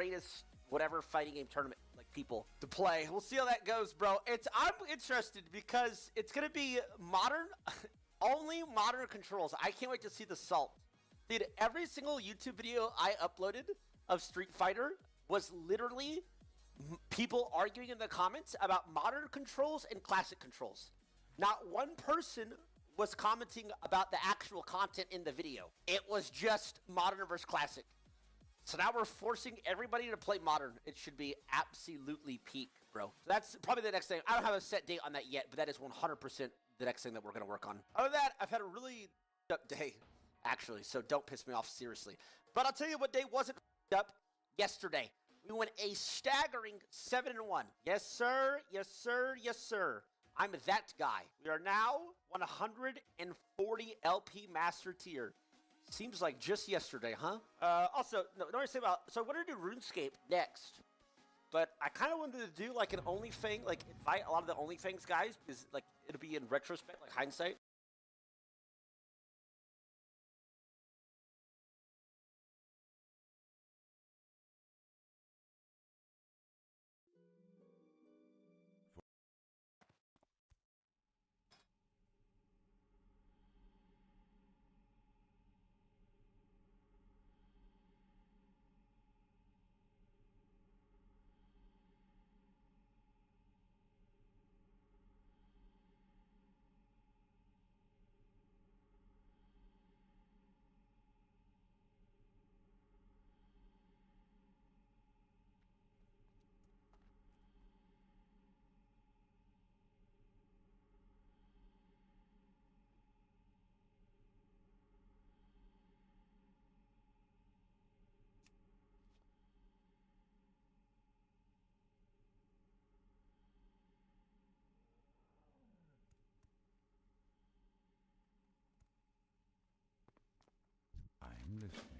greatest whatever fighting game tournament like people to play. We'll see how that goes, bro. I'm interested because it's gonna be modern, only modern controls. I can't wait to see the salt. Dude, every single YouTube video I uploaded of Street Fighter was literally people arguing in the comments about modern controls and classic controls. Not one person was commenting about the actual content in the video. It was just modern versus classic. So now we're forcing everybody to play modern. It should be absolutely peak, bro. So that's probably the next thing. I don't have a set date on that yet, but that is 100% the next thing that we're going to work on. Other than that, I've had a really up day, actually, so don't piss me off seriously. But I'll tell you what day wasn't up yesterday. We went a staggering 7-1. Yes, sir. Yes, sir. Yes, sir. I'm that guy. We are now 140 LP Master Tier. Seems like just yesterday, huh? Also, no, don't say about. So, we're gonna do RuneScape next, but I kind of wanted to do like an OnlyFang, like invite a lot of the OnlyFangs guys, because like it'll be in retrospect, like hindsight. I'm listening.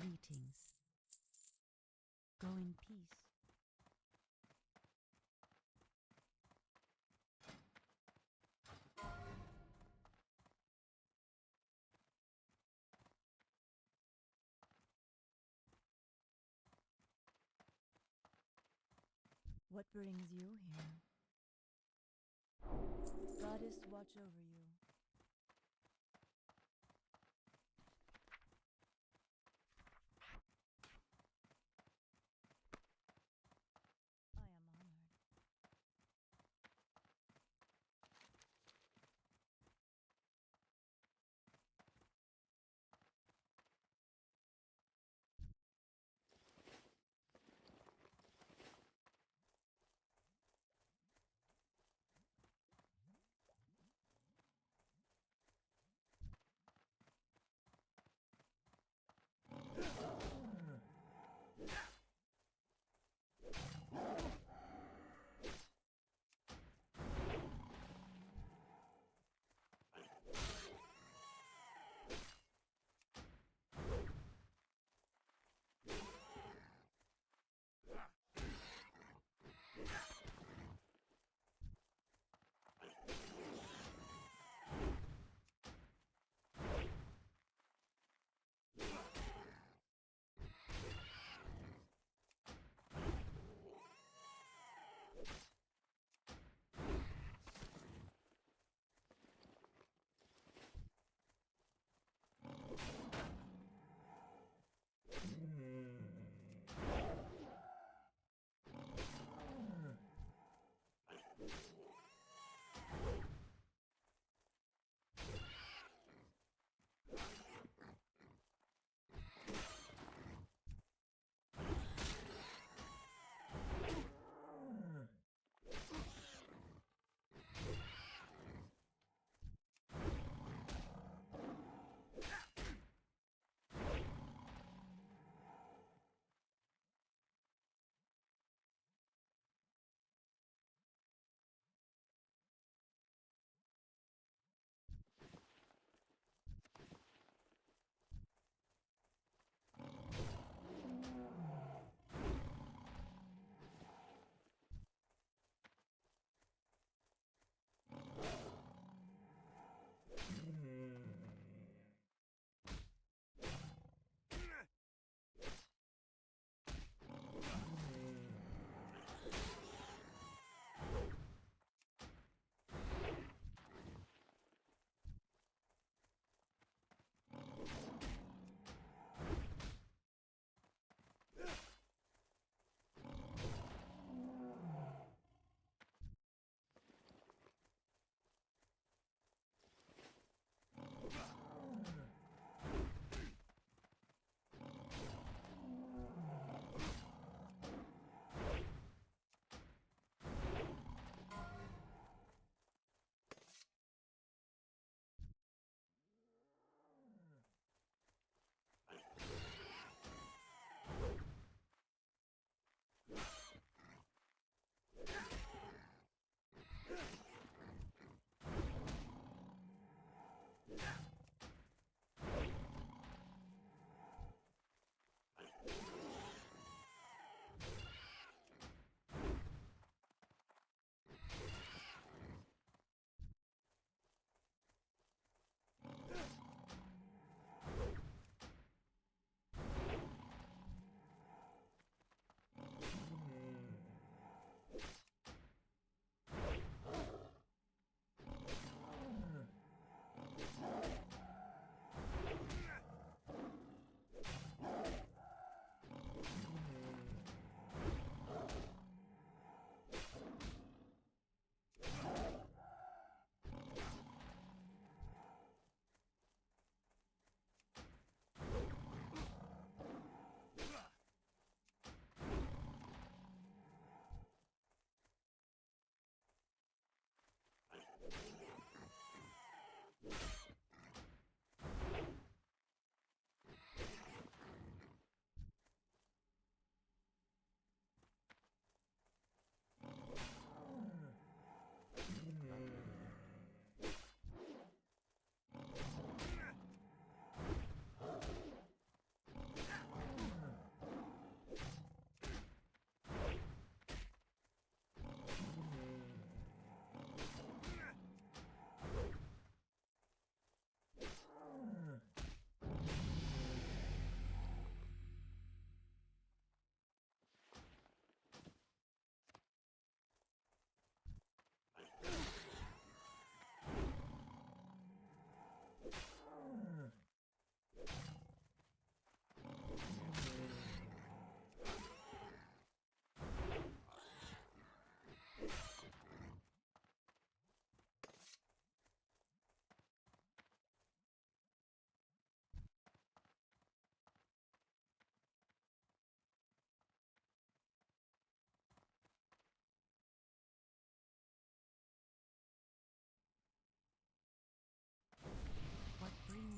Greetings. Go in peace. What brings you here? Goddess, watch over you. I am honored.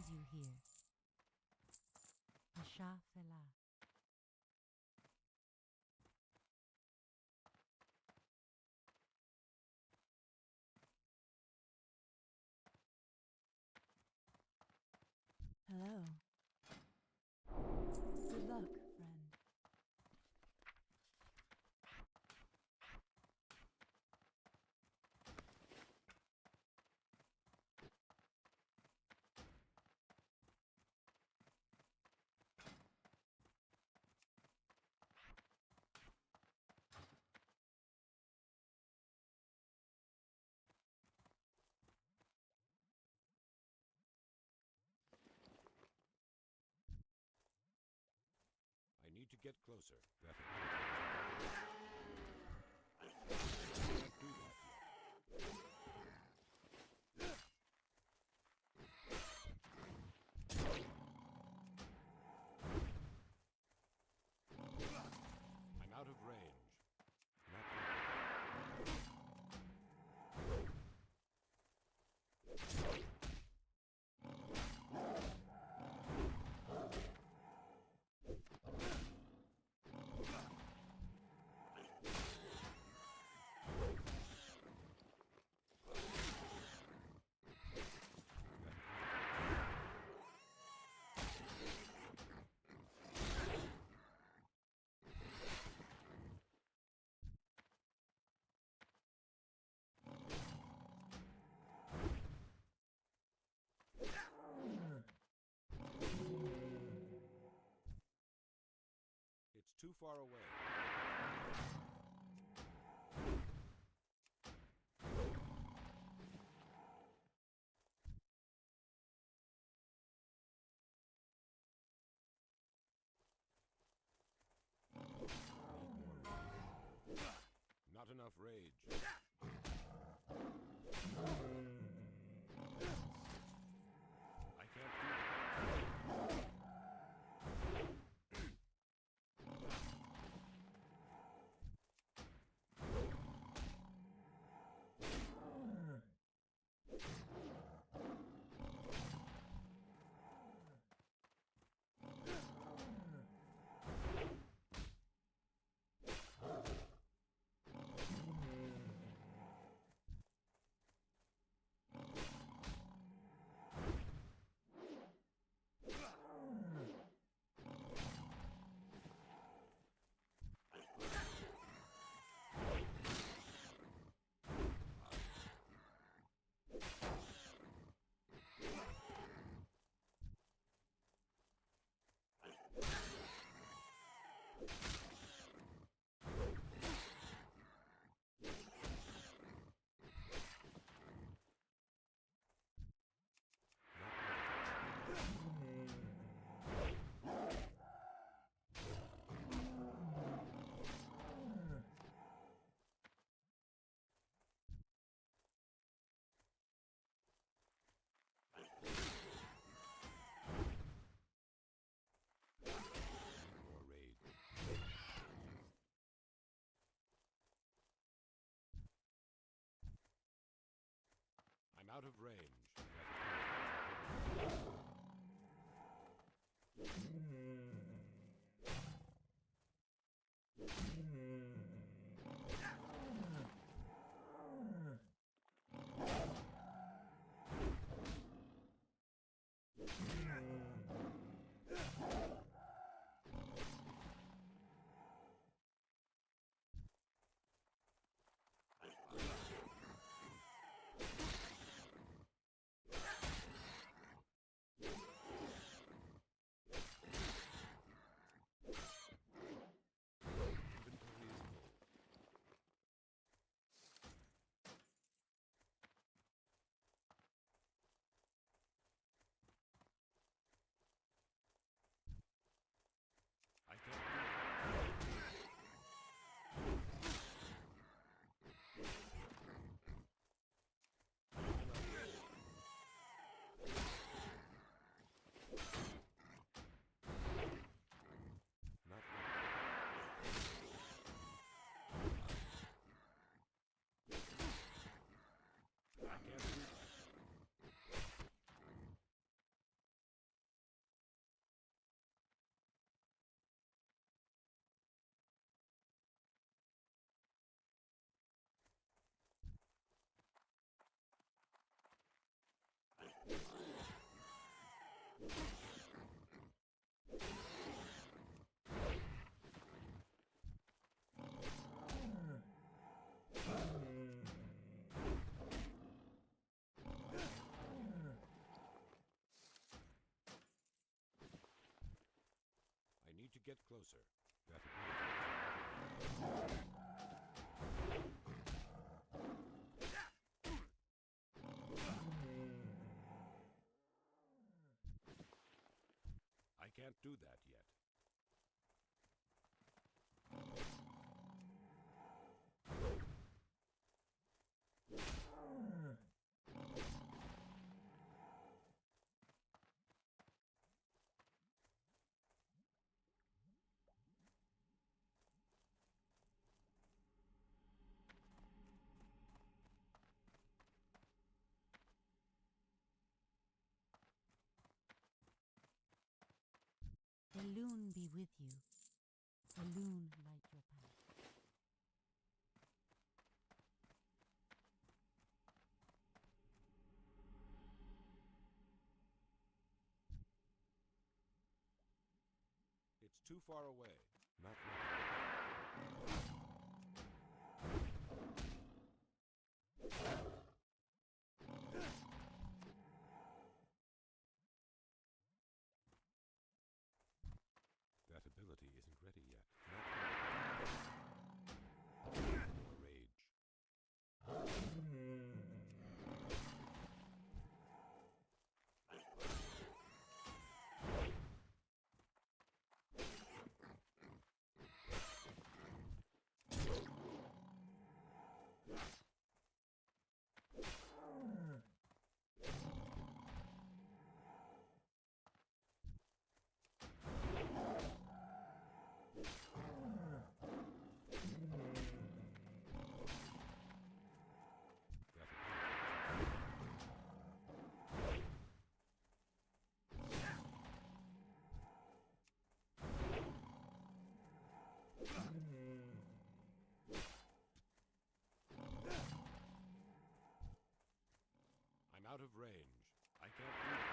brings you here? Asha Fela. Hello. Good luck, friend. I need to get closer. Can't do that yet. I'm out of range. Not It's too far away. Not enough rage. I can't do that. More rage. I'm out of range. need to get closer. That I can't do that yet. The loon be with you. The loon light your path. It's too far away. Not now. That ability isn't ready yet. Not now. More rage. I'm out of range. I can't do it.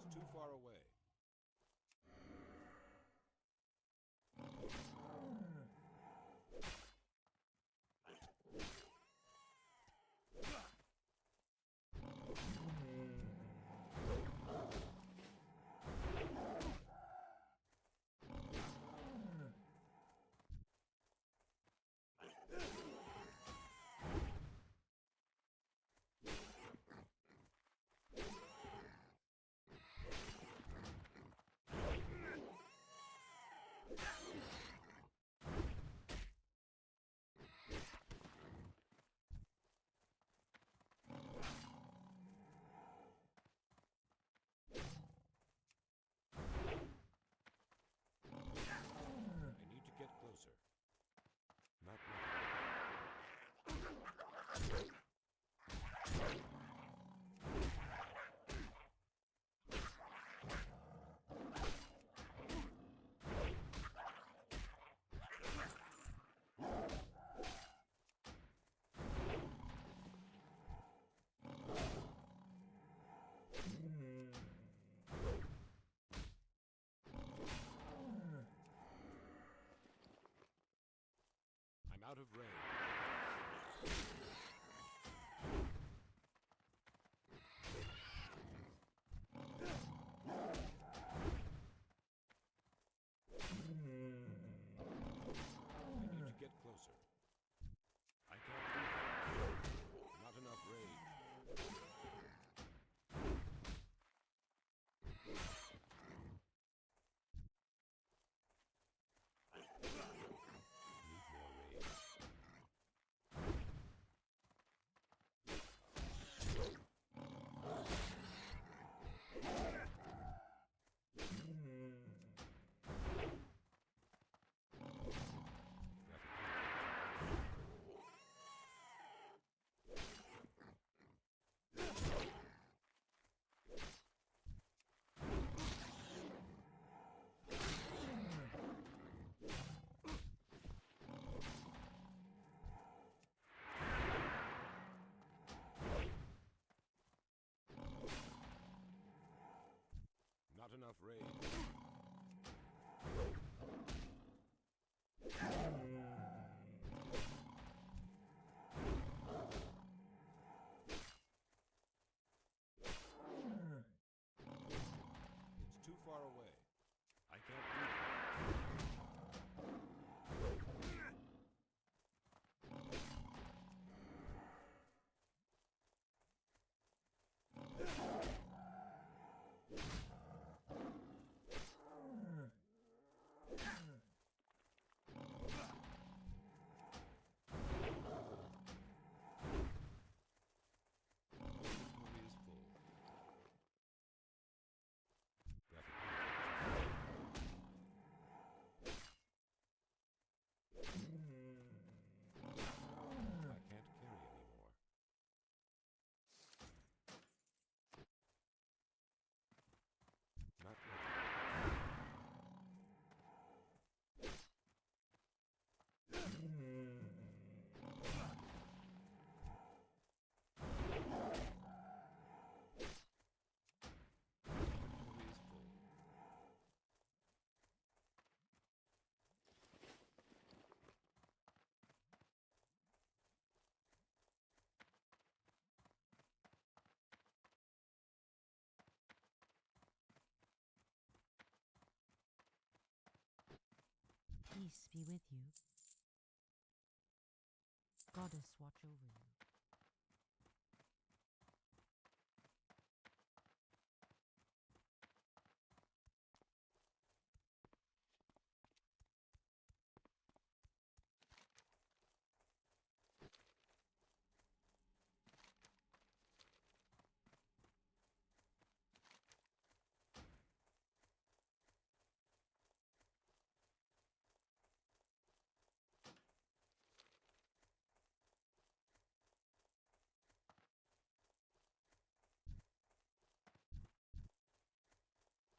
It's too far away. I need to get closer. Not now. I'm out of range. I need to get closer. I can't do that. Not enough rage. Need more rage. Not enough rage. be with you. Goddess watch over you.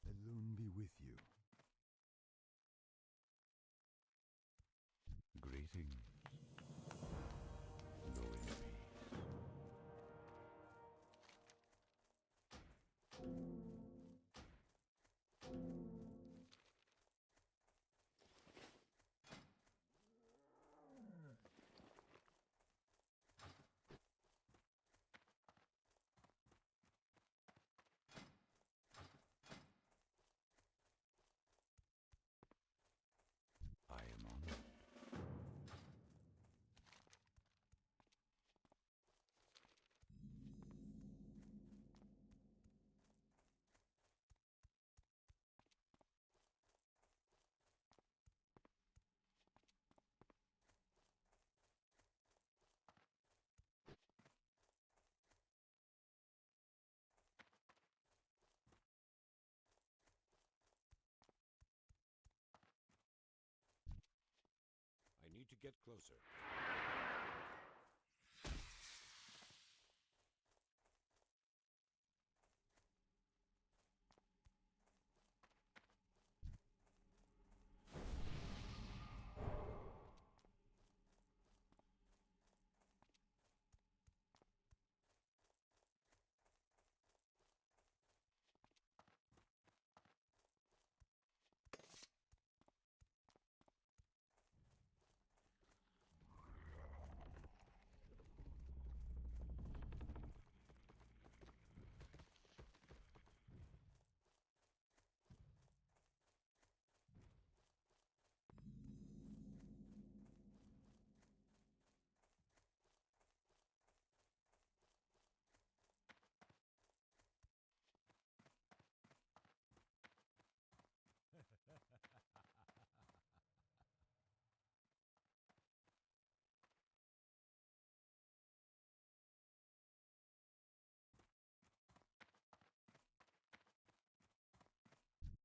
Elune be with you. Greetings. Go in peace. I am honored. I need to get closer.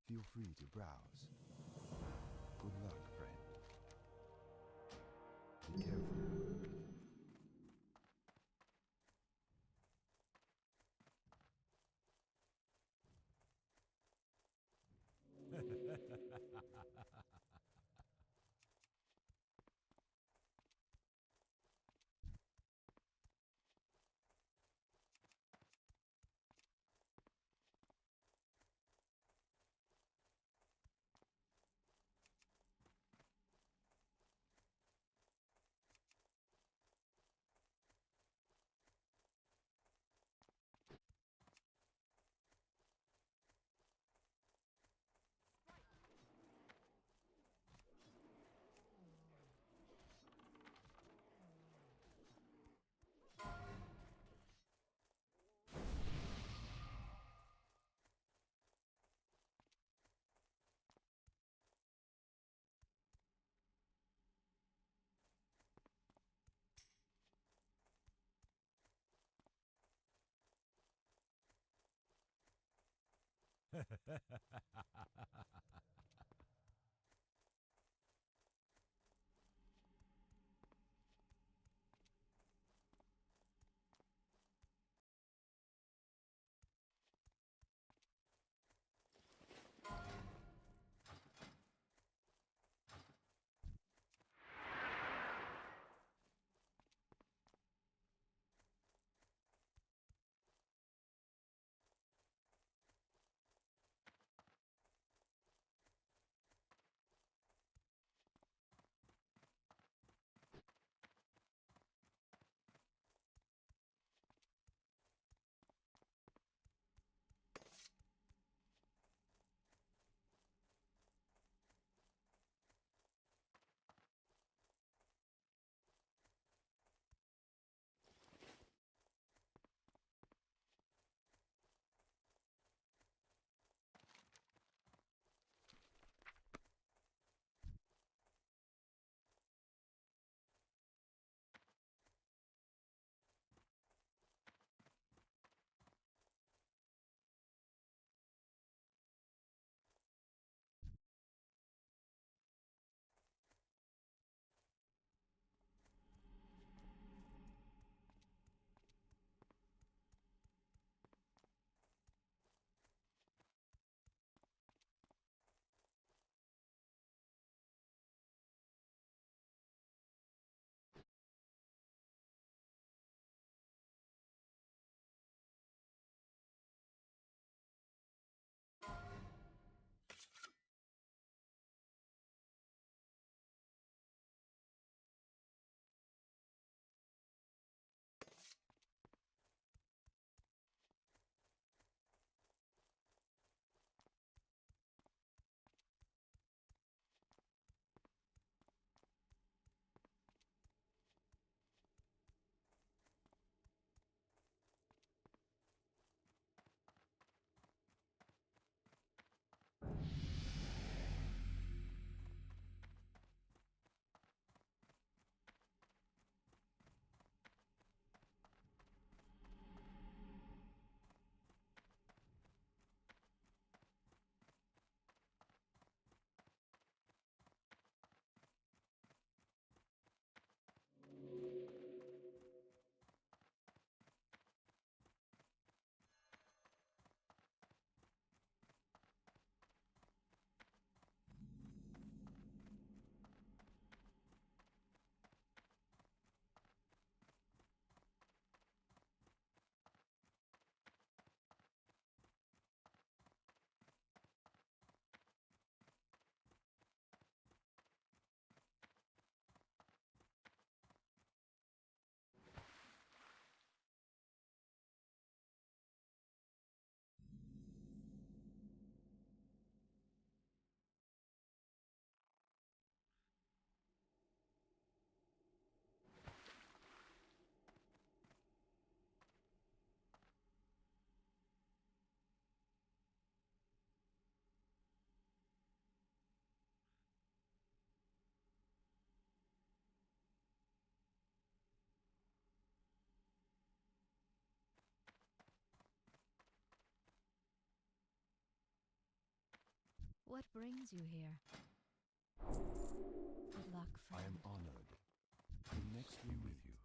Feel free to browse. Good luck, friend. Be careful. What brings you here? Good luck, I am friend. honored. I will next be with you.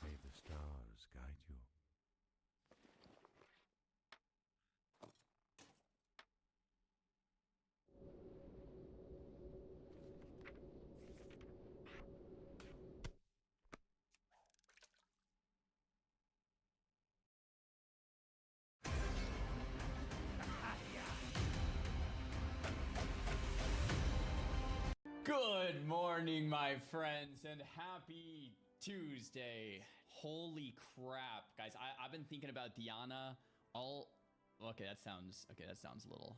May the stars guide you. Good morning, my friends, and happy Tuesday. Holy crap, guys. I've been thinking about Diana all... Okay, that sounds a little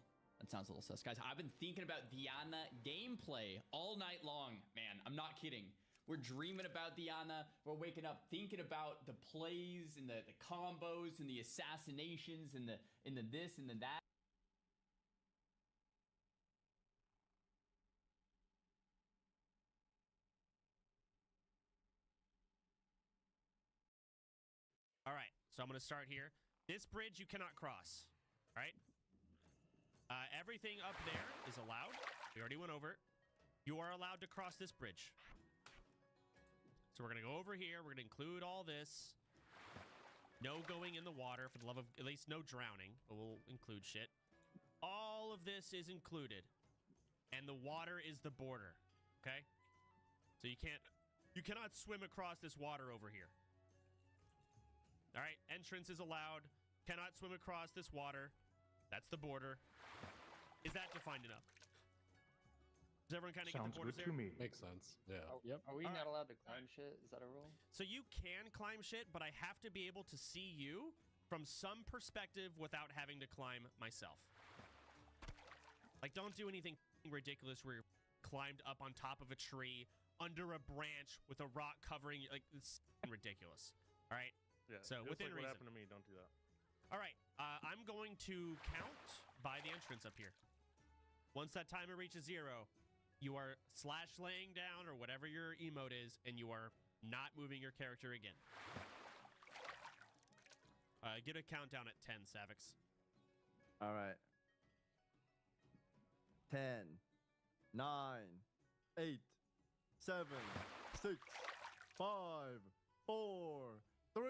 sus. Guys, I've been thinking about Diana gameplay all night long. Man, I'm not kidding. We're dreaming about Diana. We're waking up thinking about the plays and the combos and the assassinations and the this and the that. All right, so I'm going to start here. This bridge you cannot cross, right? Everything up there is allowed. We already went over it. You are allowed to cross this bridge. So we're going to go over here. We're going to include all this. No going in the water, for the love of... At least no drowning, but we'll include shit. All of this is included. And the water is the border, okay? So you cannot swim across this water over here. All right, entrance is allowed. Cannot swim across this water. That's the border. Is that defined enough? Does everyone kind of get the borders there? Makes sense. Yeah. Are we All not right. allowed to climb shit? Is that a rule? So you can climb shit, but I have to be able to see you from some perspective without having to climb myself. Like, don't do anything ridiculous where you're climbed up on top of a tree, under a branch, with a rock covering you. Like, it's ridiculous. All right? Yeah, So, just within like what reason. happened to me, don't do that. All right, I'm going to count by the entrance up here. Once that timer reaches 0, you are slash laying down or whatever your emote is, and you are not moving your character again. Get a countdown at 10, Savix. All right. 10, 9, 8, 7, 6, 5, 4, 3,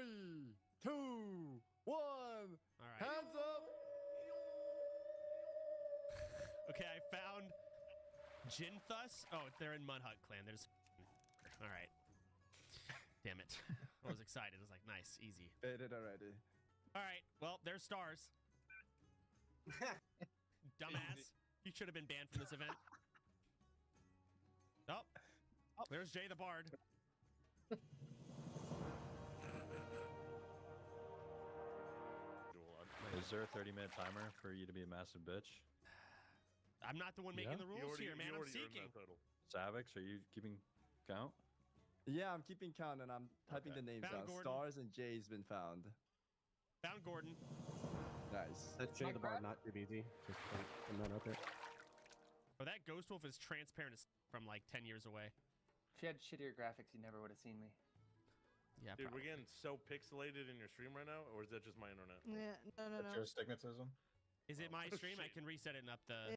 2, 1. All right. Hands up. Okay, I found Jinthus. Oh, they're in Mudhut Clan. There's... All right. Damn it. I was excited. I was like, nice, easy. Did it already. All right, well, there's stars. Dumbass. You should have been banned from this event. Oh, there's Jay the Bard. Is there a 30-minute timer for you to be a massive bitch? I'm not the one making the rules here, man. I'm seeking. Savix, are you keeping count? Yeah, I'm keeping count and I'm typing the names Found down. Gordon. Stars and J's been found. Found Gordon. Nice. That's Jay the Bard, not DBZ. Just putting that out there. Oh, that Ghost Wolf is transparent as from like 10 years away. If you had shittier graphics, you never would have seen me. Yeah, Dude, probably. we're getting so pixelated in your stream right now, or is that just my internet? Yeah, no. Your stigmatism? Is it my stream? I shit. can reset it and up the...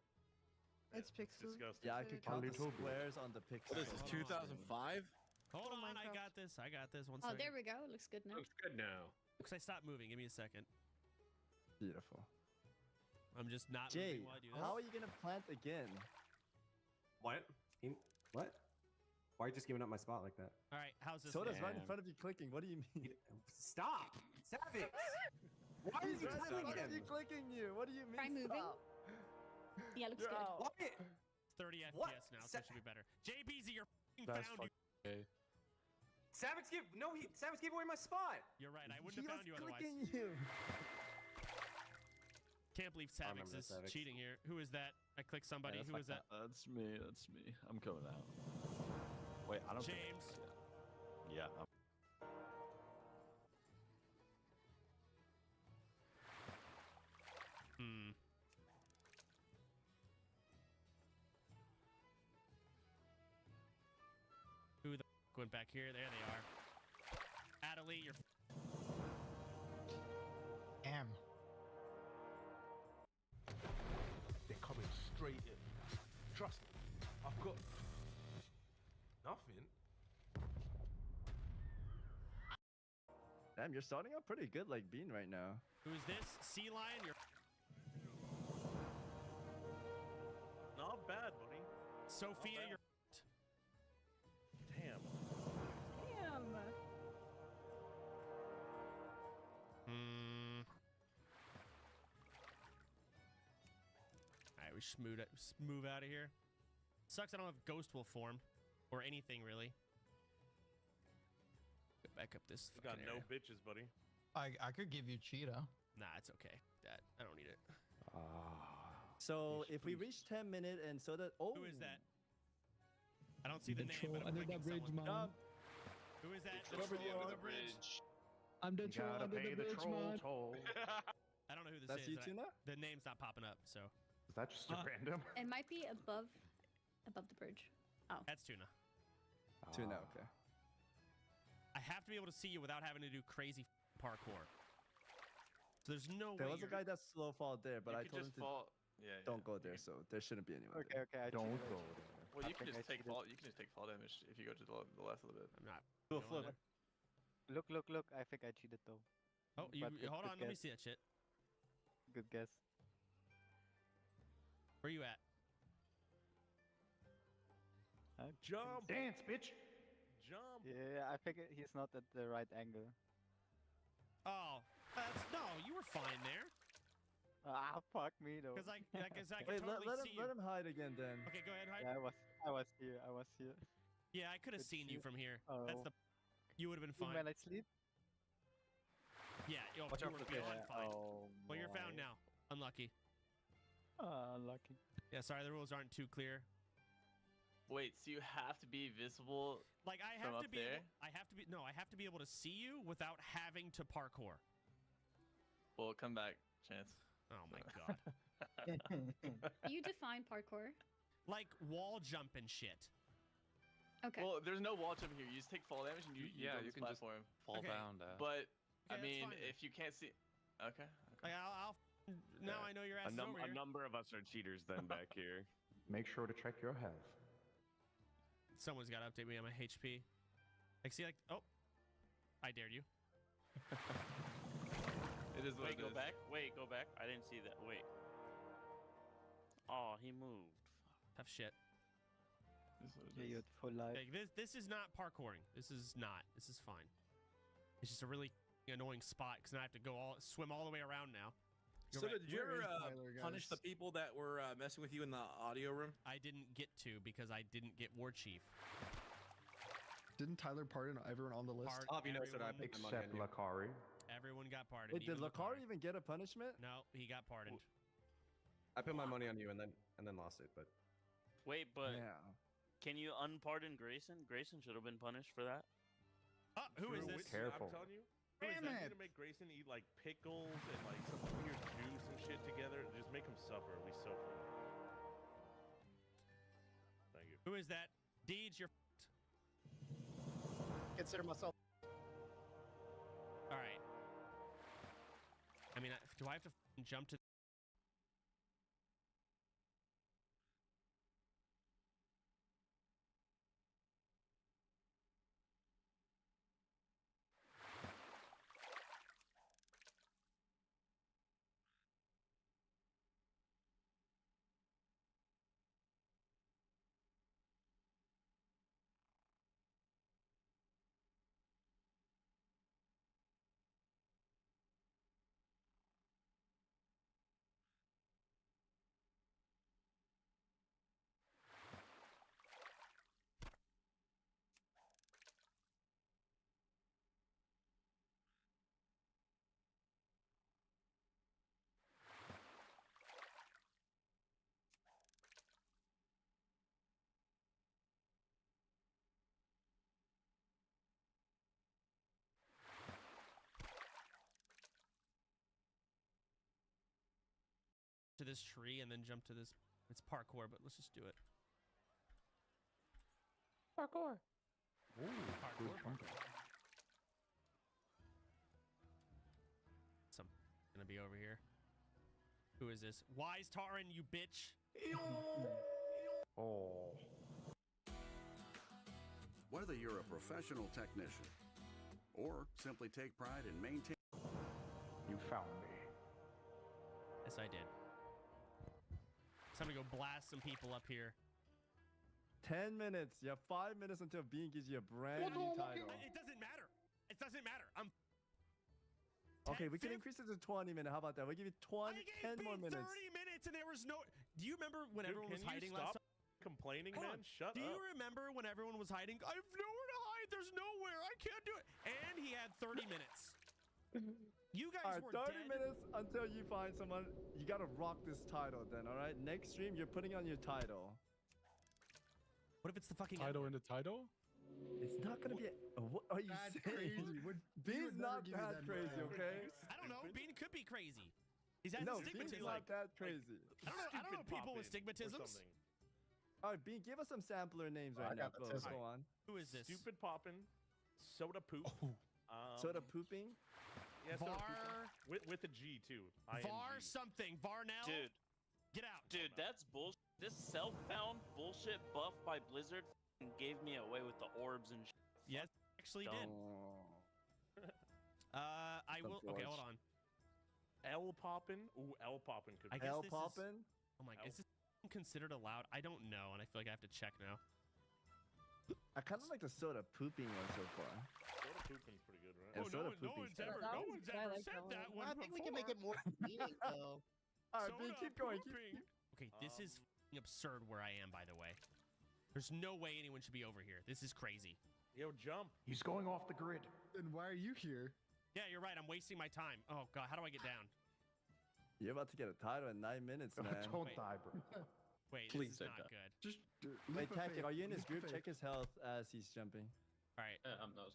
It's pixels. Disgusting. Yeah, I could count the little bit. squares on the pixels. What is this, 2005? Hold on, I Minecraft. got this. I got this. One Oh, second. there we go. It looks good now. Looks good now. Because I stopped moving. Give me a second. Beautiful. I'm just not Jay, moving while I do this. how are you gonna plant again? What? What? Why are you just giving up my spot like that? All right, how's this? So does look? right in front of you clicking. What do you mean? Stop! Savix! Why is he Right in clicking front of you him? clicking you. What do you mean? Try moving. Stop? Yeah, looks You're good. out. What? 30 What? FPS now, so it should be better. JBZ, you're f***ing That's found you. Savix gave away my spot. You're right. I He wouldn't have was found you otherwise. clicking you. Can't believe Savix remember is Savix. cheating here. Who is that? I clicked somebody. Who is that? That's me. That's me. I'm coming out. Wait, I don't think- James. Yeah. Hmm. Who the f went back here? There they are. Adelie, you're... Trust me. I've got nothing. Damn, you're starting out pretty good like Bean right now. Who's this? Sea Lion? You're Not bad, buddy. Sophia, bad. you're Damn. Damn. Alright, we should move out of here. Sucks I don't have Ghost Wolf form. Or anything, really. Go back up this You got fucking no area. bitches, buddy. I could give you Cheetah. Nah, it's okay. That I don't need it. So if we reach 10 minutes and so that Who is that? I don't see the name, but I'm under clicking the bridge, someone. man. Who is that? Over Troll under the bridge. I'm the troll under the bridge, man. I don't know who this That's is. you, and Tuna? The name's not popping up, so Is that just random? It might be above the bridge. Oh. that's Tuna. Tuna, okay. I have to be able to see you without having to do crazy parkour. So there's no There way was a guy that slow fall there, but You I could told him just to fall. Yeah, don't go there, so there shouldn't be anyone. Okay, okay. I Don't cheated. go there. Well, I you can think just I take cheated. fall. You can just take fall damage if you go to the left a little bit. I'm not. Do a going flip. there. Look. I think I cheated though. Oh, you But good- hold good on. Let me guess. see that shit. Good guess. Where you at? Jump. Dance, bitch. Jump. Yeah, I think he's not at the right angle. Oh, no. You were fine there. Ah, fuck me though. Because I can Wait, totally let see him you. hide again then. Okay, go ahead, hide. Yeah, I was here. Yeah, I could have Good seen you see. from here. That's Oh. the. You would have been Even fine. when I sleep. Yeah, yo, Watch you out were for the beyond fine. Oh. Well, you're found boy. now. Unlucky. Unlucky. Yeah, sorry, the rules aren't too clear. Wait, so you have to be visible? Like I From have up to be. there? I have to be. No, I have to be able to see you without having to parkour. Well, come back, Chance. Oh my god. You define parkour. Like wall jump and shit. Okay. Well, there's no wall jump here. You just take fall damage and you Yeah, build you this can just platform. fall Okay. down. But Okay, I that's mean, fine then. if you can't see, okay. Like I'll now I know your ass is over A here. number of us are cheaters then back here. Make sure to check your health. Someone's got to update me on my HP. Like, see, like, oh, I dared you. It is what Wait, it go is. back. Wait, go back. I didn't see that. Wait. Oh, he moved. Tough shit. It is what it Yeah, is. you had full life. Like, this is not parkouring. This is not. This is fine. It's just a really annoying spot because now I have to swim all the way around now. You're So right. did you Where ever is Tyler, punish the guys? people that were messing with you in the audio room? I didn't get to because I didn't get War Chief. Didn't Tyler pardon everyone on the list? Pardon Avi knows that I everyone. put my money on Except you. Lakari. Everyone got pardoned. Wait, did even Lakari even get a punishment? No, he got pardoned. I put my money on you and then lost it, but Wait, but Yeah. can you unpardon Grayson? Grayson should have been punished for that. Who is True, this? which- Careful. I'm telling you. Who is Damn that? it! To make Grayson eat like pickles and like some weird juice and shit together, just make him suffer. It'll be so fun. Thank you. Who is that? Deeds, you're f***ed. Consider myself. All right. I mean, do I have to f***ing jump to... to this tree and then jump to this? It's parkour, but let's just do it. Parkour. Parkour. Some gonna be over here. Who is this? Wise Taran, you bitch. Oh. Whether you're a professional technician or simply take pride in maintaining. You found me. Yes, I did. It's time to go blast some people up here. 10 minutes. You have 5 minutes until Bean gives you a brand new title. It doesn't matter. It doesn't matter. Okay, we can increase it to 20 minutes. How about that? We'll give you 10 more minutes. 30 minutes and there was no... Do you remember when Dude, everyone was can you hiding stop last time? complaining, Hold man? on. Shut Do up. you remember when everyone was hiding? I have nowhere to hide. There's nowhere. I can't do it. And he had 30 minutes. You guys were 30 dead. minutes until you find someone. You gotta rock this title then, all right? Next stream, you're putting on your title. What if it's the fucking Title in the title? It's not gonna be. What are you That's saying? crazy. Bean's not that crazy, okay? I don't know. Bean could be crazy. He's had No, Bean's stigmatism. not that crazy. I don't know people with stigmatisms. All right, Bean, give us some sampler names right now. Go on. Who is this? Stupid poppin', soda poop. Soda pooping. Yeah, soda Var. pooping. With a G too. Var something. Varnell. Dude. Get out. Dude, that's bullshit. This self-found bullshit buff by Blizzard gave me away with the orbs and shit. Yes, actually did. I will. Okay, hold on. L poppin'. Ooh, L poppin' could I be. guess L this poppin'. Oh my! Is this considered allowed? I don't know, and I feel like I have to check now. I kind of like the soda pooping one so far. Soda pooping's pretty good, right? And soda no pooping's one's ever said that one. I think we can make it more convenient though. All right, Bean, keep going. Okay, this is f***ing absurd where I am, by the way. There's no way anyone should be over here. This is crazy. Yo, jump. He's going off the grid. Then why are you here? Yeah, you're right. I'm wasting my time. Oh god, how do I get down? You're about to get a title in 9 minutes, man. Don't Wait. die, bro. Wait, Please this is don't not die. good. Just Wait, leap of Tactic, faith, are you in his leap group? of Check faith. his health as he's jumping. All right, I'm not.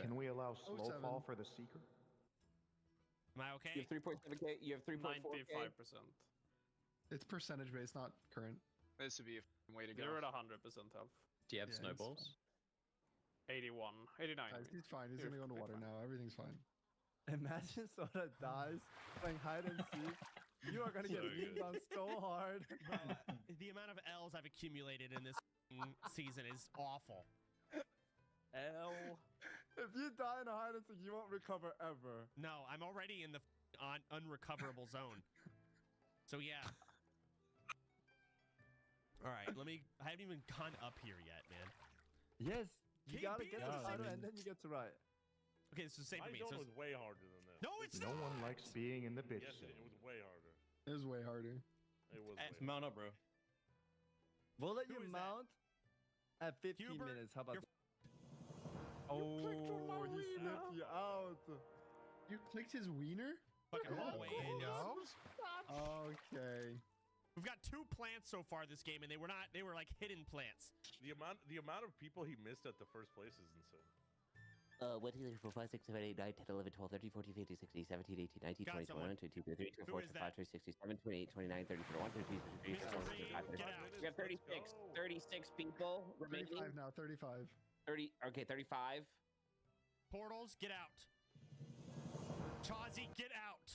Can we allow slow 07. fall for the seeker? am I okay? You have 3.7k. You have 3.4k. 95%. It's percentage based, not current. This would be a way to go. You're at 100% health. Do you have Yeah, snowballs? 81, 89. Guys, he's fine. He's gonna go in the water now. Everything's fine. Imagine Soda dies playing hide and seek. You are gonna get leaned on so hard. The amount of L's I've accumulated in this season is awful. L. If you die in a hide and seek, you won't recover ever. No, I'm already in the unrecoverable zone. So yeah. All right, I haven't even gone up here yet, man. Yes, you KB gotta get is the the title same- and then you get to right. Okay, this is the same for My me. zone So was way harder than this. no, it's No not. one likes being in the bitch Yes, zone. it was way harder. It was way harder. It was. And- way Mount up, bro. We'll let Who you is that? mount at 15 Hubert, minutes. How about you're that? Oh, he slipped you out. You clicked his wiener? Fucking hallway. Okay. We've got 2 plants so far this game, and they were like hidden plants. The amount of people he missed at the first place is insane. 1, 2, 3, 4, 5, 6, 7, 8, 9, 10, 11, 12, 13, 14, 15, 16, 17, 18, 19, Got 20, someone. 21, 22, 23, Who 24, is 25, 26, 27, 28, 29, 30, 31, 32, 33, Mr. 34, Reed, 35, get out. We have 36. 36 people remaining. 35 now. 35. 30. Okay, 35. Portals, get out. Chauzy, get out.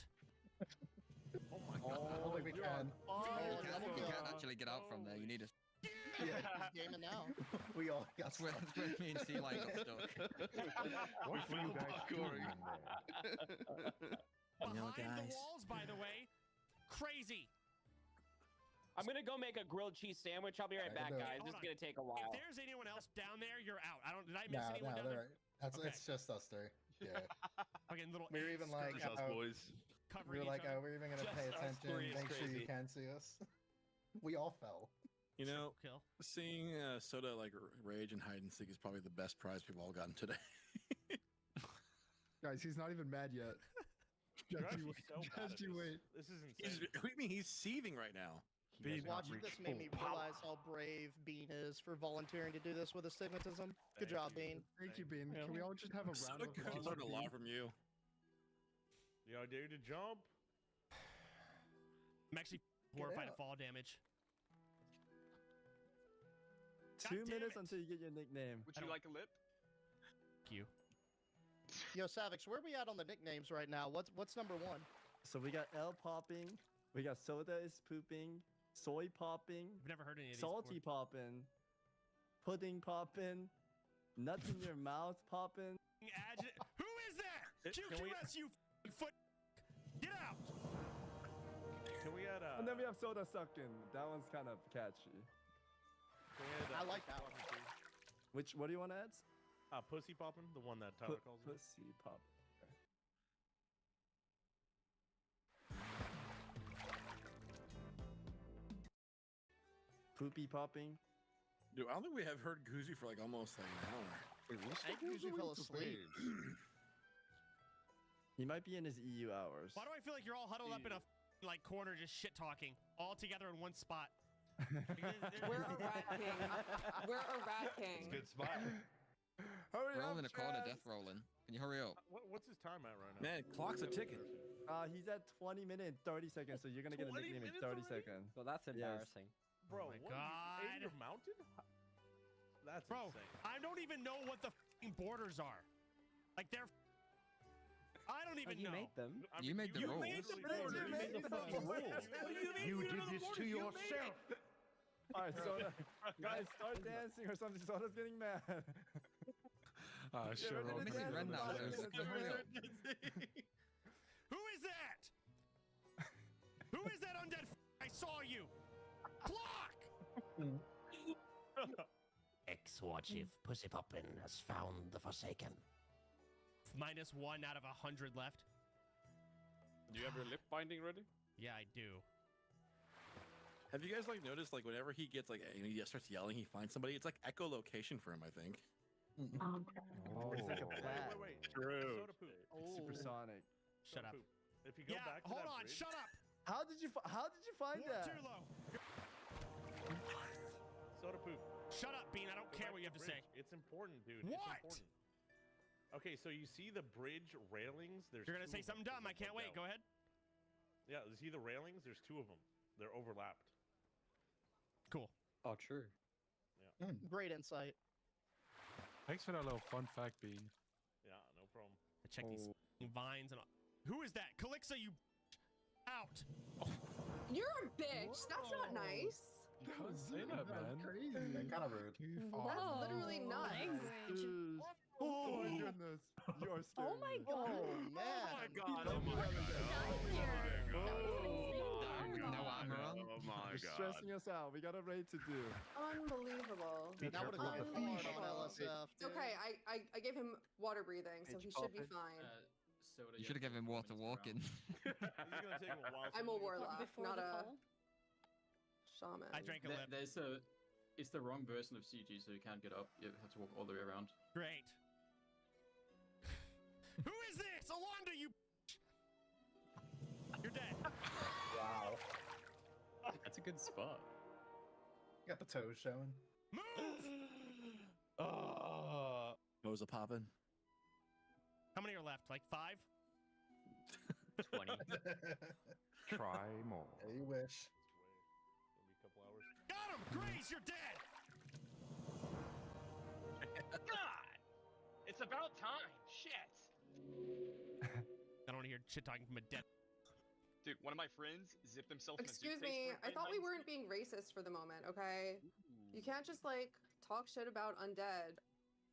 Oh my I don't think we can. You can't actually get out from there. You need a. Yeah, he's gaming now. We all got That's where me and C-Line got stuck. What are you guys doing in there? Behind the walls, by the way. Crazy. I'm gonna go make a grilled cheese sandwich. I'll be right back, guys. This is gonna take a while. If there's anyone else down there, you're out. Did I miss anyone down there? That's Okay. it's just us three. Yeah. Fucking little. We were even like, covering we were like, each other. we're even gonna Just pay us attention, three is make sure you crazy. can see us. We all fell. You know, Kill. seeing Soda like rage and hide and seek is probably the best prize we've all gotten today. Guys, he's not even mad yet. You're Just you actually wait. so bad at Just you wait. This is insane. What do you mean he's seething right now? Watching this made me realize how brave Bean is for volunteering to do this with astigmatism. Good job, Bean. Thank you, Bean. Can we all just have a round Soda of could applause? learn a lot from you. The idea to jump. I'm actually horrified at fall damage. 2 minutes until you get your nickname. Would you like a lip? Thank you. Yo, Savix, where are we at on the nicknames right now? What's number 1? So we got L popping. We got Soda is pooping. soy popping, I've never heard any of these. salty popping, pudding popping, nuts in your mouth popping. Who is that? QQS, you f***ing foot. Get out. Can we add And then we have soda sucking. That one's kind of catchy. I like that one. What do you want to add? Pussy poppin', the one that Tyler calls it. Pussy pop. Poopy popping. Dude, I don't think we have heard Goozy for like almost like an hour. Wait, I think Gucci fell asleep. He might be in his EU hours. Why do I feel like you're all huddled up in a like corner just shit talking all together in one spot? We're a rat king. We're a rat king. It's a good spot. Hurry We're all up, in a corner, Chaz. death rolling. Can you hurry up? What's his time at right now? Man, clock's a ticking. He's at 20 minutes and 30 seconds, so you're gonna get a 20 nickname in minutes 30 already? seconds. Well, that's embarrassing. Bro, my what? God. You're mounted? That's Bro, insane. I don't even know what the f***ing borders are. Like they're. I don't even you know. made them. I You made the you rules. made the You borders. made the fucking rules. What do you mean? You don't did know the this to borders? You made yourself. it. All right, Soda, guys, start dancing or something. Soda's getting mad. Sure. ready to Mrs. dance? Ren now, Hurry so up. hurry up. Who is that? Who is that undead? I saw you. Clock. X-Warchief Pussy Poppin has found the Forsaken. -1 out of 100 left. Do you have your lip binding ready? Yeah, I do. Have you guys like noticed like whenever he gets like and he starts yelling, he finds somebody. It's like echolocation for him, I think. Oh, it's like a bat. Wait. True. Soda poop. Supersonic. Shut up. Poop. If you go Yeah, back to hold that on. bridge, Shut up. How did you find War that? too low. Soda poop. Shut up, Bean. I don't Go care back what you to have to the say. bridge. It's important, dude. What? It's important. Okay, so you see the bridge railings? There's You're gonna two say of them something dumb. I that can't go wait. down. Go ahead. Yeah, you see the railings? There's 2 of them. They're overlapped. Cool. Oh, true. Great insight. Thanks for that little fun fact, Bean. Yeah, no problem. I check these f***ing vines and all. Who is that? Calixa, you out. You're a bitch. That's not nice. You can't say that, man. Crazy. Kind of rude. That's literally not. Dude. Oh my goodness. You are scaring Oh my me. god. Oh man. God. Oh my No armor on. Oh my You're god. stressing us out. We got a raid to do. Unbelievable. That would have gone hard on LSF. It's okay. I gave him water breathing, so he should be fine. You should have given him water walking. This is gonna take him a while. I'm a warlock, Before not the a fall? shaman. I drank a lip. There's a. It's the wrong version of CG, so you can't get up. You have to walk all the way around. Great. Who is this? Alonda, you. You're dead. Wow. That's a good spot. Got the toes showing. Move. Toes a popping. How many are left? Like 5? 20. Try more. Yeah, you wish. Maybe a couple hours. Got him. Grace, you're dead. God! It's about time. Shit. I don't want to hear shit talking from a dead. Dude, one of my friends zipped himself Excuse me, I thought we weren't being racist for the moment, okay? You can't just like talk shit about undead,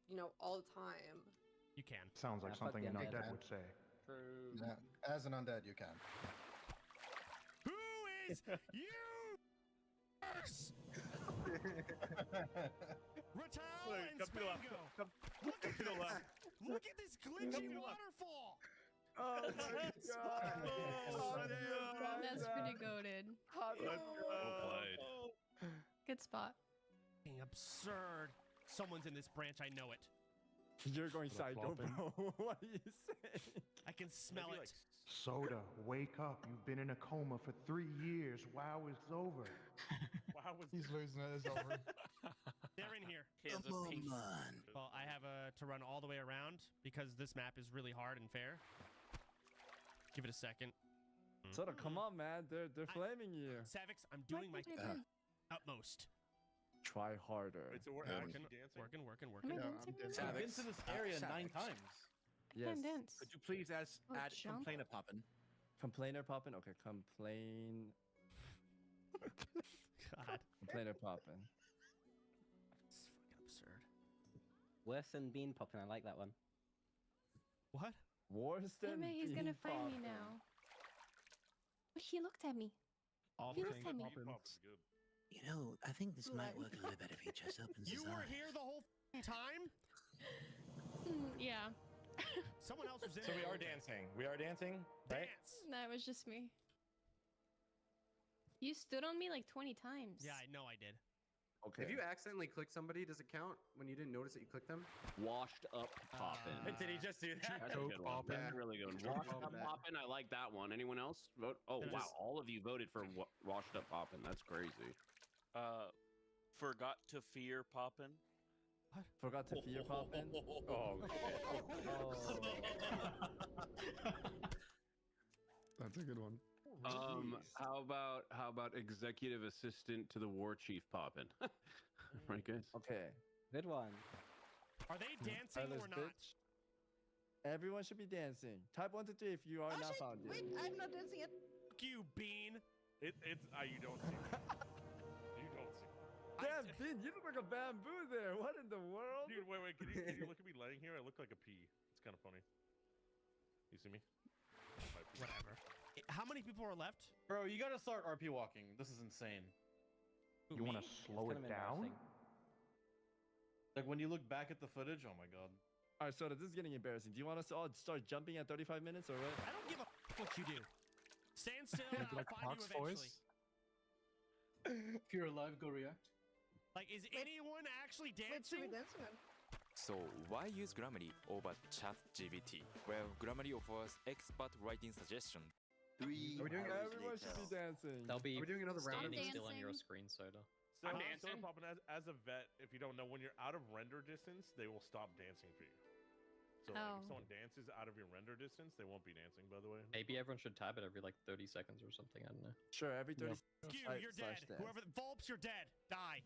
you know, all the time. You can. Sounds like Yeah, fuck something the an undead. undead would say. True. Yeah, as an undead, you can. Who is you? Ratal and Come to the left. Spango. Come Look at to the this. left. Look at this glitchy waterfall. Oh my god. That's pretty goated. Well played. Good spot. Fucking absurd. Someone's in this branch. I know it. You're going Flip psycho, flopping. bro. What are you saying? I can smell Maybe, it. Soda, wake up. You've been in a coma for 3 years. WoW is over. Wow, was He's losing it. It's over. They're in here. He has a pink. Well, I have to run all the way around because this map is really hard and fair. Give it a second. Soda, come on, man. They're flaming you. Savix, I'm doing my utmost. Try harder. Wait, so we're actually dancing? Working. Yeah, I'm I've been to this area 9 times. Yes. dance. Could you please add Oh, jump. complainer poppin'? Complainer popping. Okay, complain. God. Complainer popping. It's fucking absurd. Worse than bean popping. I like that one. What? Worse than Damn it, he's gonna bean find me popping. now. He looked at me. All He the looked at me. You know, I think this might work a little better if he just opens You his were eyes. here the whole time? Yeah. Someone else was in So we there. are dancing. We are dancing, right? Dance. That was just me. You stood on me like 20 times. Yeah, I know I did. If you accidentally click somebody, does it count when you didn't notice that you clicked them? Washed up poppin'. Did he just do that? That's a good one. Poppin'. That's a really good one. Cheat Washed code up that. poppin'. I like that one. Anyone else vote? Oh That wow, is- all of you voted for washed up poppin'. That's crazy. Forgot to fear poppin'. Forgot to fear popping. Oh That's a good one. How about executive assistant to the war chief poppin'? Right, guys. Okay. Good one. Are they dancing Tyler's or not? bitch. Everyone should be dancing. Type 1 to 3 if you are not found yet. Wait, I'm not dancing yet. Fuck you, Bean. It's you don't see. You don't see. Damn, Bean, you look like a bamboo there. What in the world? Dude, wait. Can you look at me laying here? I look like a pea. It's kind of funny. You see me? Whatever. How many people are left? Bro, you gotta start RP walking. This is insane. Who, You want me? to slow it down? Like when you look back at the footage, oh my god. All right, so this is getting embarrassing. Do you want us to all start jumping at 35 minutes or what? I don't give a what you do. Stand still and I'll Like find you Hawk's eventually. If you're alive, go react. Like, is anyone actually Wait, should we dancing? dance again? So, why use Grammarly over ChatGPT? Well, Grammarly offers expert writing suggestions. 3 Are we doing hours everyone should be later. dancing. They'll be Are we doing another round of standing this? still on your Dancing. screen, Soda. So, I'm so dancing. Poppin', as a vet, if you don't know, when you're out of render distance, they will stop dancing for you. So like, Oh. if someone dances out of your render distance, they won't be dancing. By the way. Maybe everyone should tab it every like 30 seconds or something. I don't know. Sure, every 30 You, slash you're dead. dance. Whoever, Volps, you're dead. Die.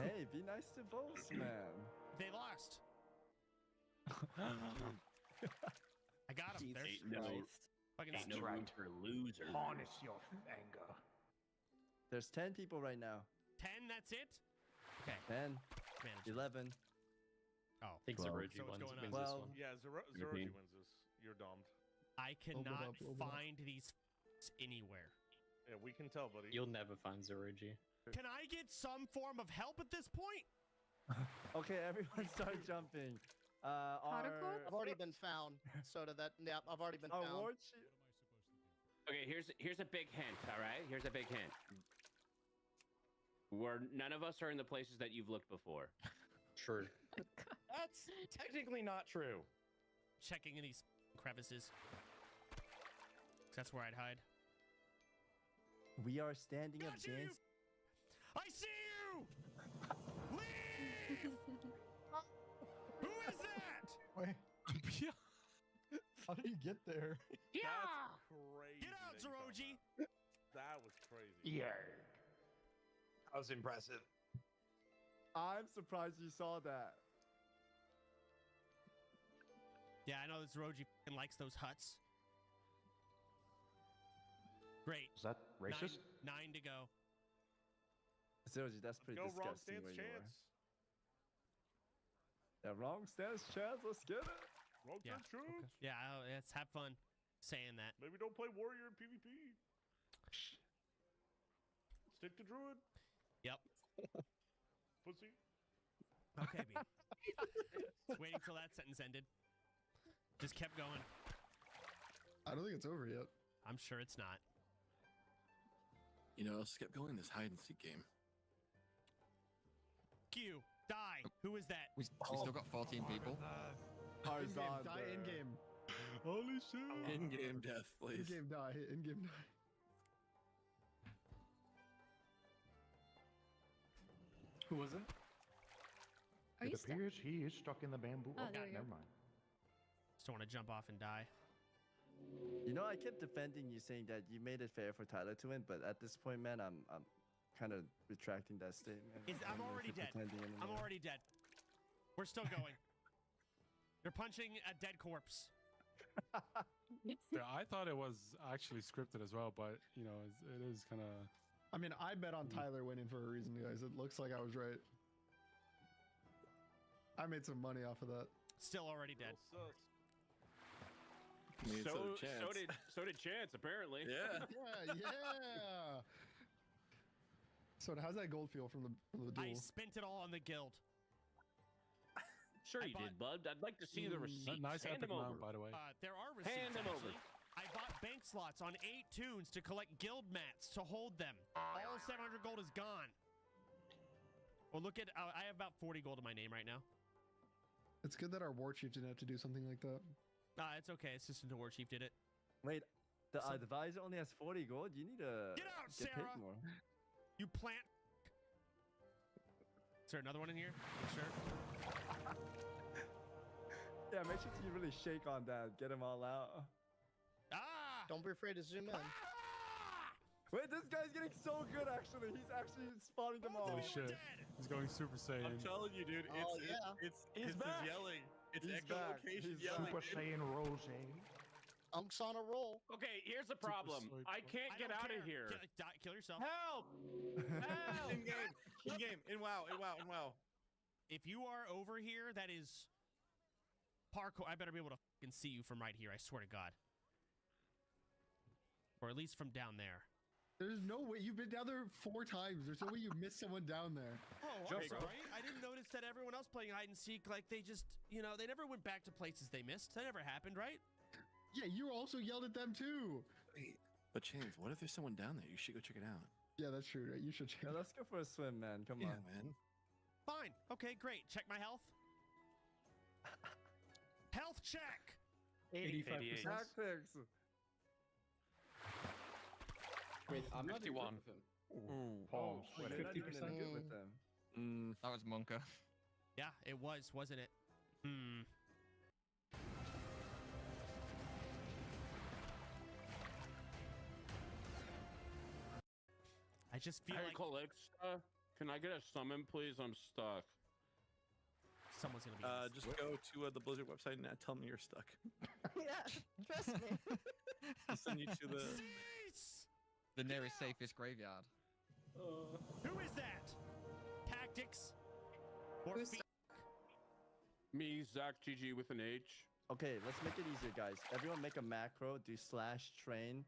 Hey, be nice to Volks, man. They lost. I got him. There's Ain't no, fucking ain't no room for losers. Harness your anger. There's 10 people right now. 10. That's it. Okay. 10, Manage. 11. Oh, I think Well, Zeroji so what's wins, going on? wins Well, this one. Yeah, Zeroji European. wins this. You're domed. I cannot open up. find these anywhere. Yeah, we can tell, buddy. You'll never find Zeroji. Can I get some form of help at this point? Okay, everyone start jumping. I've already been found. So did that. Yeah, I've already been Our found. war chief. Okay, here's a big hint. All right, here's a big hint. Where none of us are in the places that you've looked before. True. That's technically not true. Checking in these crevices. 'Cause that's where I'd hide. We are standing up Got you! dancing. I see you! Leave! Who is that? Wait. How do you get there? Yeah! That's crazy. Get out, that you found Zeroji! That was crazy. Yeah. That was impressive. I'm surprised you saw that. Yeah, I know that Zeroji fucking likes those huts. Great. Is that racist? Nine to go. Zeroji, that's pretty Go wrong disgusting stance where you chance. are. Yeah, wrong stance chance. Let's get it. Wrong Yeah. stance chance. Yeah, let's have fun saying that. Maybe don't play warrior in PvP. Stick to druid. Yep. Pussy. Okay, B. Waiting till that sentence ended. Just kept going. I don't think it's over yet. I'm sure it's not. You know, let's keep going this hide and seek game. Q, die. Who is that? We still got 14 people. Tarzan. Die in game. Holy shit. In-game death, In please. game die. In game die. Who was it? Are It you stuck? appears he is stuck in the bamboo. Oh, Oh, there we go. never mind. Just don't want to jump off and die. You know, I kept defending you, saying that you made it fair for Tyler to win, but at this point, man, I'm kind of retracting that statement. I'm I don't know if already you're dead. pretending I'm anymore. already dead. We're still going. You're punching a dead corpse. Yeah, I thought it was actually scripted as well, but you know, it is kind of. I mean, I bet on Tyler winning for a reason, guys. It looks like I was right. I made some money off of that. Still already dead. So did Chance, apparently. Yeah. Yeah. So how's that gold feel from the duel? I spent it all on the guild. Sure you did, bud. I'd like to see the receipts. Nice Hand epic them over. mount, by the way. There are receipts, Hand them over. actually. I bought bank slots on 8 tunes to collect guild mats to hold them. All 700 gold is gone. Well, look at... I have about 40 gold in my name right now. It's good that our war chief didn't have to do something like that. It's okay. Assistant to war chief did it. Wait, the advisor only has 40 gold? You need to Get out, get Sarah! paid more. You plant... Is there another one in here? Make sure. Yeah, make sure you really shake on that. Get them all out. Ah! Don't be afraid to zoom in. Wait, this guy's getting so good, actually. He's actually spotting them all. Holy shit. He's going Super Saiyan. I'm telling you, dude. Oh, It's yeah. it's his yelling. It's He's back. echolocation He's yelling. Super Saiyan Rose. Unks on a roll. Okay, here's the problem. I can't get out of here. Kill yourself. Help! Help! In game. In game. In WoW. In WoW. In WoW. If you are over here, that is parkour. I better be able to fucking see you from right here. I swear to God. Or at least from down there. There's no way. You've been down there 4 times. There's no way you missed someone down there. Oh, I'm sorry. I didn't notice that everyone else playing hide and seek, like they just, you know, they never went back to places they missed. That never happened, right? Yeah, you also yelled at them too. Wait, but Chance, what if there's someone down there? You should go check it out. Yeah, that's true. You should check. Yeah, let's go for a swim, man. Come on, man. Fine. Okay, great. Check my health. Health check. 85%. Tactics. Wait, I'm not 51. with him. Palms. Wait, you're not even that good with them. That was Monka. Yeah, it was, wasn't it? I just feel like Calexa, can I get a summon, please? I'm stuck. someone's gonna be. Just go to the Blizzard website and tell me you're stuck. Yeah, trust me. I'll send you to the. The nearest safest graveyard. Who is that? Tactics. Or Who's Me, Zach GG with an H. Okay, let's make it easier, guys. Everyone make a macro, do /train,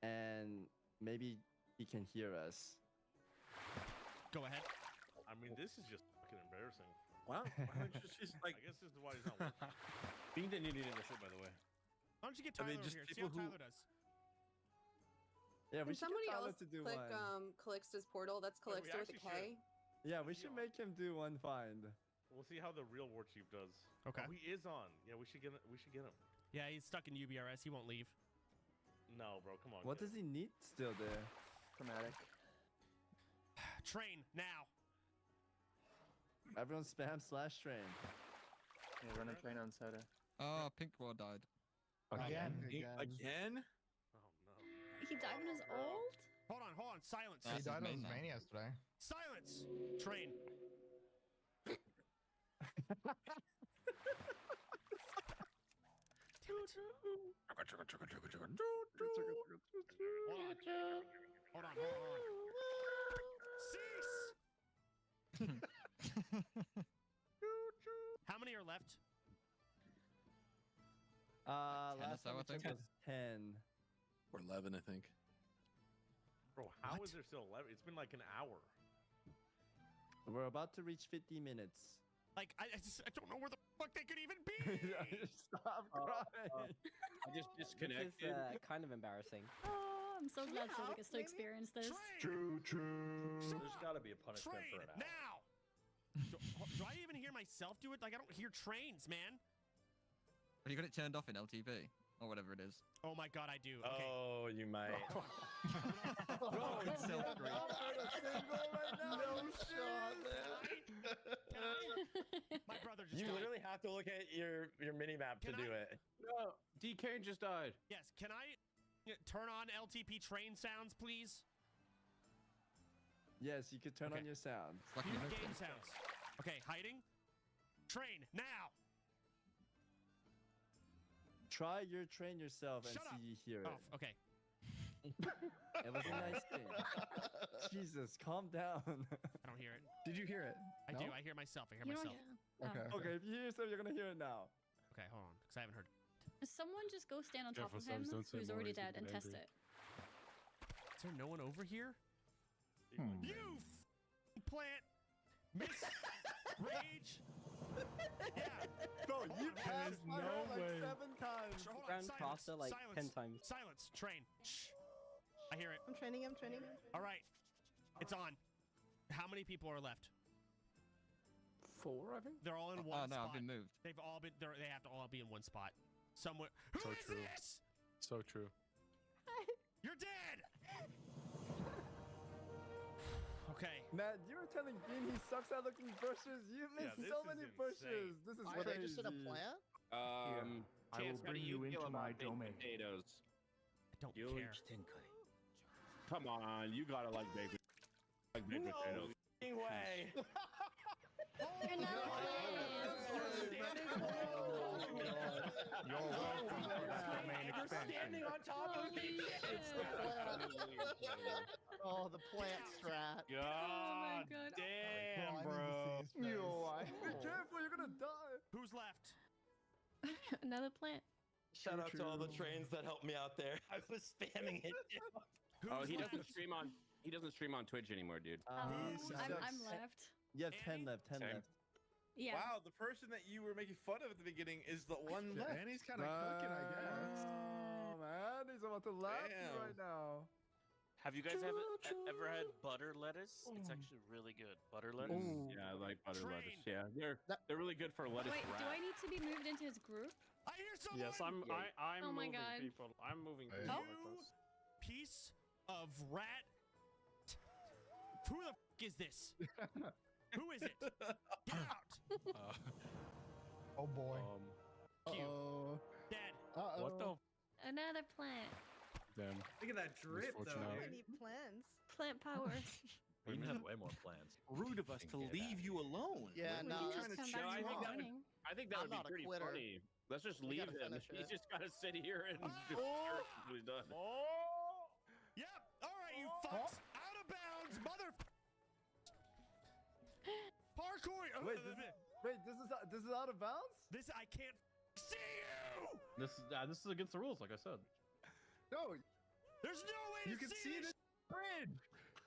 and maybe he can hear us. Go ahead. I mean, this is just fucking embarrassing. Wow. Just like, I guess this is why he's not working. Being the idiot in the shit, by the way. Why don't you get I Tyler mean, over just here? See how people who- Tyler does. Yeah, we Can should somebody get Tyler else to do click one. Calixta's portal? That's Wait, we Calixta with a actually K. Yeah, we should make him do one find. We'll see how the real war chief does. Okay. Oh, he is on. Yeah, we should get him. Yeah, he's stuck in UBRS. He won't leave. No, bro, come on. What does he need still there? Chromatic. Train now. Everyone spam /train. Yeah, run a train on Soda. Oh, Pink War died. Again? Oh no. He died in his old? Hold on. Silence. That's He died his on his main main yesterday. Silence. Train. Hold on. Cease. How many are left? Last so, time I we think. checked was 10. Or 11, I think. Bro, how is there still 11? It's been like an hour. We're about to reach 50 minutes. Like, I don't know where the fuck they could even be. Stop crying. I just This disconnected. is kind of embarrassing. Oh, I'm so glad Yeah, Soda gets to maybe. experience this. Choo choo. There's got to be a punishment Train for an hour. now. Do I even hear myself do it? Like, I don't hear trains, man. Have you got it turned off in LTV? Or whatever it is. Oh my god, I do. Okay. Oh, you might. It's self-green. No shot, My brother just You died. literally have to look at your mini map to Can do I- it. No, DK just died. Yes, can I turn on LTP train sounds, please? Yes, you could turn on your sound. It's like New you moved game them. sounds. Okay, hiding. Train now. Try your train yourself and Shut up. see you hear Oh, it. okay. It was a nice thing. Jesus, calm down. I don't hear it. Did you hear it? I No? do. I hear myself. I hear You don't myself. Okay. Okay, if you hear yourself, you're gonna hear it now. Okay, hold on, because I haven't heard. Someone just go stand on top Careful, of him Subs, don't say who's more, already he's gonna dead and get test angry. it. Is there no one over here? Hmm. You plant, miss, rage. Yeah. Bro, you passed no my head like way. 7 times. Hold on, Ground silence, faster like silence, 10 times. Silence. Train. Shh. I hear it. I'm training. All right. It's on. How many people are left? 4, I think. They're all in Oh, one no, spot. I've been moved. They've all been. They have to all be in one spot. Somewhere. Who So is true. this? So true. You're dead. Okay. Man, you were telling Bean he sucks at looking bushes. You missed this so is many insane. bushes. This is Were crazy. they just in a plant? I will Chance, how do bring you feel into my about baked domain. Potatoes. I don't care. Come on, you gotta like baked potatoes. way. You're not You're welcome for this domain You're expansion. standing on top of me. It's the plant. Oh, the plant strat. God God. damn, bro. Be careful, you're gonna die. Who's left? Another plant. Shout out to all the trains that helped me out there. I was spamming it. Oh, he left? doesn't stream on. He doesn't stream on Twitch anymore, dude. I'm left. You have 10 left, 10 Same. left. Yeah. Wow, the person that you were making fun of at the beginning is the one left. And he's kind of cooking, I guess. Oh, man, he's about to laugh at you Damn. right now. Have you guys ever had butter lettuce? It's actually really good. Butter lettuce. Yeah, I like butter Train. lettuce. Yeah, they're really good for lettuce Wait, wrap. do I need to be moved into his group? I hear someone. Yes, I'm Oh my moving God. people. I'm moving Hey. people. You piece of rat. Who the f is this? Who is it? Get out. Oh boy. Q. Uh-oh. Dead. Uh-oh. What the? Another plant. Damn. Look at that drip, though. Misfortunate. dude. plants. Plant power. We need to have way more plans. Rude of us to leave you alone. Yeah, We no. can just come back I think that would- morning. I think that I'm would be not a pretty quitter. funny. Let's just We leave gotta him. finish He's it. just gotta sit here and do Oh. what he's done. Yep. All right, you fucks. Out of bounds, mother. Parkour. This is out of bounds? This I can't see you. This is against the rules, like I said. No, There's no way you to can see this. this bridge.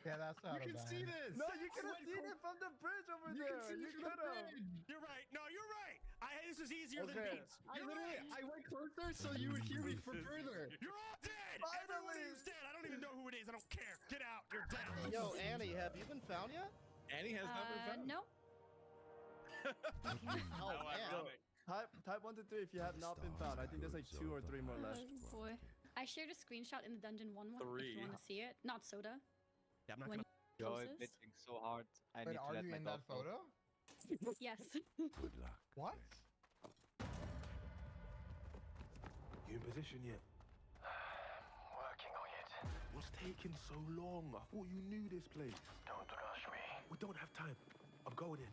Yeah, that's out You of can see bounds. this. No, you could have seen it from the bridge over You there. can see You it from could the have. bridge. You're right. No, you're right. This is easier than Okay. beans. I You're literally, right. I went closer so you would hear me from further. You're all dead. Everyone Finally. is dead. I don't even know who it is. I don't care. Get out. You're dead. Yo, Annie, have you been found yet? Annie has not been found. No. Oh, man. Type 1 to 3 if you have not been found. I think there's like 2 or 3 more left. Oh, boy. I shared a screenshot in the Dungeon 1 one if Three. you want to see it. Not Soda. Yeah, I'm not When gonna. he closest. so hard. I Wait, are you in that photo? Yes. What? You in position yet? Working on it. What's taking so long? I thought you knew this place. Don't rush me. We don't have time. I'm going in.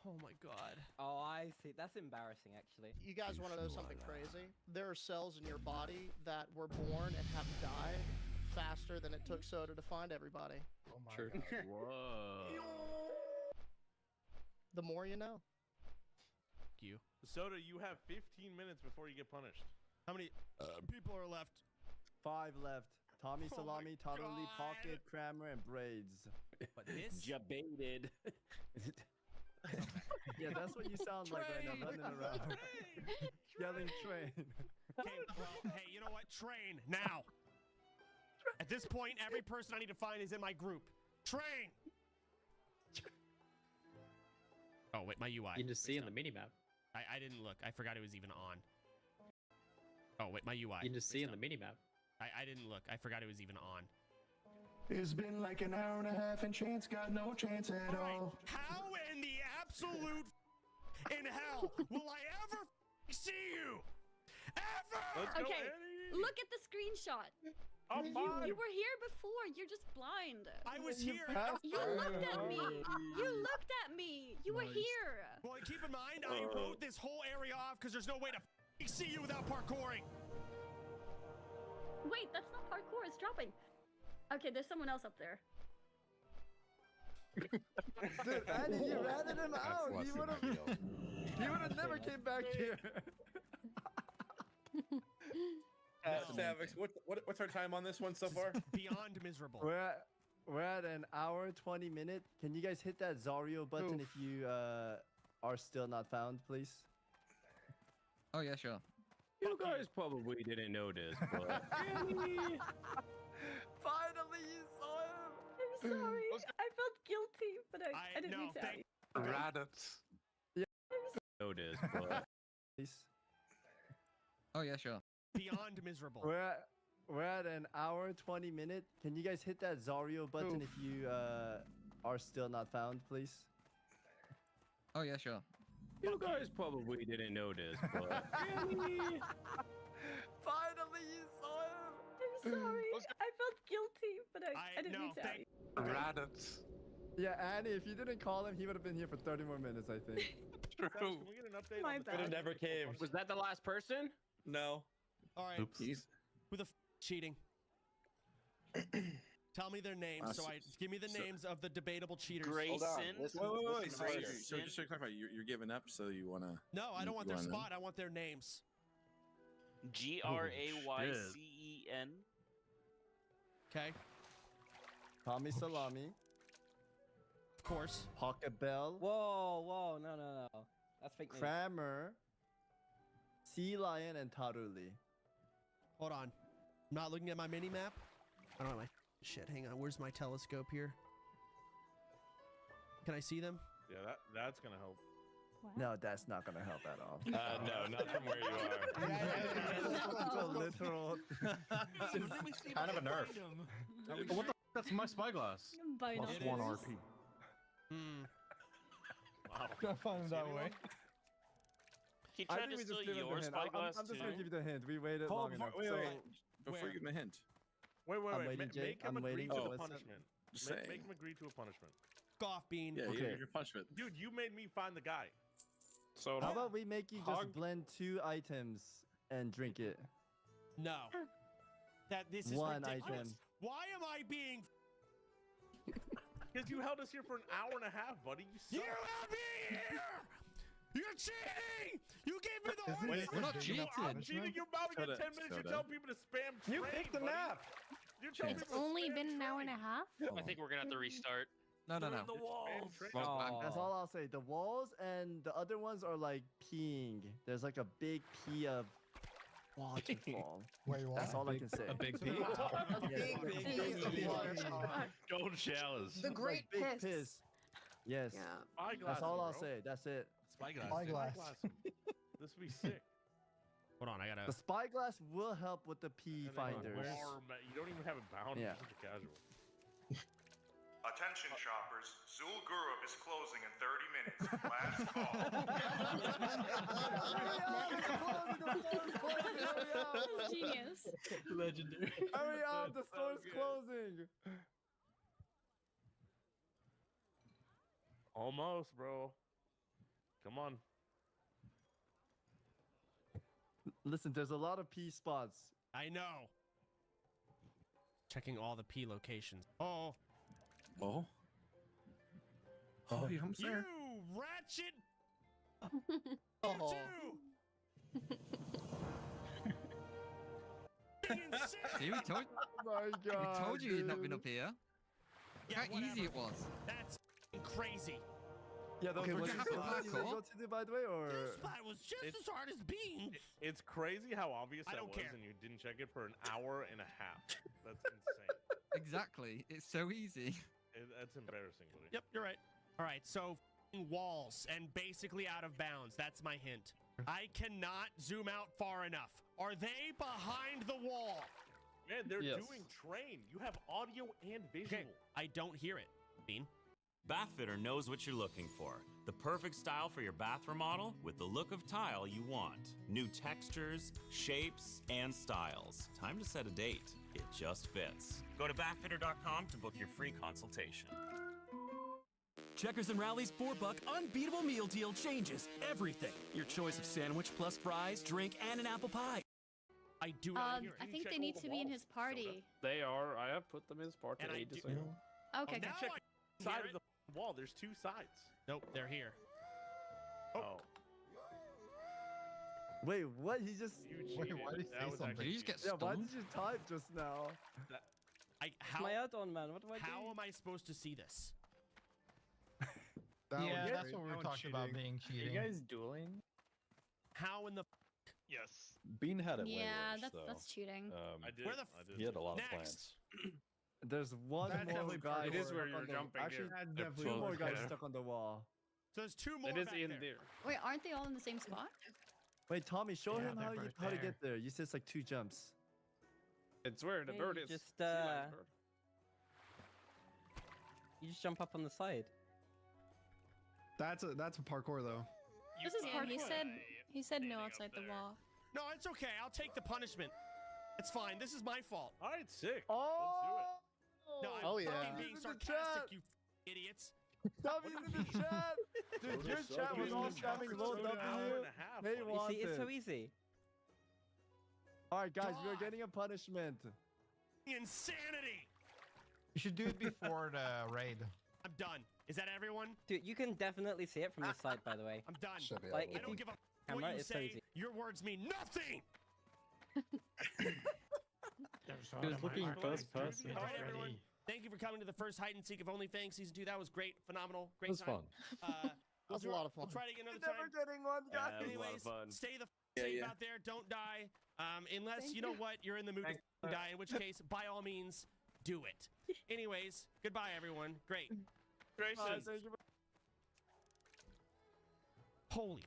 Oh my god. Oh, I see. That's embarrassing, actually. You guys want to know something crazy? There are cells in your body that were born and have died faster than it took Soda to find everybody. Oh my Sure. god. Whoa. The more you know. You. Soda, you have 15 minutes before you get punished. How many people are left? 5 left. Tommy Oh my Salami, Totally God. Pocket, Crammer, and Braids. But this. Jebaited. Yeah, that's what you sound like right now, running around. yelling train. Okay, well, hey, you know what? Train now. At this point, every person I need to find is in my group. Train. Oh wait, my UI. You can just see in the minimap. I didn't look. I forgot it was even on. Oh wait, my UI. You can just see in the minimap. I didn't look. I forgot it was even on. It's been like an hour and a half and Chance got no chance at all. How in the absolute in hell will I ever see you? Ever? Let's go, Okay, Annie. look at the screenshot. I'm fine. You were here before. You're just blind. I was here. You looked at me. You looked at me. You were here. Well, keep in mind, I wrote this whole area off because there's no way to see you without parkouring. Wait, that's not parkour. It's dropping. Okay, there's someone else up there. Dude, Annie, you ratted him out. He would have never came back here. Savix, what's our time on this one so far? Beyond miserable. We're at an hour 20 minutes. Can you guys hit that Zario button if you are still not found, please? Oh yeah, sure. You guys probably didn't notice, but Finally, you saw him. I'm sorry. I felt guilty, but I didn't mean to. Raditz. notice, but Please. Oh yeah, sure. Beyond miserable. We're at an hour 20 minutes. Can you guys hit that Zario button if you are still not found, please? Oh yeah, sure. you guys probably didn't notice, but Finally, you saw him. I'm sorry. I felt guilty, but I didn't mean to. Raditz. Yeah, Annie, if you didn't call him, he would have been here for 30 more minutes, I think. Can we get an update? My on the bad. Never came. was that the last person? No. All right. Oops. Who the cheating? Tell me their names. Give me the names of the debatable cheaters. Grayson. Wait. So just to clarify, you're giving up, so you wanna? No, I don't want their spot. I want their names. GRAYCEN. Okay. Tommy Salami. Of course. Pocket Bell. Whoa, no. That's fake news. Kramer. Sea Lion and Taruli. Hold on. I'm not looking at my mini map. I don't have my shit. Hang on. Where's my telescope here? Can I see them? Yeah, that's gonna help. No, that's not gonna help at all. No, not from where you are. Literal. Kind of a nerf. What the f? That's my spyglass. Binoculars. Plus 1 RP. Wow. Gotta find him that way. He I tried think to we steal just give him your the hint. spyglass I'm just gonna too. give you the hint. We waited long enough. Wait. So, Before you give him a hint. Wait. I'm waiting, Jake. Make him I'm agree waiting to to a listen. punishment. Just Make saying. him agree to a punishment. Golf bean. Yeah, Okay. your punishment. Dude, you made me find the guy. So how about we make you Hog- just blend 2 items and drink it? No. This is One ridiculous. item. Why am I being? Because you held us here for an hour and a half, buddy. You You suck. have me here. You're cheating. You gave me the Isn't order. this we're not the cheating. I'm cheating. You're about to get Shut 10 up, minutes. shut You're telling up. people to spam You train, picked the buddy. map. You're telling It's people to Only spam been an hour and a train. half. I think we're gonna have to restart. No. Spam train. That's all I'll say. The walls and the other ones are like peeing. There's like a big pee of waterfall. Wait, what? That's all I can say. A big pee? Golden showers. The great Big piss. Yes. Yeah. Spyglass That's all him, I'll bro. say. That's it. Spyglass. Spyglass. Spyglass him. This would be sick. Hold on, I gotta. The spyglass will help with the pee And then finders. you don't even have it bound. Yeah. You're such a casual. Attention shoppers, Zul Gurub is closing in 30 minutes. Last call. That's genius. Legendary. Hurry up, the store's closing. Almost, bro. Come on. Listen, there's a lot of pee spots. I know. Checking all the P locations. Oh. Oh. Oh, you almost You there. ratchet. Oh. See, we told, My we God. told you he'd not been dude. up here. Yeah, How easy whatever. it was. That's crazy. Yeah, those Okay, were was just it so hardcore? illegal to do, by the way, or This spot was just as hard as beans. It's crazy how obvious I that don't was, care. and you didn't check it for an hour and a half. That's insane. Exactly. It's so easy. That's embarrassing, buddy. Yep, you're right. All right, so walls and basically out of bounds. That's my hint. I cannot zoom out far enough. Are they behind the wall? Man, they're Yes. doing train. You have audio and visual. Okay, I don't hear it. Bean. Bathfitter knows what you're looking for. The perfect style for your bath remodel with the look of tile you want. New textures, shapes, and styles. Time to set a date. It just fits. Go to bathfitter.com to book your free consultation. Checkers and Rally's $4 unbeatable meal deal changes everything. Your choice of sandwich plus fries, drink, and an apple pie. I do not hear it. I think they need to be in his party. They are. I have put them in his party And I ages do- ago. Okay. now check I Side hear of it. the wall. There's two sides. Nope, they're here. Oh. wait, what? He just You Wait, cheated. why did he That say was something? actually Did you just get yeah. Why stunned? did you type just now? How My add-on, man. What do I do? how am I supposed to see this? That Yeah, was that's great. what we That were was talking about cheating. being Are cheating. you guys dueling? How in the Yes. Bean had it way Yeah, worse, that's though. that's cheating. I did. Where the I did. He had a lot of Next. plans. There's one That's more definitely guy. It is where stuck you're on the- jumping Actually, there. That's two definitely more guys Yeah. stuck on the wall. So there's two more It is back in there. there. Wait, aren't they all in the same spot? Wait, Tommy, show Yeah, him they're how right to there. get there. You said it's like 2 jumps. It's where the Hey, bird you is. just, Sea lion's bird. You just jump up on the side. That's a parkour though. This is hard. He said no outside the wall. No, it's okay. I'll take the punishment. It's fine. This is my fault. All right, sick. Oh! No, I'm Oh, yeah. fucking being He's in the sarcastic, chat. you idiots. Tommy's in the chat! Dude, your chat was all spamming low W. They You want see, it's so it. easy. Alright, guys, we're God. getting a punishment. Insanity. You should do it before the raid. I'm done. Is that everyone? Dude, you can definitely see it from the side, by the way. I'm done. Should be Like, I if don't you give a f- camera, what you it's so say. easy. Your words mean nothing. He was looking first person. All right, everyone. Thank you for coming to the first hide and seek of OnlyFans season 2. That was great, phenomenal, great It was time. fun. We'll That's a lot of We'll fun. try to get another Never time. getting one, guys. Yeah, it was a lot Anyways, of fun. stay the safe out there. Don't die. Unless Thank you know you. what, you're in the mood to die. In which case, by all means, do it. Anyways, goodbye, everyone. Great. Gracious. Holy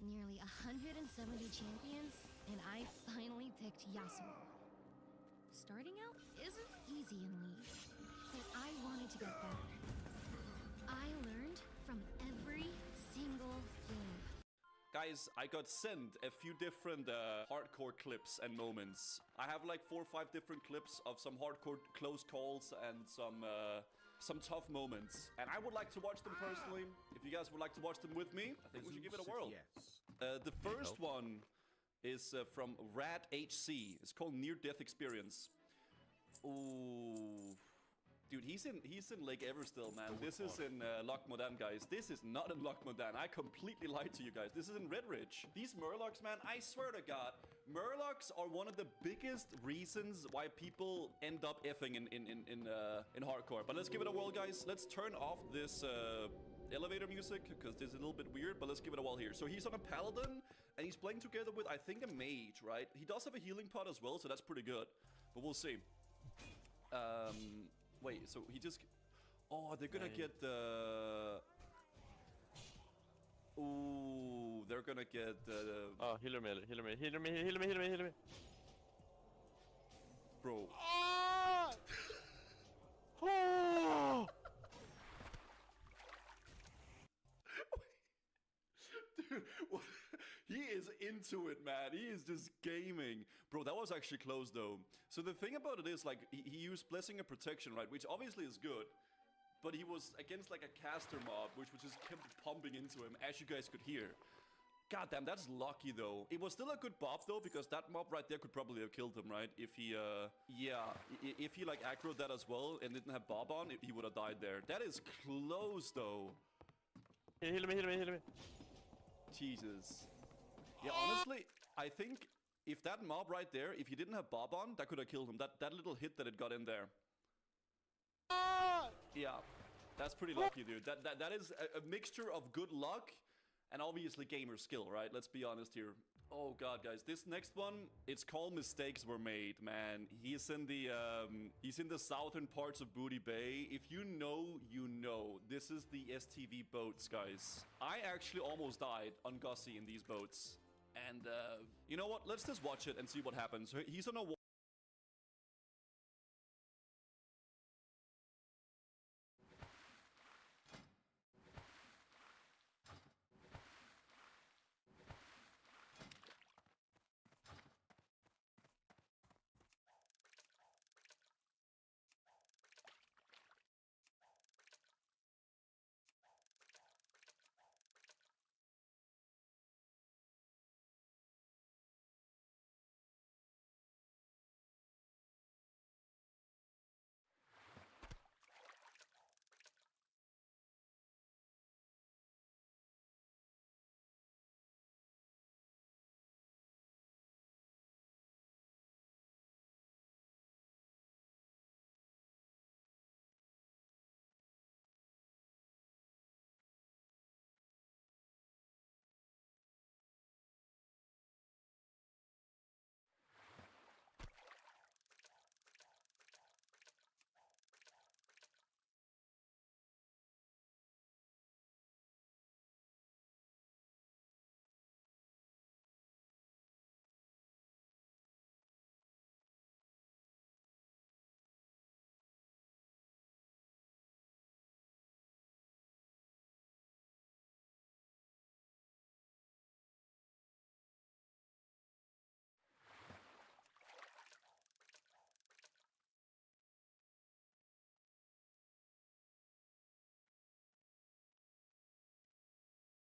nearly 170 champions, and I finally picked Yasuo. Starting out isn't easy in League, but I wanted to get better. I learned from every single game. Guys, I got sent a few different hardcore clips and moments. I have like 4 or 5 different clips of some hardcore close calls and some tough moments. And I would like to watch them personally. If you guys would like to watch them with me, I think we should give it a whirl. The first one is from Rad HC. It's called Near Death Experience. Ooh. Dude, he's in Lake Everstill, man. This is in Loch Modan, guys. This is not in Loch Modan. I completely lied to you guys. This is in Redridge. These Murlocs, man, I swear to God, Murlocs are one of the biggest reasons why people end up effing in hardcore. But let's give it a whirl, guys. Let's turn off this elevator music, because this is a little bit weird, but let's give it a whirl here. So he's on a paladin, and he's playing together with, I think, a mage, right? He does have a healing pot as well, so that's pretty good. But we'll see. Wait, so he just... Oh, they're gonna get the... Ooh, they're gonna get the... Oh, healer me, healer me, healer me, healer me, healer me, healer me. Bro. Oh! Dude, what? He is into it, man. He is just gaming. Bro, that was actually close, though. So the thing about it is, like, he used Blessing of Protection, right? Which obviously is good. But he was against, like, a caster mob, which just kept pumping into him, as you guys could hear. God damn, that's lucky, though. It was still a good bob, though, because that mob right there could probably have killed him, right? If he, if he, like, aggroed that as well and didn't have bob on, he would have died there. That is close, though. Heal me, heal me, heal me. Jesus. Yeah, honestly, I think if that mob right there, if he didn't have bob on, that could have killed him. That little hit that it got in there. Yeah, that's pretty lucky, dude. That is a mixture of good luck and obviously gamer skill, right? Let's be honest here. Oh god, guys, this next one, it's called Mistakes Were Made, man. He's in the southern parts of Booty Bay. If you know, you know. This is the STV boats, guys. I actually almost died on Gussie in these boats. And you know what? Let's just watch it and see what happens. He's on a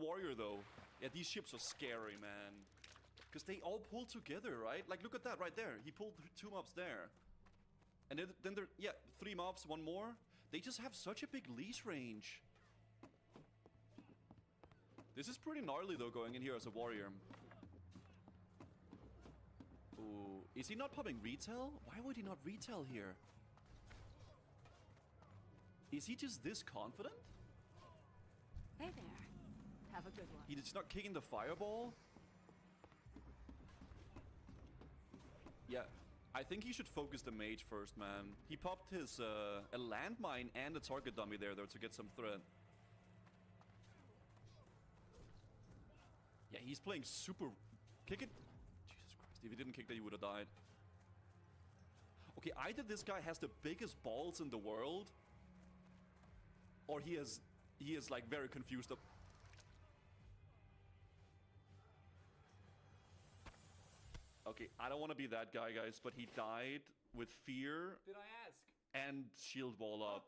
warrior, though. Yeah, these ships are scary, man. Because they all pull together, right? Like, look at that right there. He pulled 2 mobs there. And then there, yeah, 3 mobs, 1 more. They just have such a big leash range. This is pretty gnarly, though, going in here as a warrior. Ooh, is he not popping retail? Why would he not retail here? Is he just this confident? Hey there. Have a good one. He's not kicking the fireball? Yeah, I think he should focus the mage first, man. He popped his, a landmine and a target dummy there, though, to get some threat. Yeah, he's playing super... Kick it. Jesus Christ, if he didn't kick that, he would have died. Okay, either this guy has the biggest balls in the world, or he is like very confused. Okay, I don't want to be that guy, guys, but he died with fear. Did I ask? And shield wall up.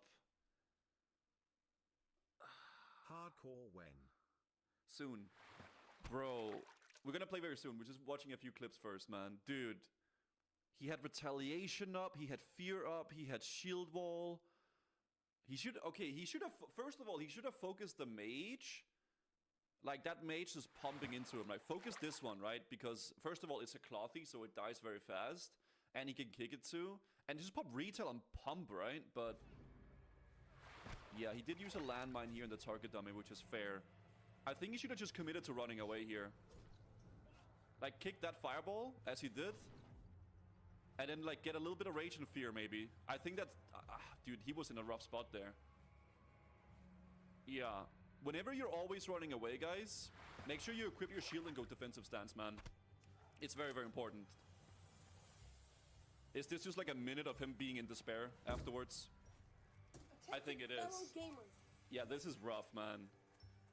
Hardcore when? Soon. Bro, we're gonna play very soon. We're just watching a few clips first, man. Dude, he had retaliation up, he had fear up, he had shield wall. He should have, first of all, he should have focused the mage. Like, that mage is pumping into him. Like, focus this one, right? Because, first of all, it's a clothy, so it dies very fast. And he can kick it too. And just pop retail and pump, right? But, yeah, he did use a landmine here in the target dummy, which is fair. I think he should have just committed to running away here. Like, kick that fireball, as he did. And then, like, get a little bit of rage and fear, maybe. I think that's... dude, he was in a rough spot there. Yeah. Whenever you're always running away, guys, make sure you equip your shield and go defensive stance, man. It's very, very important. Is this just like a minute of him being in despair afterwards? I think it is. Yeah, this is rough, man.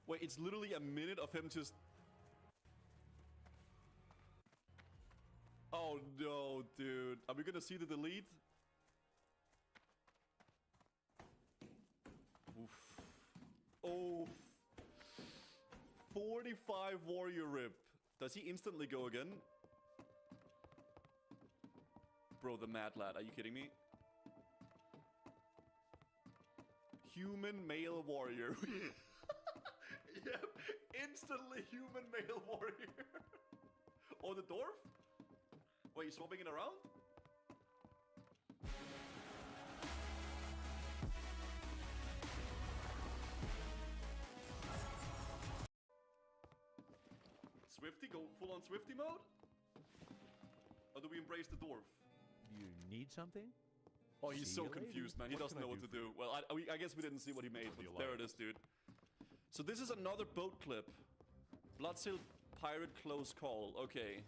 Wait, it's literally a minute of him just... Oh no, dude. Are we gonna see the delete? Oof. Oh. 45 warrior rip. Does he instantly go again? Bro, the mad lad. Are you kidding me? Human male warrior. Yep. Instantly human male warrior. Or the dwarf? Wait, you swapping it around? Swifty? Go full on Swifty mode? Or do we embrace the dwarf? You need something? Oh, he's See so you later. confused, man. He What doesn't can I know what do to do. Well, I guess we didn't see what he made, but there it is, dude. So this is another boat clip. Bloodsail Pirate Close Call. Okay.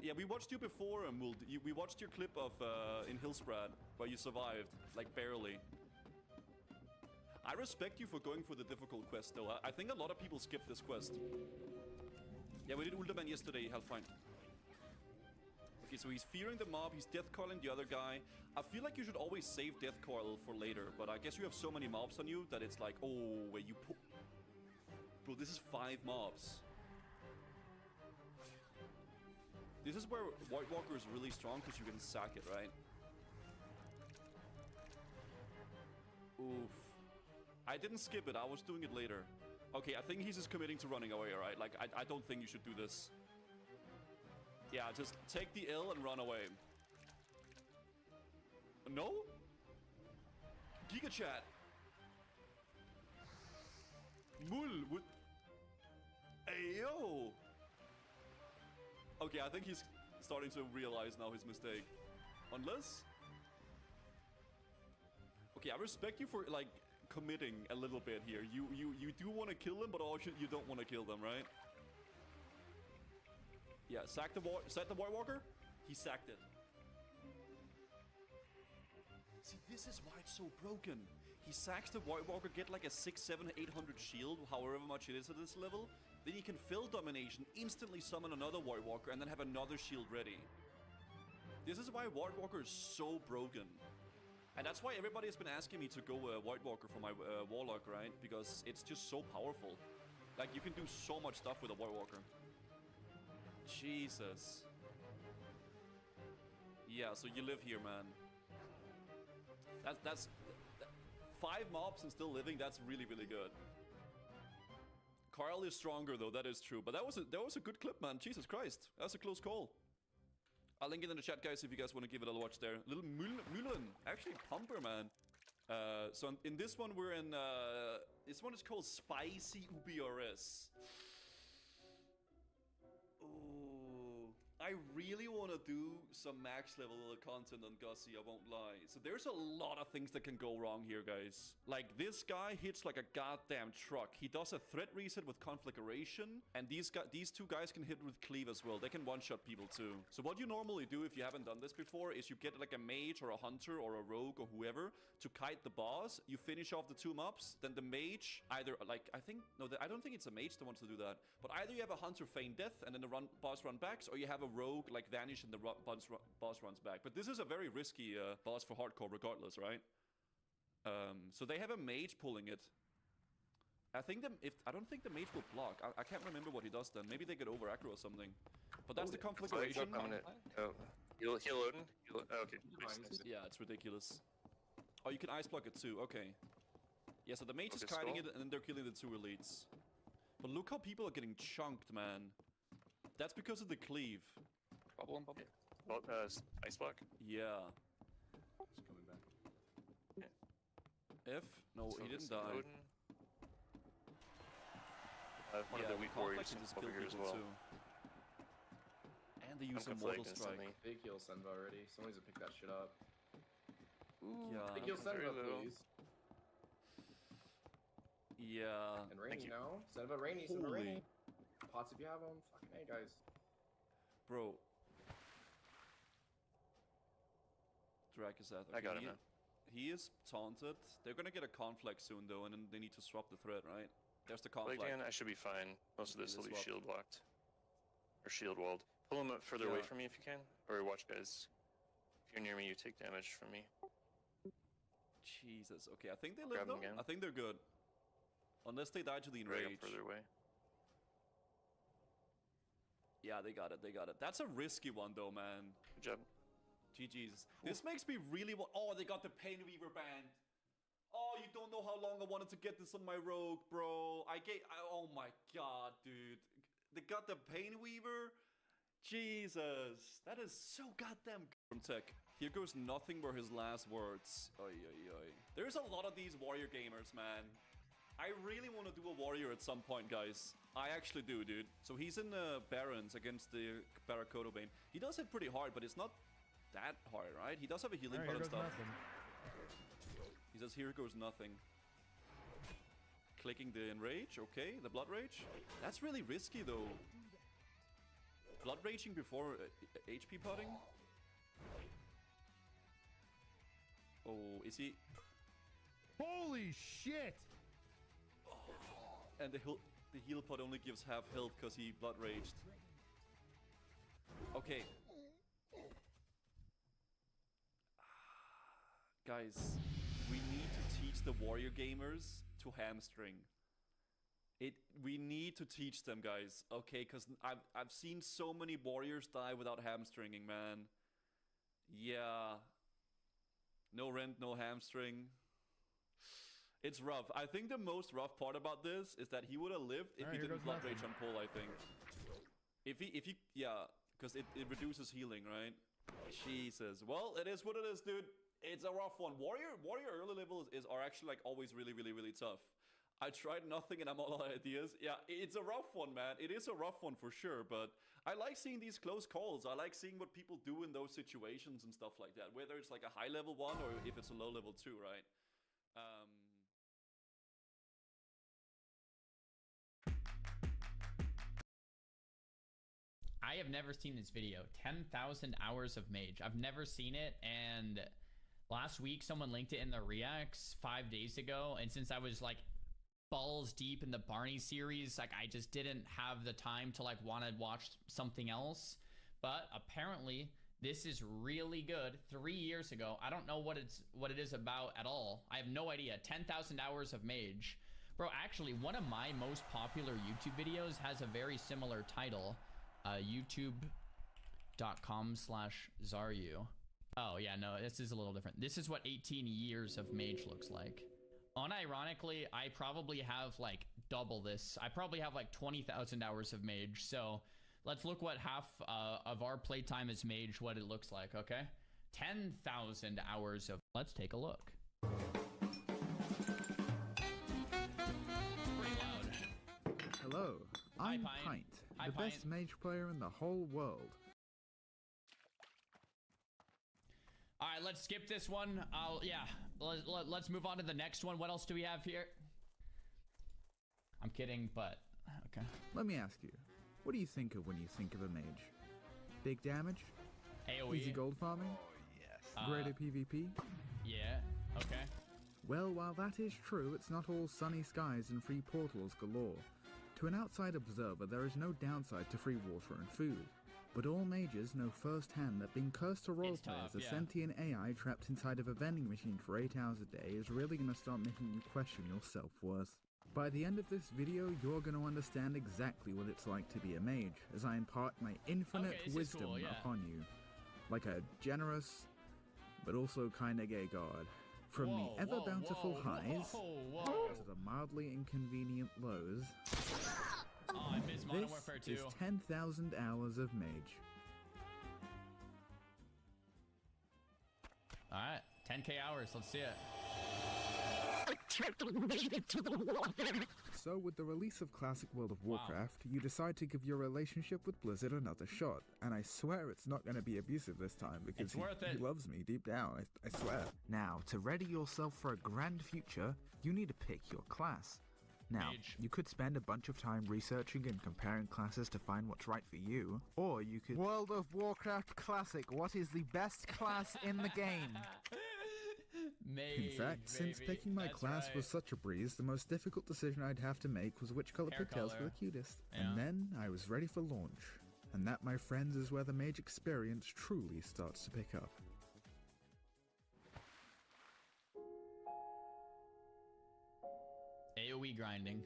Yeah, we watched you before, Muld. We watched your clip of in Hillsprad, where you survived, like barely. I respect you for going for the difficult quest, though. I think a lot of people skip this quest. Yeah, we did Ultraman yesterday, Hellfine. Okay, so he's fearing the mob, he's death calling the other guy. I feel like you should always save death call for later, but I guess you have so many mobs on you that it's like, oh, wait, you put... Bro, this is 5 mobs. This is where White Walker is really strong, because you can sack it, right? Oof. I didn't skip it, I was doing it later. Okay, I think he's just committing to running away, alright? Like, I don't think you should do this. Yeah, just take the L and run away. No? Giga Chat. Mul with... Ayo! Okay, I think he's starting to realize now his mistake. Unless... Okay, I respect you for, like, committing a little bit here. You do want to kill them, but also you don't want to kill them, right? Yeah, sack the White Walker? He sacked it. See, this is why it's so broken. He sacks the White Walker, get like a 6, 7, 800 shield, however much it is at this level. Then he can fill Domination, instantly summon another White Walker, and then have another shield ready. This is why White Walker is so broken. And that's why everybody has been asking me to go White Walker for my Warlock, right? Because it's just so powerful. Like, you can do so much stuff with a White Walker. Jesus. Yeah, so you live here, man. That's 5 mobs and still living, that's really, really good. Carl is stronger, though, that is true. But that was a good clip, man. Jesus Christ. That's a close call. I'll link it in the chat, guys, if you guys want to give it a watch there. Little Mulan. Actually, pumper, man. So in this one, we're in... this one is called Spicy UBRS. Ooh. I really want to do some max level content on Gussie, I won't lie. So there's a lot of things that can go wrong here, guys. Like, this guy hits like a goddamn truck. He does a threat reset with Conflagration, and these two guys can hit with Cleave as well. They can one-shot people too. So what you normally do if you haven't done this before is you get like a mage or a hunter or a rogue or whoever to kite the boss. You finish off the 2 mobs, then the mage either like, I don't think it's a mage that wants to do that, but either you have a hunter feign death and then the boss run backs, or you have a rogue like vanish and the boss runs back. But this is a very risky boss for hardcore regardless, right? So they have a mage pulling it. I don't think the mage will block. I can't remember what he does then. Maybe they get over aggro or something. But that's the Conflagration. He'll Odin? Okay. Nice. Yeah, it's ridiculous. Oh, you can ice block it too. Okay. Yeah, so the mage is kiting it and then they're killing the 2 elites. But look how people are getting chunked, man. That's because of the cleave. Bubble. Ice block? Yeah. He's coming back. F? No, he didn't die. One of the weak warriors over here as well. Too. And they use a Mortal Strike. Big heal Senva already. Someone needs to pick that shit up. Ooh, yeah. Big heal Senva, please. Yeah. And Rainy now. Senva Rainy, Senva Rainy. Pots if you have them. Fucking hey, guys. Bro. Dracasath. Okay, I got him, man. He is taunted. They're gonna get a conflict soon, though, and then they need to swap the threat, right? There's the conflict. Again, I should be fine. Most of this will be shield blocked. Or shield walled. Pull him up further away from me if you can. Or watch, guys. If you're near me, you take damage from me. Jesus. Okay, I think they live, though. I think they're good. Unless they die to the enrage. Further away. Yeah, they got it. They got it. That's a risky one, though, man. Good job. GG's. This makes me really want... Oh, they got the Painweaver band. Oh, you don't know how long I wanted to get this on my rogue, bro. Oh my god, dude. They got the Painweaver. Jesus. That is so goddamn good. From Tech. Here goes nothing were his last words. Oy, oy, oy. There's a lot of these warrior gamers, man. I really want to do a warrior at some point, guys. I actually do, dude. So he's in Barons against the Barakoto Bane. He does hit pretty hard, but it's not that hard, right? He does have a healing part and stuff. He says, here goes nothing. Clicking the Enrage, okay. The Blood Rage. That's really risky, though. Blood Raging before HP potting? Oh, is he... Holy shit! And the heal pot only gives half health because he Blood Raged. Okay. Guys, we need to teach the warrior gamers to hamstring. We need to teach them, guys. Okay, because I've seen so many warriors die without hamstringing, man. Yeah. No rent, no hamstring. It's rough. I think the most rough part about this is that he would have lived if he didn't Blood Rage on pull, I think. If he yeah, because it reduces healing, right? Jesus. Well, it is what it is, dude. It's a rough one. Warrior early levels are actually like always really tough. I tried nothing and I'm all out of ideas. Yeah, it's a rough one, man. It is a rough one for sure, but I like seeing these close calls. I like seeing what people do in those situations and stuff like that. Whether it's like a high level one or if it's a low level two, right? I have never seen this video. 10,000 hours of Mage. I've never seen it, and last week someone linked it in the Reacts 5 days ago, and since I was like balls deep in the Barney series, like I just didn't have the time to like want to watch something else. But apparently this is really good. 3 years ago. I don't know what it is about at all. I have no idea. 10,000 hours of Mage. Bro, actually one of my most popular YouTube videos has a very similar title. YouTube.com/Zaryu. Oh yeah, no, this is a little different. This is what 18 years of Mage looks like. Unironically, I probably have like double this. I probably have like 20,000 hours of Mage. So let's look what half of our playtime is Mage, what it looks like, okay? 10,000 hours of... Let's take a look. Pretty loud. Hello, I'm Pint. Pint, the best Mage player in the whole world. right, let's skip this one. Let's move on to the next one. What else do we have here? I'm kidding, but okay. Let me ask you, what do you think of when you think of a mage? Big damage? AoE? Easy gold farming? Greater PvP? Yeah, okay. Well, while that is true, it's not all sunny skies and free portals galore. To an outside observer, there is no downside to free water and food. But all mages know firsthand that being cursed to roleplayers, a sentient AI trapped inside of a vending machine for 8 hours a day is really going to start making you question your self-worth. By the end of this video, you're going to understand exactly what it's like to be a mage, as I impart my infinite wisdom upon you. Like a generous, but also kinda gay god. From the ever-bountiful highs to the mildly inconvenient lows, I miss Modern this Warfare 2. is 10,000 hours of mage. Alright, 10k hours, let's see it. So with the release of Classic World of Warcraft, you decide to give your relationship with Blizzard another shot. And I swear it's not going to be abusive this time, because he loves me deep down, I swear. Now, to ready yourself for a grand future, you need to pick your class. Now, you could spend a bunch of time researching and comparing classes to find what's right for you, or you could... World of Warcraft Classic, what is the best class in the game? In fact, since picking my class was such a breeze, the most difficult decision I'd have to make was which color pigtails were the cutest. And then I was ready for launch. And that, my friends, is where the mage experience truly starts to pick up. AoE grinding.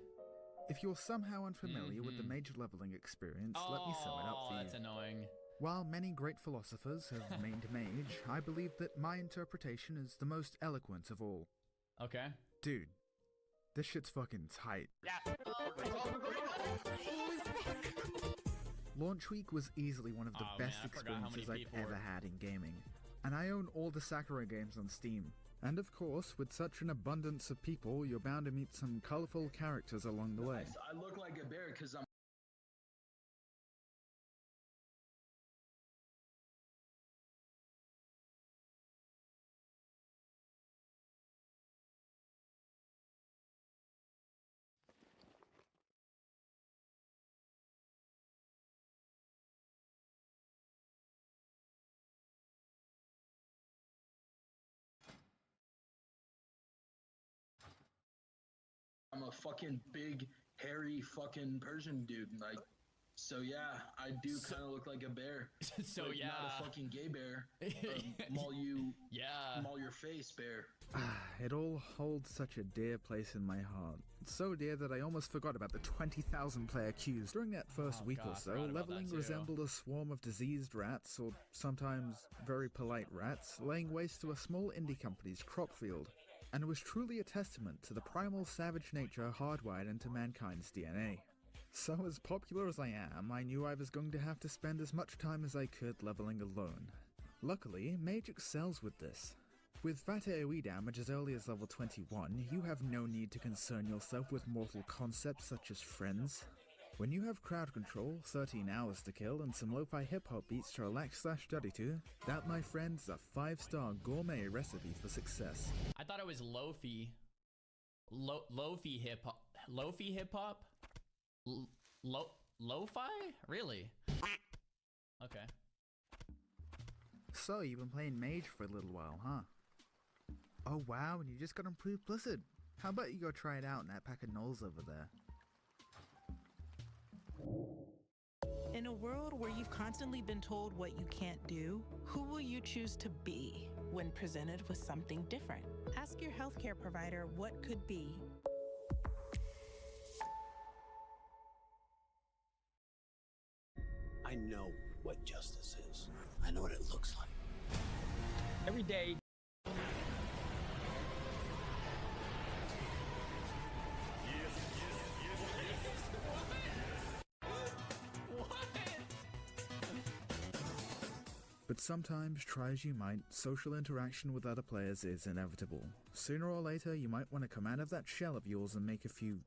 If you're somehow unfamiliar with the mage leveling experience, let me sum it up for you. That's annoying. While many great philosophers have named mage, I believe that my interpretation is the most eloquent of all. Okay. Dude, this shit's fucking tight. Launch week was easily one of the best experiences I've ever had in gaming, and I own all the Sakura games on Steam. And of course, with such an abundance of people, you're bound to meet some colorful characters along the way. I look like a bear because I'm... I'm a fucking big, hairy, fucking Persian dude. Like, so yeah, I do kind of look like a bear. So but yeah, not a fucking gay bear. Maul you. Yeah. Maul your face, bear. It all holds such a dear place in my heart. So dear that I almost forgot about the 20,000 player queues. During that first week or so, leveling resembled a swarm of diseased rats, or sometimes very polite rats, laying waste to a small indie company's crop field. And it was truly a testament to the primal savage nature hardwired into mankind's DNA. So as popular as I am, I knew I was going to have to spend as much time as I could leveling alone. Luckily, Mage excels with this. With fat AoE damage as early as level 21, you have no need to concern yourself with mortal concepts such as friends. When you have crowd control, 13 hours to kill, and some lo-fi hip-hop beats to relax/study to, that, my friends, is a 5-star gourmet recipe for success. I thought it was Lo-fi. Lo-fi hip-hop? Lo-fi hip-hop? Lo-fi? Really? Okay. So, you've been playing Mage for a little while, huh? Oh wow, and you just got improved Blizzard. How about you go try it out in that pack of gnolls over there? In a world where you've constantly been told what you can't do, who will you choose to be when presented with something different? Ask your healthcare provider what could be. I know what justice is. I know what it looks like. Every day. But sometimes, try as you might, social interaction with other players is inevitable. Sooner or later, you might want to come out of that shell of yours and make a few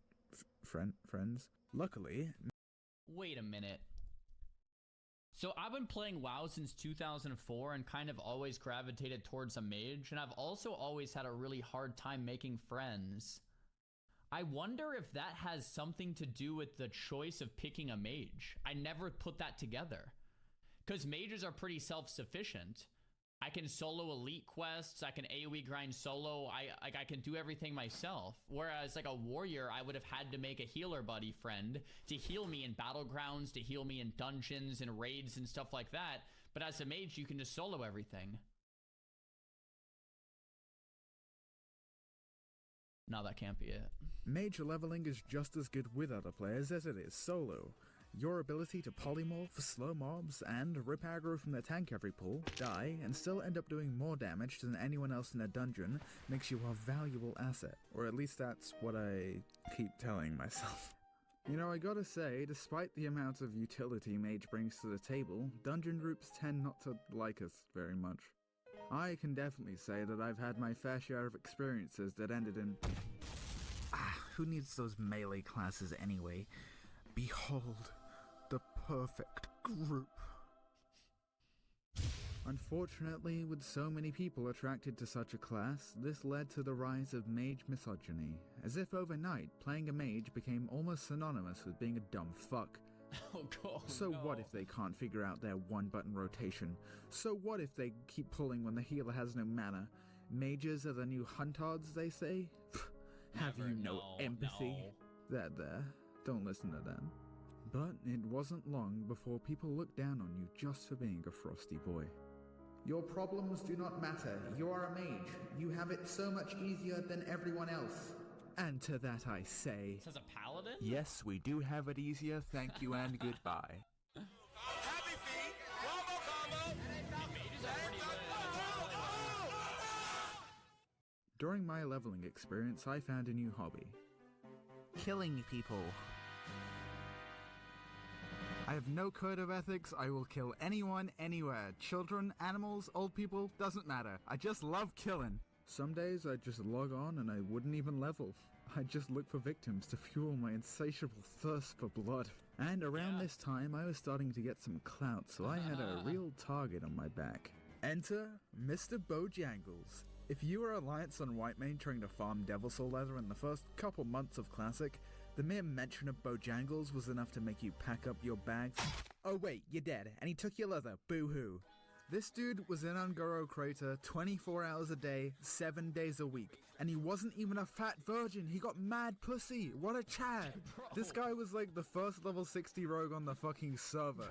friends. Luckily... Wait a minute. So I've been playing WoW since 2004 and kind of always gravitated towards a mage, and I've also always had a really hard time making friends. I wonder if that has something to do with the choice of picking a mage. I never put that together. Because mages are pretty self-sufficient. I can solo elite quests, I can AoE grind solo, I can do everything myself. Whereas like a warrior, I would have had to make a healer buddy friend to heal me in battlegrounds, to heal me in dungeons and raids and stuff like that. But as a mage, you can just solo everything. No, that can't be it. Mage leveling is just as good with other players as it is solo. Your ability to polymorph, slow mobs, and rip aggro from the tank every pull, die, and still end up doing more damage than anyone else in a dungeon makes you a valuable asset. Or at least that's what I keep telling myself. You know, I gotta say, despite the amount of utility Mage brings to the table, dungeon groups tend not to like us very much. I can definitely say that I've had my fair share of experiences that ended in... who needs those melee classes anyway? Behold, the perfect group. Unfortunately, with so many people attracted to such a class, this led to the rise of mage misogyny. As if overnight, playing a mage became almost synonymous with being a dumb fuck. Oh god. So what if they can't figure out their one-button rotation? So what if they keep pulling when the healer has no mana? Mages are the new huntards, they say? Have you no empathy? No. There. Don't listen to them. But it wasn't long before people looked down on you just for being a frosty boy. Your problems do not matter. You are a mage. You have it so much easier than everyone else. And to that I say... It says a paladin? Yes, we do have it easier, thank you and goodbye. During my leveling experience, I found a new hobby. Killing people. I have no code of ethics, I will kill anyone, anywhere. Children, animals, old people, doesn't matter. I just love killing. Some days I'd just log on and I wouldn't even level. I'd just look for victims to fuel my insatiable thirst for blood. And around this time I was starting to get some clout, so I had a real target on my back. Enter Mr. Bojangles. If you were Alliance on Whitemane trying to farm Devil Soul Leather in the first couple months of Classic, the mere mention of Bojangles was enough to make you pack up your bags. Oh wait, you're dead, and he took your leather, boo-hoo. This dude was in Ungoro Crater 24 hours a day, 7 days a week. And he wasn't even a fat virgin, he got mad pussy, what a Chad. This guy was like the first level 60 rogue on the fucking server.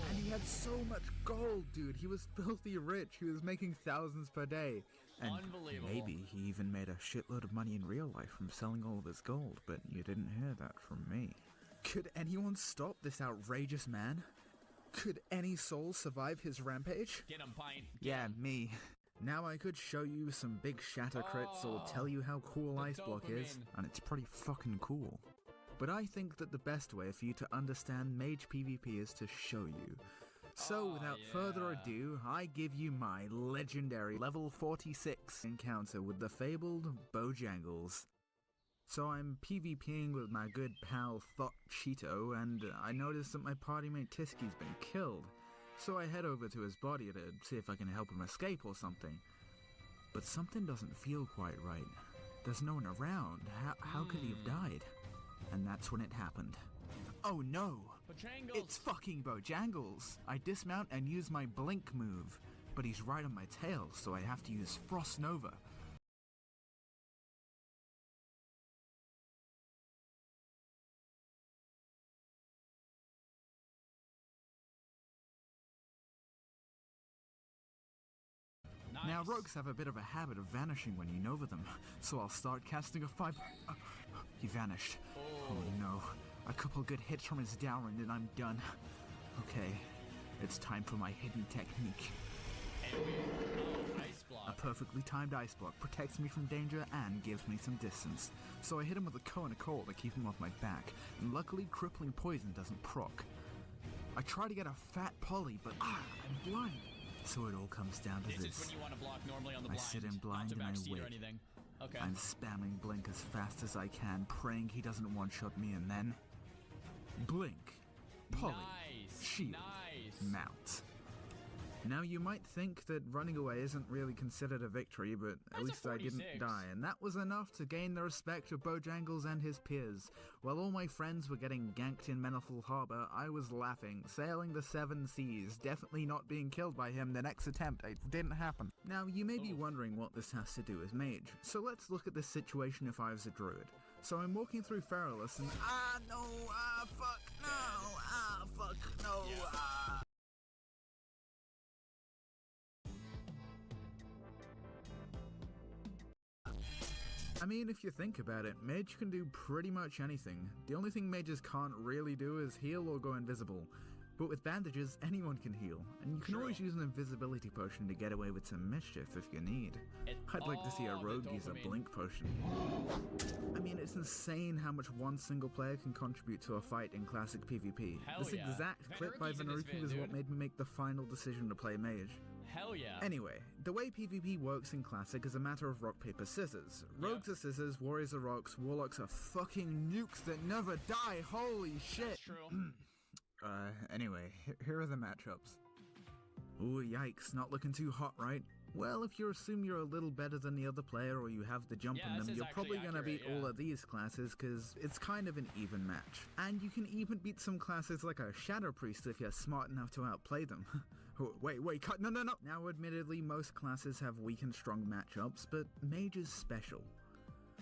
And he had so much gold, dude, he was filthy rich, he was making thousands per day. And unbelievable. Maybe he even made a shitload of money in real life from selling all of his gold, but you didn't hear that from me. Could anyone stop this outrageous man? Could any soul survive his rampage? Get him, Pint. Yeah, me. Now I could show you some big shatter crits or tell you how cool Ice Block is, and it's pretty fucking cool. But I think that the best way for you to understand Mage PvP is to show you. So without further ado, I give you my legendary level 46 encounter with the fabled Bojangles. So I'm PvPing with my good pal Thought Cheeto, and I notice that my party mate Tisky's been killed. So I head over to his body to see if I can help him escape or something. But something doesn't feel quite right. There's no one around. How could he have died? And that's when it happened. Oh no! Bojangles. It's fucking Bojangles! I dismount and use my blink move, but he's right on my tail, so I have to use Frost Nova. Now, rogues have a bit of a habit of vanishing when you Nova them, so I'll start casting a fiber... he vanished. Oh no. A couple good hits from his Dowrend and I'm done. Okay, it's time for my hidden technique. Ice block. A perfectly timed Ice Block protects me from danger and gives me some distance. So I hit him with a Cone of Cold to keep him off my back, and luckily crippling poison doesn't proc. I try to get a fat poly, but I'm blind. So it all comes down to this. This is when you want to block normally on the blind. I sit in blind and I wait. Or anything. Okay. I'm spamming blink as fast as I can, praying he doesn't one-shot me, and then... blink. Poly. Nice. Shield. Nice. mount. Now, you might think that running away isn't really considered a victory, but at least I didn't die, and that was enough to gain the respect of Bojangles and his peers. While all my friends were getting ganked in Menethil Harbor, I was laughing, sailing the 7 seas, definitely not being killed by him the next attempt. It didn't happen. Now, you may be wondering what this has to do with Mage, so let's look at this situation if I was a druid. So I'm walking through Feralus and fuck, no. I mean, if you think about it, Mage can do pretty much anything. The only thing mages can't really do is heal or go invisible. But with bandages, anyone can heal, and you can always use an invisibility potion to get away with some mischief if you need. I'd like to see a rogue use a blink potion. I mean, it's insane how much one single player can contribute to a fight in classic PvP. This exact clip by Veneruki was what made me make the final decision to play Mage. Hell yeah. Anyway, the way PvP works in Classic is a matter of rock, paper, scissors. Rogues are scissors, warriors are rocks, warlocks are fucking nukes that never die, holy shit! That's true. Anyway, here are the matchups. Ooh, yikes, not looking too hot, right? Well, if you assume you're a little better than the other player or you have the jump on them, you're probably gonna beat all of these classes, cause it's kind of an even match. And you can even beat some classes like a Shadow Priest if you're smart enough to outplay them. Wait, cut, no. Now, admittedly, most classes have weak and strong matchups, but Mage is special.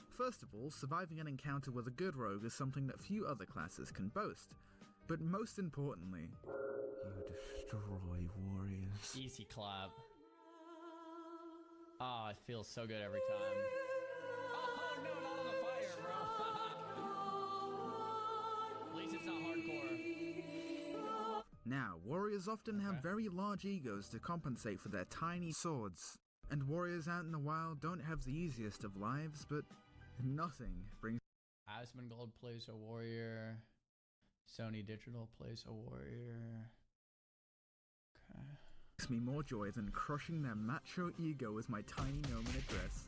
First of all, surviving an encounter with a good rogue is something that few other classes can boast. But most importantly, you destroy warriors. Easy clap. Ah, it feels so good every time. Oh no, not on the fire, bro. At least it's not hardcore. Now, warriors often have very large egos to compensate for their tiny swords. And warriors out in the wild don't have the easiest of lives, but nothing brings Asmongold plays a warrior. Sony Digital plays a warrior. Makes me more joy than crushing their macho ego with my tiny gnome in a dress.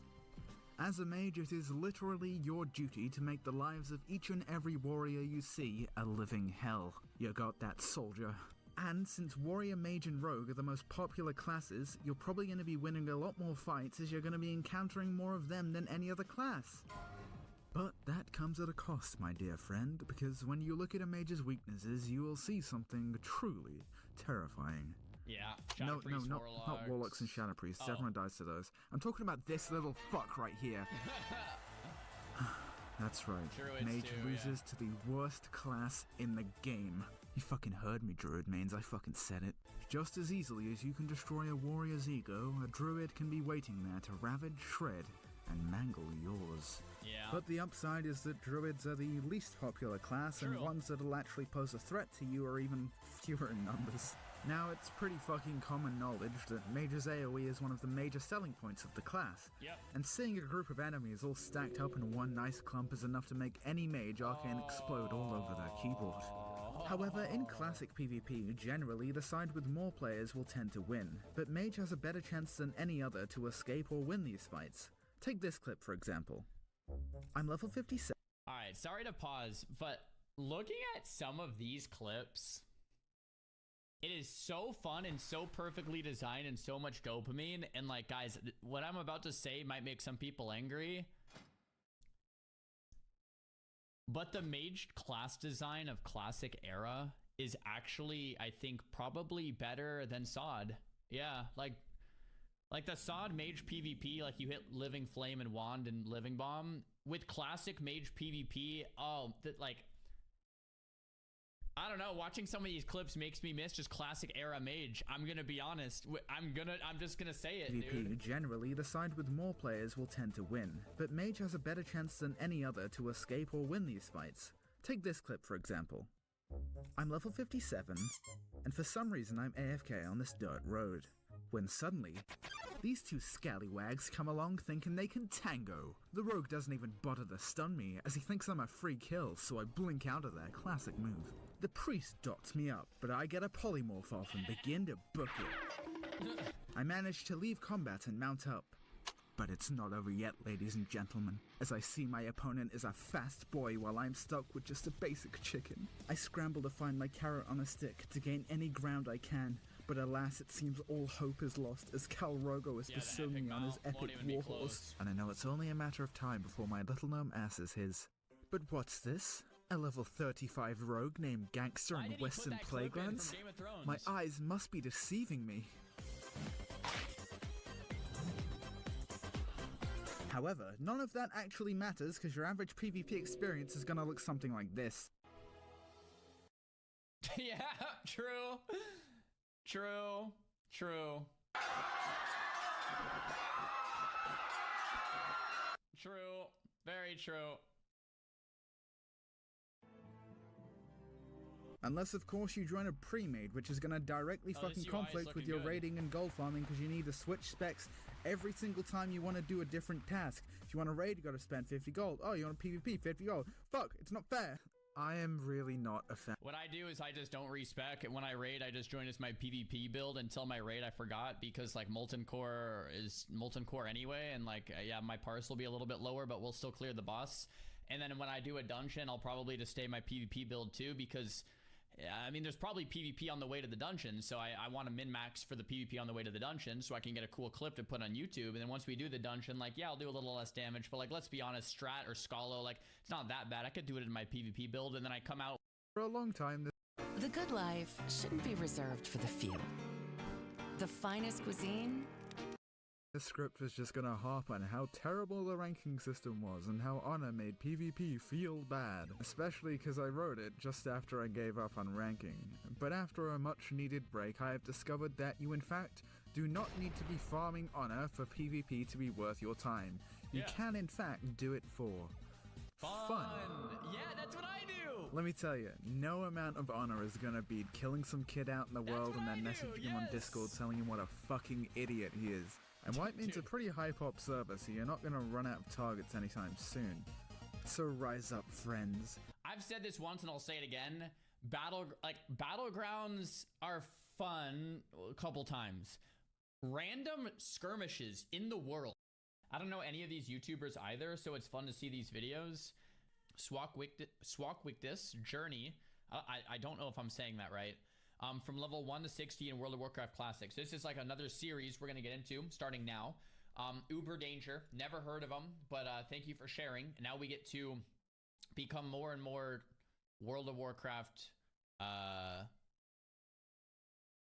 As a mage, it is literally your duty to make the lives of each and every warrior you see a living hell. You got that, soldier. And since warrior, mage, and rogue are the most popular classes, you're probably going to be winning a lot more fights as you're going to be encountering more of them than any other class. But that comes at a cost, my dear friend, because when you look at a mage's weaknesses, you will see something truly terrifying. Yeah, not warlocks and shadow priests. Everyone dies to those. I'm talking about this little fuck right here. That's right. Mage loses to the worst class in the game. You fucking heard me, druid mains. I fucking said it. Just as easily as you can destroy a warrior's ego, a druid can be waiting there to ravage, shred, and mangle yours. Yeah. But the upside is that druids are the least popular class, and ones that'll actually pose a threat to you are even fewer in numbers. Now, it's pretty fucking common knowledge that Mage's AoE is one of the major selling points of the class. Yep. And seeing a group of enemies all stacked up in one nice clump is enough to make any mage arcane explode all over their keyboard. However, in classic PvP, generally the side with more players will tend to win, but Mage has a better chance than any other to escape or win these fights. Take this clip for example. I'm level 57. Alright, sorry to pause, but looking at some of these clips, it is so fun and so perfectly designed and so much dopamine. And like, guys, what I'm about to say might make some people angry, but the mage class design of classic era is actually, I think, probably better than SOD. Yeah, like the SOD mage PvP, like you hit Living Flame and Wand and Living Bomb. With classic mage PvP, I don't know, watching some of these clips makes me miss just classic era mage. I'm gonna be honest. I'm just gonna say it, PvP, dude. generally, the side with more players will tend to win, but Mage has a better chance than any other to escape or win these fights. Take this clip for example. I'm level 57, and for some reason I'm AFK on this dirt road. When suddenly, these two scallywags come along thinking they can tango. The rogue doesn't even bother to stun me, as he thinks I'm a free kill, so I blink out of their classic move. The priest dots me up, but I get a polymorph off and begin to book it. I manage to leave combat and mount up. But it's not over yet, ladies and gentlemen, as I see my opponent is a fast boy while I'm stuck with just a basic chicken. I scramble to find my carrot on a stick to gain any ground I can, but alas, it seems all hope is lost as Khal Drogo is pursuing me on his epic warhorse. And I know it's only a matter of time before my little gnome ass is his. But what's this? A level 35 rogue named Gangster in Western Playgrounds? My eyes must be deceiving me. However, none of that actually matters because your average PvP experience is gonna look something like this. Yeah, true. True. True. True. Very true. Unless, of course, you join a pre-made, which is gonna directly fucking conflict with your raiding and gold farming because you need to switch specs every single time you want to do a different task. If you want to raid, you gotta spend 50 gold. Oh, you want a PvP, 50 gold. Fuck, it's not fair. I am really not a fan. What I do is I just don't respec, and when I raid, I just join as my PvP build until my raid I forgot, because like Molten Core is Molten Core anyway, and like, yeah, my parse will be a little bit lower, but we'll still clear the boss. And then when I do a dungeon, I'll probably just stay my PvP build too, because I mean, there's probably PvP on the way to the dungeon, so I want to min-max for the PvP on the way to the dungeon so I can get a cool clip to put on YouTube. And then once we do the dungeon, like, yeah, I'll do a little less damage, but like, let's be honest, Strat or Scalo, like, it's not that bad. I could do it in my PvP build, and then I come out. For a long time, the good life shouldn't be reserved for the few. The finest cuisine. The script was just gonna harp on how terrible the ranking system was and how Honor made PvP feel bad, especially because I wrote it just after I gave up on ranking. But after a much needed break, I have discovered that you in fact do not need to be farming Honor for PvP to be worth your time. You can in fact do it for fun. Yeah, that's what I do. Let me tell you, no amount of Honor is gonna beat killing some kid out in the world and then messaging him on Discord telling him what a fucking idiot he is. And White Mean's a pretty high-pop server, so you're not gonna run out of targets anytime soon. So rise up, friends. I've said this once and I'll say it again. Battlegrounds are fun a couple times. Random skirmishes in the world. I don't know any of these YouTubers either, so it's fun to see these videos. Swakwictus Journey. I don't know if I'm saying that right. From level 1 to 60 in World of Warcraft Classics. This is like another series we're going to get into starting now. Uber Danger, never heard of them, but thank you for sharing. Now we get to become more and more World of Warcraft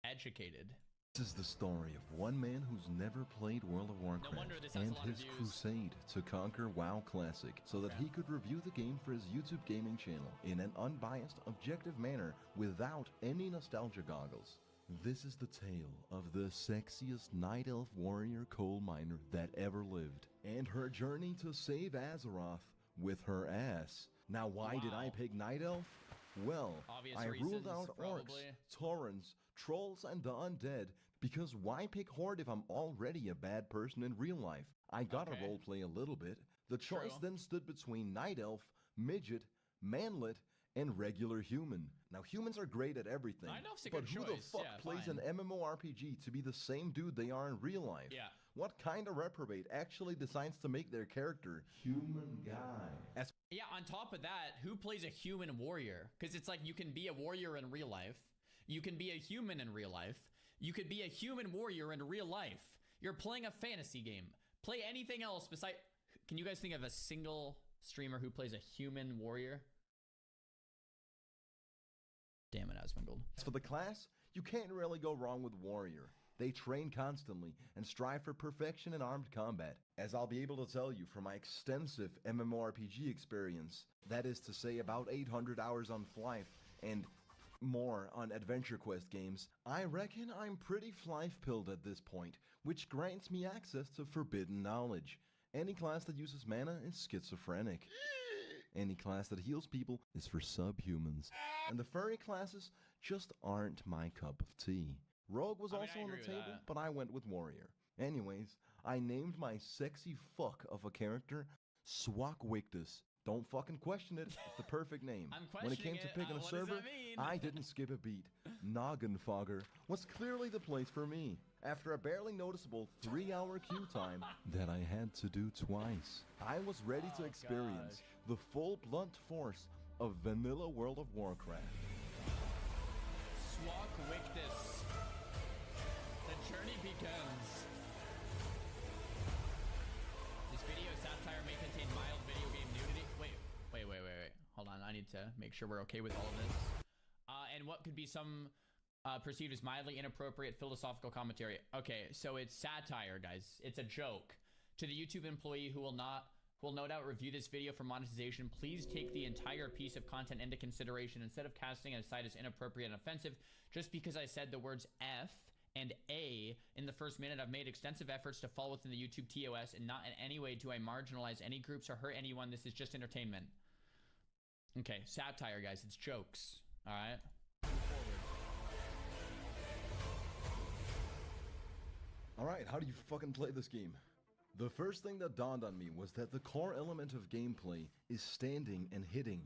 educated. This is the story of one man who's never played World of Warcraft and his crusade to conquer WoW Classic so that he could review the game for his YouTube gaming channel in an unbiased, objective manner without any nostalgia goggles. This is the tale of the sexiest Night Elf warrior coal miner that ever lived and her journey to save Azeroth with her ass. Now why did I pick Night Elf? Well, I ruled out orcs, taurens, trolls, and the undead because why pick Horde if I'm already a bad person in real life? I gotta roleplay a little bit. The choice then stood between Night Elf, Midget, Manlet, and regular human. Now humans are great at everything, but who the fuck plays an MMORPG to be the same dude they are in real life? Yeah. What kind of reprobate actually decides to make their character human guy? Yeah, on top of that, who plays a human warrior? Because it's like you can be a warrior in real life. You can be a human in real life. You could be a human warrior in real life. You're playing a fantasy game. Play anything else besides... Can you guys think of a single streamer who plays a human warrior? Damn it, Asmongold. As for the class, you can't really go wrong with warrior. They train constantly and strive for perfection in armed combat. As I'll be able to tell you from my extensive MMORPG experience, that is to say about 800 hours on Flyff and more on Adventure Quest games, I reckon I'm pretty Flyff-pilled at this point, which grants me access to forbidden knowledge. Any class that uses mana is schizophrenic. Any class that heals people is for subhumans. And the furry classes just aren't my cup of tea. Rogue was also on the table, but I went with warrior. Anyways, I named my sexy fuck of a character Swakwictus. Don't fucking question it. It's the perfect name. I'm When it came questioning to it. picking a What does server, that mean? I didn't skip a beat. Noggenfogger was clearly the place for me. After a barely noticeable 3-hour queue time that I had to do twice, I was ready to experience the full blunt force of vanilla World of Warcraft. Swak Wictus. The journey begins. This video satire may contain mild video game nudity. Wait. Hold on, I need to make sure we're okay with all of this. And what could be some perceived as mildly inappropriate philosophical commentary. Okay, so it's satire, guys. It's a joke. To the YouTube employee who will no doubt review this video for monetization, please take the entire piece of content into consideration instead of casting it aside as inappropriate and offensive. Just because I said the words F and A in the first minute, I've made extensive efforts to fall within the YouTube TOS, and not in any way do I marginalize any groups or hurt anyone. This is just entertainment. Okay, satire, guys. It's jokes. All right? Alright, how do you fucking play this game? The first thing that dawned on me was that the core element of gameplay is standing and hitting.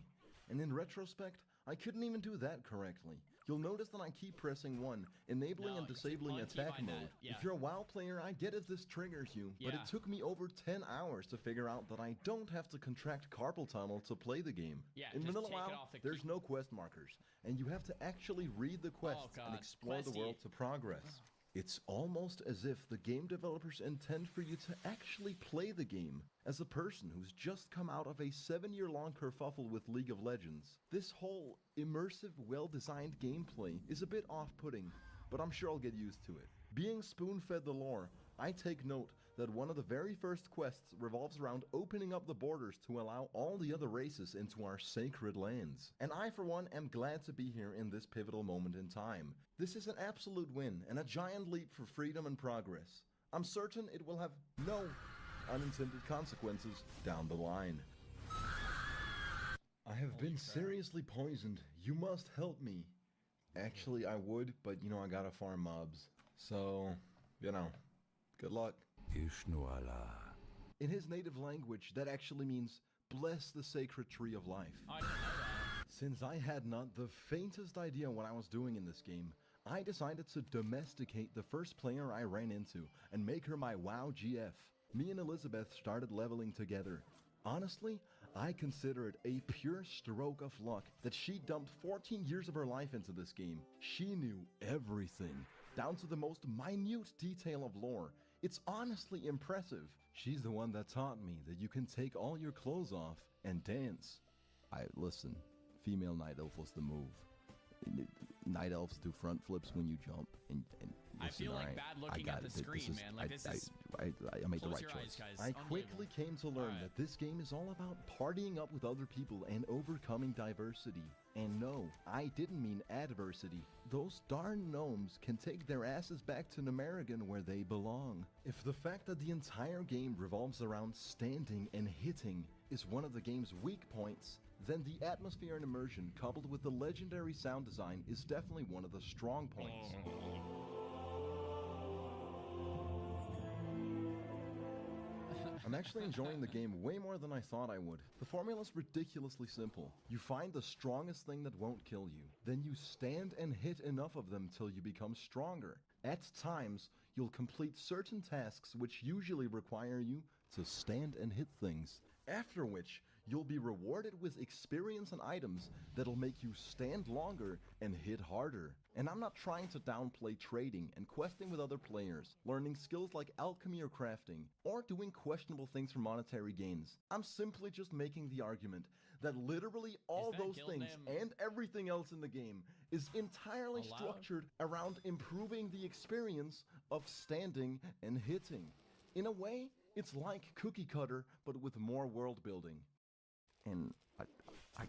And in retrospect, I couldn't even do that correctly. You'll notice that I keep pressing 1, enabling and disabling attack mode. Yeah. If you're a WoW player, I get if this triggers you, but it took me over 10 hours to figure out that I don't have to contract carpal tunnel to play the game. Yeah, in just vanilla take it WoW, off the there's no quest markers, and you have to actually read the quests and explore the world to progress. It's almost as if the game developers intend for you to actually play the game. As a person who's just come out of a 7-year-long kerfuffle with League of Legends, this whole immersive, well-designed gameplay is a bit off-putting, but I'm sure I'll get used to it. Being spoon-fed the lore, I take note that one of the very first quests revolves around opening up the borders to allow all the other races into our sacred lands. And I, for one, am glad to be here in this pivotal moment in time. This is an absolute win and a giant leap for freedom and progress. I'm certain it will have no unintended consequences down the line. I have been seriously poisoned. You must help me. Actually, I would, but you know, I gotta farm mobs. So, you know, good luck. Ishnuala. In his native language, that actually means, bless the sacred tree of life. I didn't know that. Since I had not the faintest idea what I was doing in this game, I decided to domesticate the first player I ran into and make her my WoW GF. Me and Elizabeth started leveling together. Honestly, I consider it a pure stroke of luck that she dumped 14 years of her life into this game. She knew everything, down to the most minute detail of lore. It's honestly impressive. She's the one that taught me that you can take all your clothes off and dance. Listen, female night elf was the move. Night elves do front flips when you jump, and I listen, feel like alright, bad I looking got at the it. screen, man. Like, this is... I made the Close right your choice. eyes, guys. I quickly came to learn that this game is all about partying up with other people and overcoming diversity. And no, I didn't mean adversity. Those darn gnomes can take their asses back to Namerigan where they belong. If the fact that the entire game revolves around standing and hitting is one of the game's weak points, then the atmosphere and immersion coupled with the legendary sound design is definitely one of the strong points. I'm actually enjoying the game way more than I thought I would. The formula's ridiculously simple. You find the strongest thing that won't kill you. Then you stand and hit enough of them till you become stronger. At times, you'll complete certain tasks which usually require you to stand and hit things. After which, you'll be rewarded with experience and items that'll make you stand longer and hit harder. And I'm not trying to downplay trading and questing with other players, learning skills like alchemy or crafting, or doing questionable things for monetary gains. I'm simply just making the argument that literally all those things and everything else in the game is entirely structured around improving the experience of standing and hitting. In a way, it's like Cookie Cutter, but with more world building. And I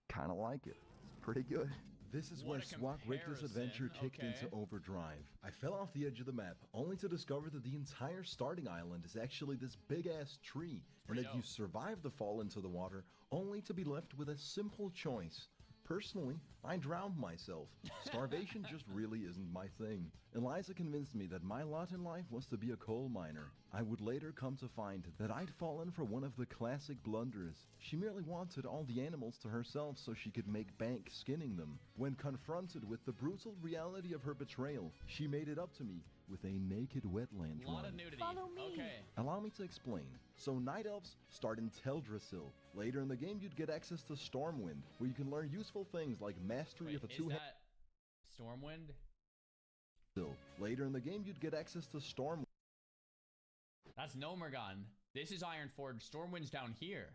kind of like it. It's pretty good. This is where Swak Richter's adventure kicked into overdrive. I fell off the edge of the map, only to discover that the entire starting island is actually this big-ass tree, and that you survive the fall into the water, only to be left with a simple choice. Personally, I drowned myself. Starvation just really isn't my thing. Eliza convinced me that my lot in life was to be a coal miner. I would later come to find that I'd fallen for one of the classic blunders. She merely wanted all the animals to herself so she could make bank skinning them. When confronted with the brutal reality of her betrayal, she made it up to me with a naked wetland A lot run. of nudity. Follow me. Okay. Allow me to explain. So Night Elves start in Teldrassil. Later in the game, you'd get access to Stormwind, where you can learn useful things like mastery of a Is two-handed... that Stormwind? Later in the game, you'd get access to Stormwind. That's Nomergon. This is Ironforge. Stormwind's down here.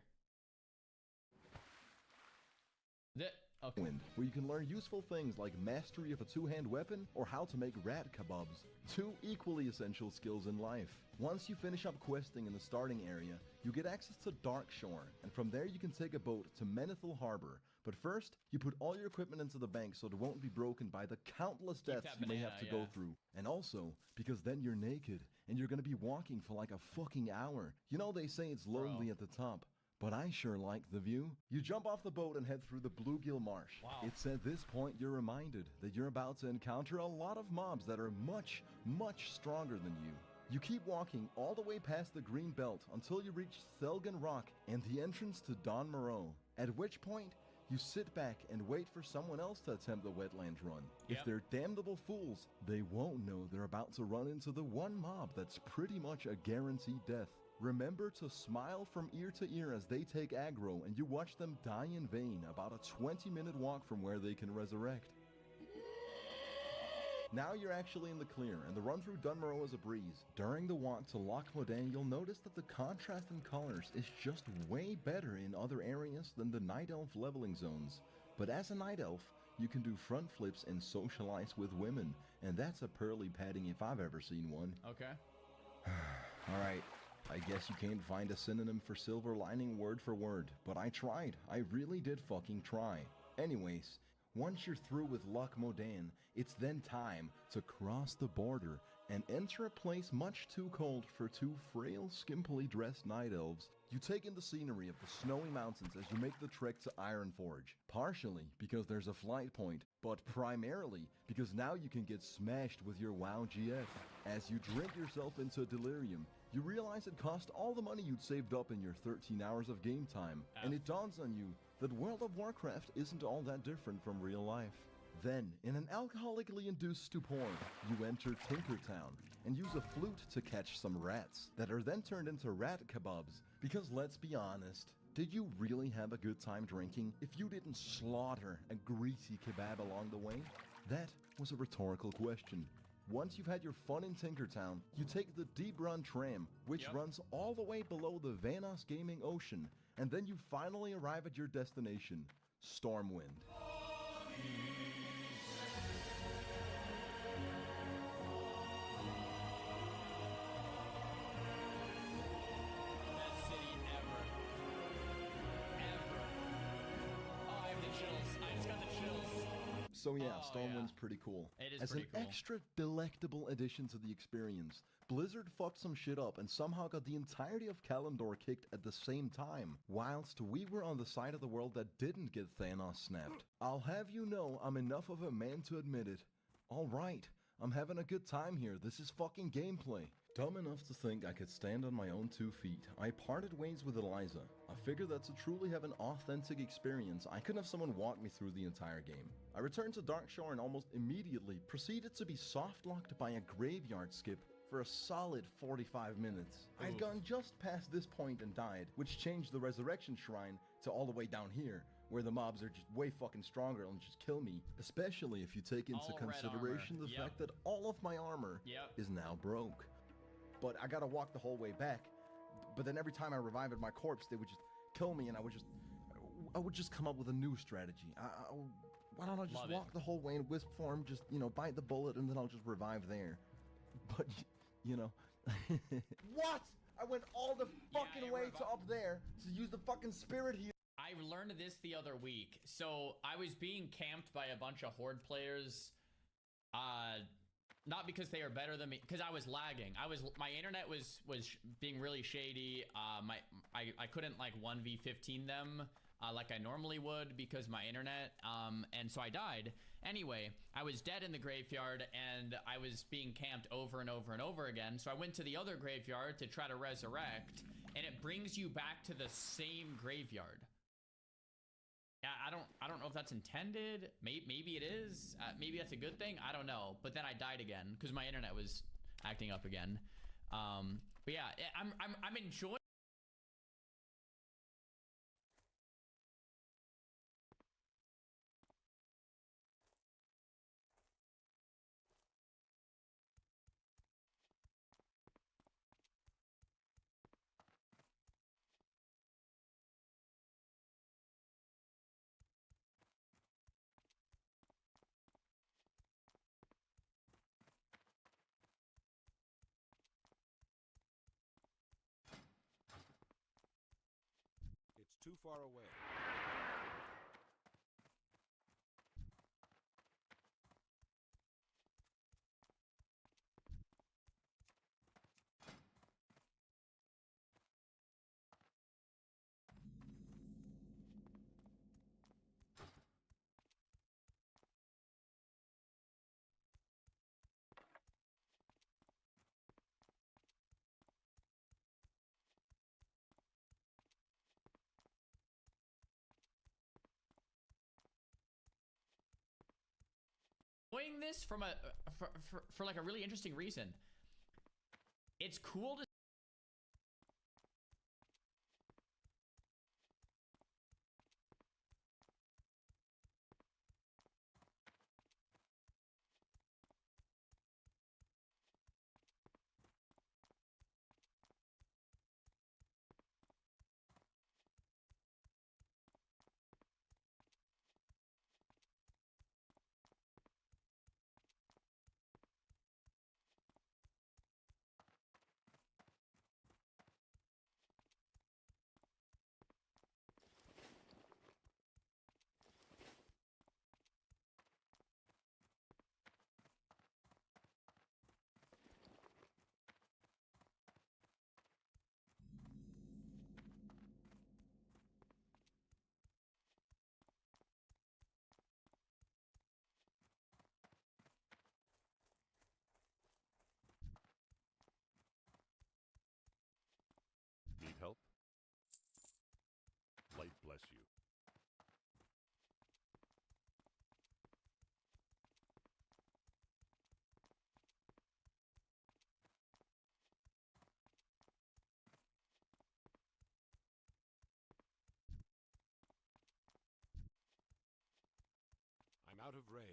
Okay. Where you can learn useful things like mastery of a two-hand weapon or how to make rat kebabs. Two equally essential skills in life. Once you finish up questing in the starting area, you get access to Darkshore, and from there you can take a boat to Menethil Harbor. But first, you put all your equipment into the bank so it won't be broken by the countless deaths you may have to go through. And also, because then you're naked, and you're gonna be walking for like a fucking hour. You know they say it's lonely at the top. But I sure like the view. You jump off the boat and head through the Bluegill Marsh. Wow. It's at this point you're reminded that you're about to encounter a lot of mobs that are much, much stronger than you. You keep walking all the way past the Green Belt until you reach Thelgen Rock and the entrance to Don Moreau, at which point you sit back and wait for someone else to attempt the wetland run. If they're damnable fools, they won't know they're about to run into the one mob that's pretty much a guaranteed death. Remember to smile from ear to ear as they take aggro and you watch them die in vain about a 20-minute walk from where they can resurrect. Now you're actually in the clear, and the run through Dunmoreau is a breeze. During the walk to Loch Modan, you'll notice that the contrast in colors is just way better in other areas than the Night Elf leveling zones. But as a Night Elf, you can do front flips and socialize with women, and that's a pearly padding if I've ever seen one. Okay. Alright, I guess you can't find a synonym for Silver Lining word for word, but I tried. I really did fucking try. Anyways, once you're through with Loch Modan, it's then time to cross the border and enter a place much too cold for two frail, skimpily dressed night elves. You take in the scenery of the snowy mountains as you make the trek to Ironforge, partially because there's a flight point, but primarily because now you can get smashed with your WoW GF. As you drink yourself into delirium, you realize it cost all the money you'd saved up in your 13 hours of game time, and it dawns on you that World of Warcraft isn't all that different from real life. Then, in an alcoholically induced stupor, you enter Tinkertown and use a flute to catch some rats that are then turned into rat kebabs. Because let's be honest, did you really have a good time drinking if you didn't slaughter a greasy kebab along the way? That was a rhetorical question. Once you've had your fun in Tinkertown, you take the Deep Run tram, which runs all the way below the Vanoss Gaming Ocean, and then you finally arrive at your destination, Stormwind. Best city ever. Ever. Oh, I have the chills. I just got the chills. So yeah, Oh, Stormwind's pretty cool. It is As pretty an cool. extra delectable addition to the experience, Blizzard fucked some shit up and somehow got the entirety of Kalimdor kicked at the same time, whilst we were on the side of the world that didn't get Thanos snapped. I'll have you know I'm enough of a man to admit it. Alright, I'm having a good time here, this is fucking gameplay. Dumb enough to think I could stand on my own 2 feet, I parted ways with Eliza. I figured that to truly have an authentic experience, I couldn't have someone walk me through the entire game. I returned to Darkshore and almost immediately proceeded to be soft-locked by a graveyard skip for a solid 45 minutes. I'd gone just past this point and died, which changed the Resurrection Shrine to all the way down here, where the mobs are just way fucking stronger and just kill me. Especially if you take into All red consideration armor. the Yep. fact that all of my armor Yep. is now broke. But I gotta walk the whole way back. But then every time I revived my corpse, they would just kill me, and I would just come up with a new strategy. Why don't I just Love it. walk the whole way in wisp form, just, you know, bite the bullet, and then I'll just revive there. But, you know. What? I went all the fucking way to up there to use the fucking spirit heal. I learned this the other week. So I was being camped by a bunch of Horde players. Not because they are better than me, because I was lagging. My internet was being really shady. I couldn't like 1v15 them like I normally would because my internet, and so I died. Anyway, I was dead in the graveyard and I was being camped over and over and over again. So I went to the other graveyard to try to resurrect, and it brings you back to the same graveyard. Yeah, I don't know if that's intended. Maybe it is. Maybe that's a good thing. I don't know. But then I died again because my internet was acting up again. But yeah, I'm enjoying. It's too far away. Doing this from a for like a really interesting reason. It's cool to Need help? Light bless you. I'm out of range.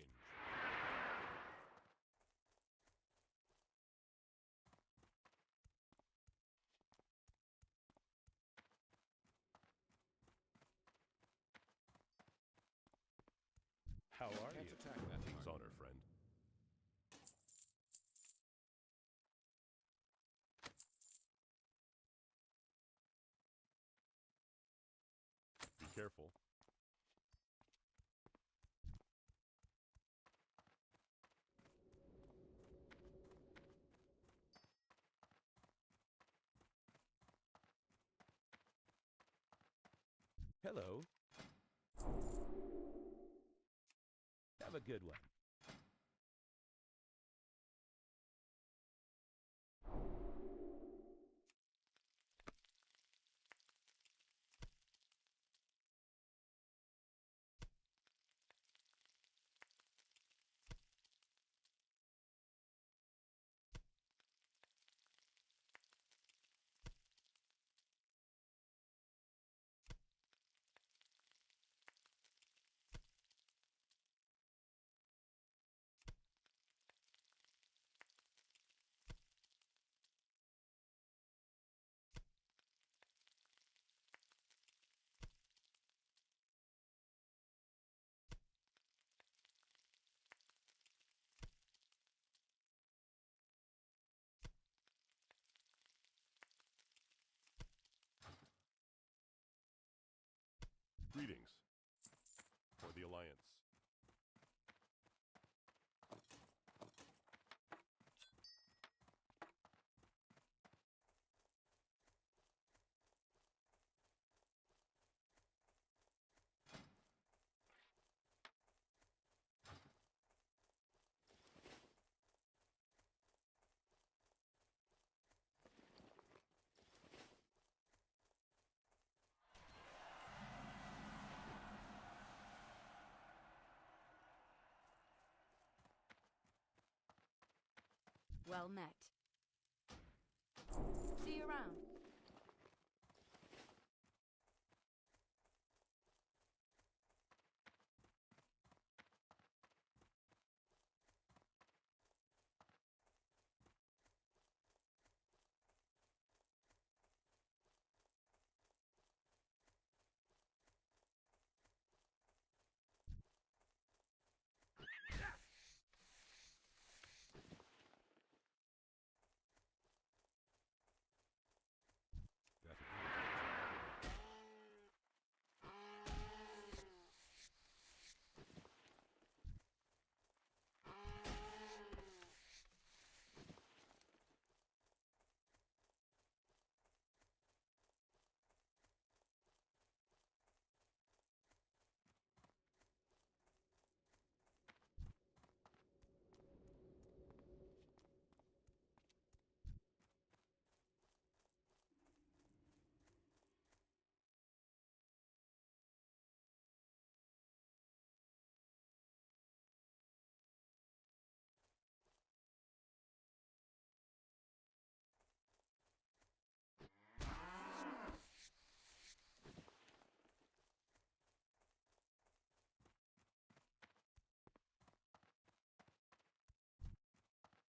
How are Can't you? attack that King's honor, friend. Be careful. Hello. Have a good one. Well met. See you around.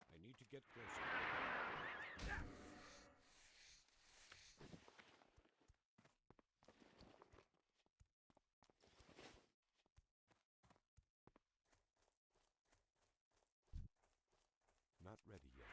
I need to get closer. Not ready yet.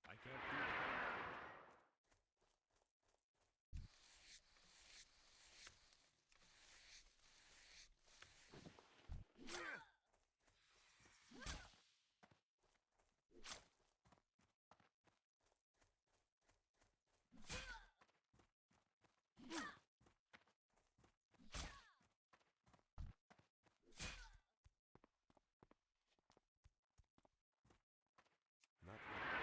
I can't do that. Not ready.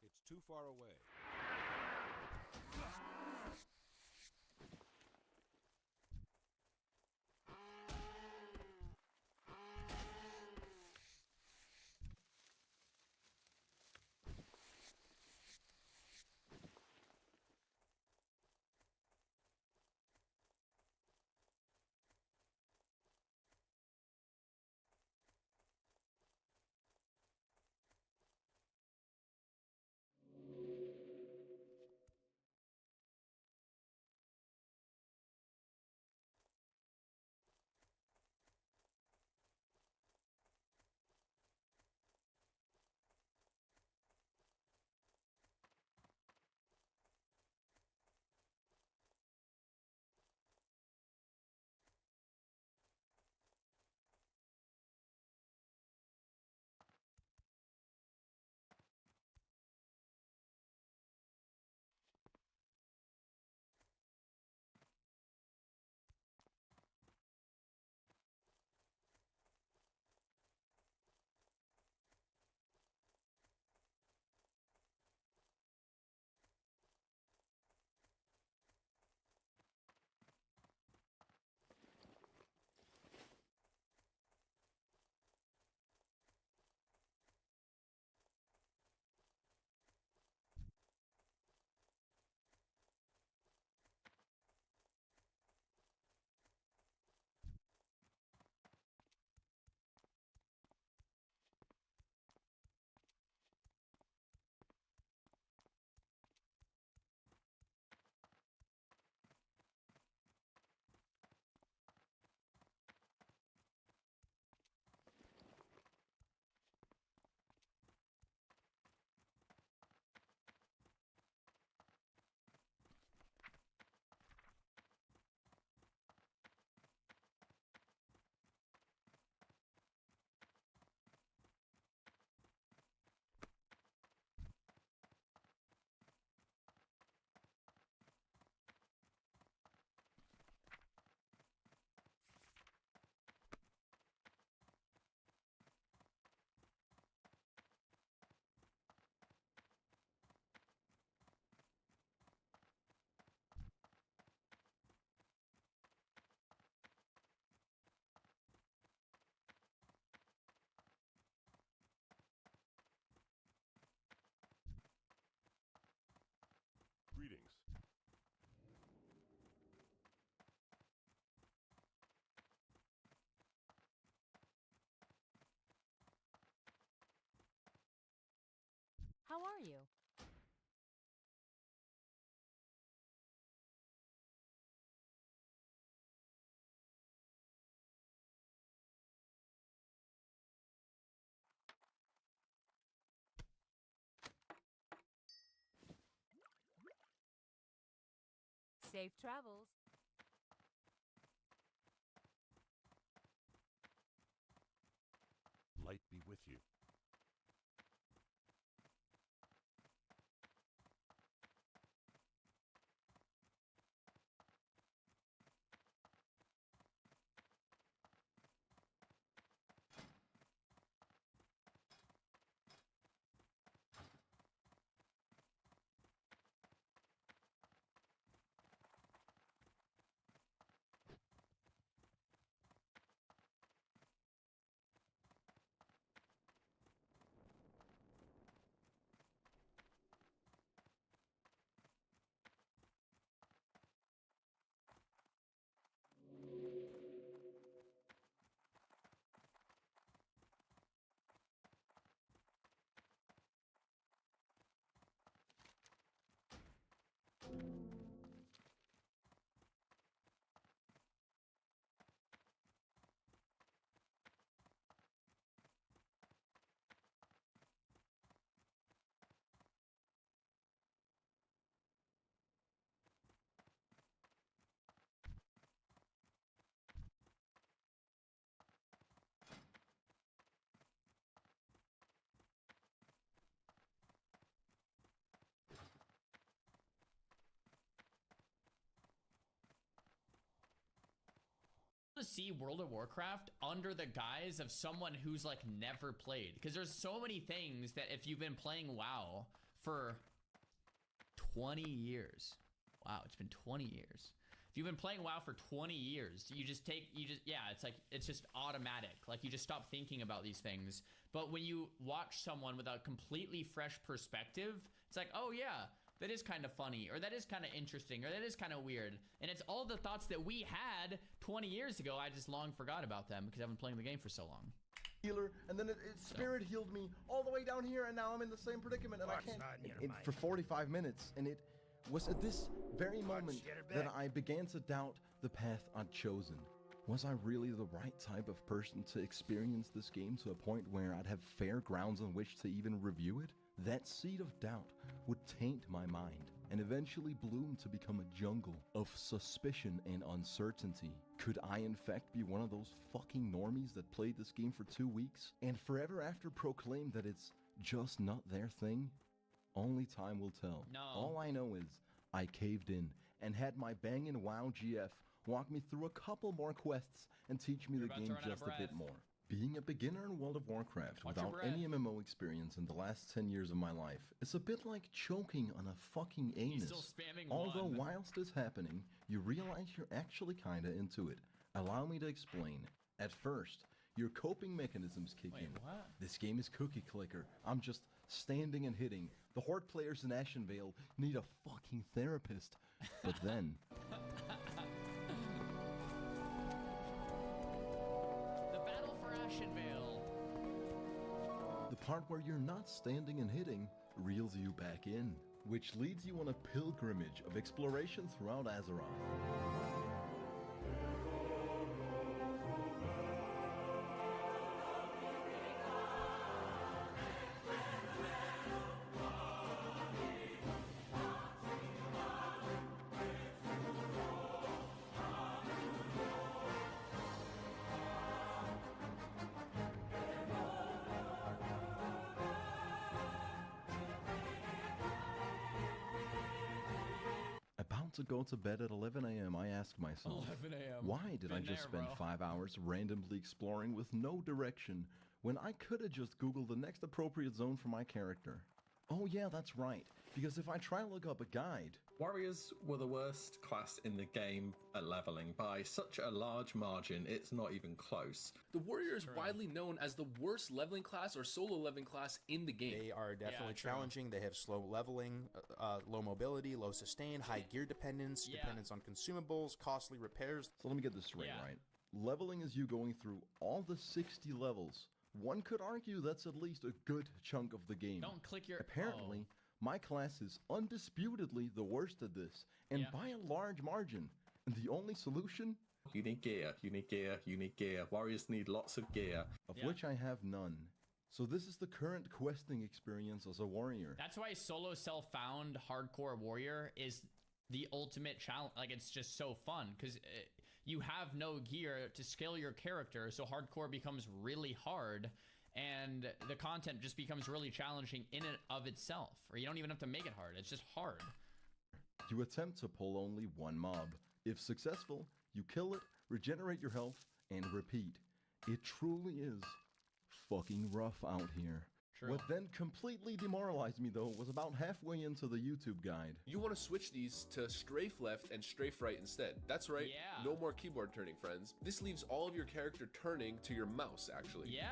It's too far away. Safe travels. Light be with you. To see World of Warcraft under the guise of someone who's like never played, because there's so many things that if you've been playing WoW for 20 years, wow, it's been 20 years. If you've been playing WoW for 20 years, it's just automatic. Like you just stop thinking about these things. But when you watch someone with a completely fresh perspective, it's like, oh yeah, that is kind of funny, or that is kind of interesting, or that is kind of weird. And it's all the thoughts that we had 20 years ago. I just long forgot about them because I've been playing the game for so long. Healer, and then spirit healed me all the way down here, and now I'm in the same predicament, and I can't. For 45 minutes, and it was at this very moment that I began to doubt the path I'd chosen. Was I really the right type of person to experience this game to a point where I'd have fair grounds on which to even review it? That seed of doubt would taint my mind and eventually bloom to become a jungle of suspicion and uncertainty. Could I in fact be one of those fucking normies that played this game for 2 weeks and forever after proclaimed that it's just not their thing? Only time will tell. No. All I know is I caved in and had my bangin' WoW GF walk me through a couple more quests and teach me the game just a bit more. Being a beginner in World of Warcraft without any MMO experience in the last 10 years of my life is a bit like choking on a fucking anus. Although whilst it's happening, you realize you're actually kinda into it. Allow me to explain. At first, your coping mechanisms kick in. What? This game is cookie clicker. I'm just standing and hitting. The Horde players in Ashenvale need a fucking therapist. But then... the part where you're not standing and hitting reels you back in, which leads you on a pilgrimage of exploration throughout Azeroth. To go to bed at 11 a.m., I ask myself, 11 a.m. why did I just spend 5 hours randomly exploring with no direction when I could have just Googled the next appropriate zone for my character? Oh yeah, that's right, because if I try to look up a guide... Warriors were the worst class in the game at leveling by such a large margin, it's not even close. The Warrior is widely known as the worst leveling class or solo leveling class in the game. They are definitely challenging. They have slow leveling, low mobility, low sustain, high gear dependence, dependence on consumables, costly repairs. So let me get this straight, right? Leveling is you going through all the 60 levels. One could argue that's at least a good chunk of the game. Don't click your... Apparently, my class is undisputedly the worst at this, and by a large margin. And the only solution? You need gear, you need gear, you need gear. Warriors need lots of gear. Of which I have none. So this is the current questing experience as a warrior. That's why solo self-found hardcore warrior is the ultimate challenge. Like, it's just so fun because you have no gear to scale your character, so hardcore becomes really hard, and the content just becomes really challenging in and of itself. Or you don't even have to make it hard. It's just hard. You attempt to pull only one mob. If successful, you kill it, regenerate your health, and repeat. It truly is fucking rough out here. What then completely demoralized me, though, was about halfway into the YouTube guide. You want to switch these to strafe left and strafe right instead. That's right. Yeah. No more keyboard turning, friends. This leaves all of your character turning to your mouse, actually. Yeah,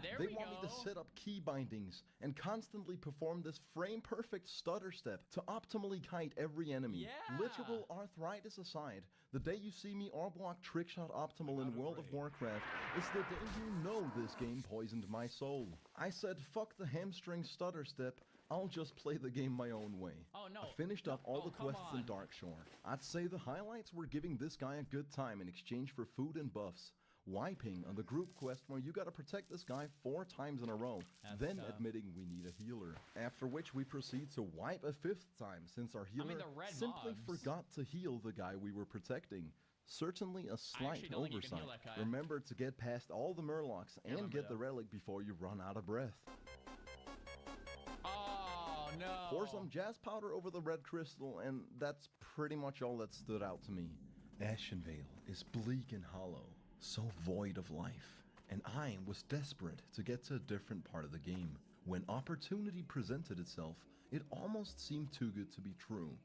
there They we go. want me to set up key bindings and constantly perform this frame-perfect stutter step to optimally kite every enemy. Yeah. Literal arthritis aside, the day you see me R-block trickshot optimal in World of Warcraft is the day you know this game poisoned my soul. I said, fuck the hamstring stutter step, I'll just play the game my own way. Oh, no. I finished up all the come quests in on. Darkshore. I'd say the highlights were giving this guy a good time in exchange for food and buffs. Wiping on the group quest where you gotta protect this guy 4 times in a row, then tough. admitting we need a healer. After which we proceed to wipe a 5th time since our healer the red simply mobs. forgot to heal the guy we were protecting. Certainly a slight actually don't think you can oversight. heal that guy. Remember to get past all the Murlocs and remember get that. the relic before you run out of breath. Oh, no. Pour some jazz powder over the red crystal, and that's pretty much all that stood out to me. Ashenvale is bleak and hollow, so void of life, and I was desperate to get to a different part of the game. When opportunity presented itself, it almost seemed too good to be true.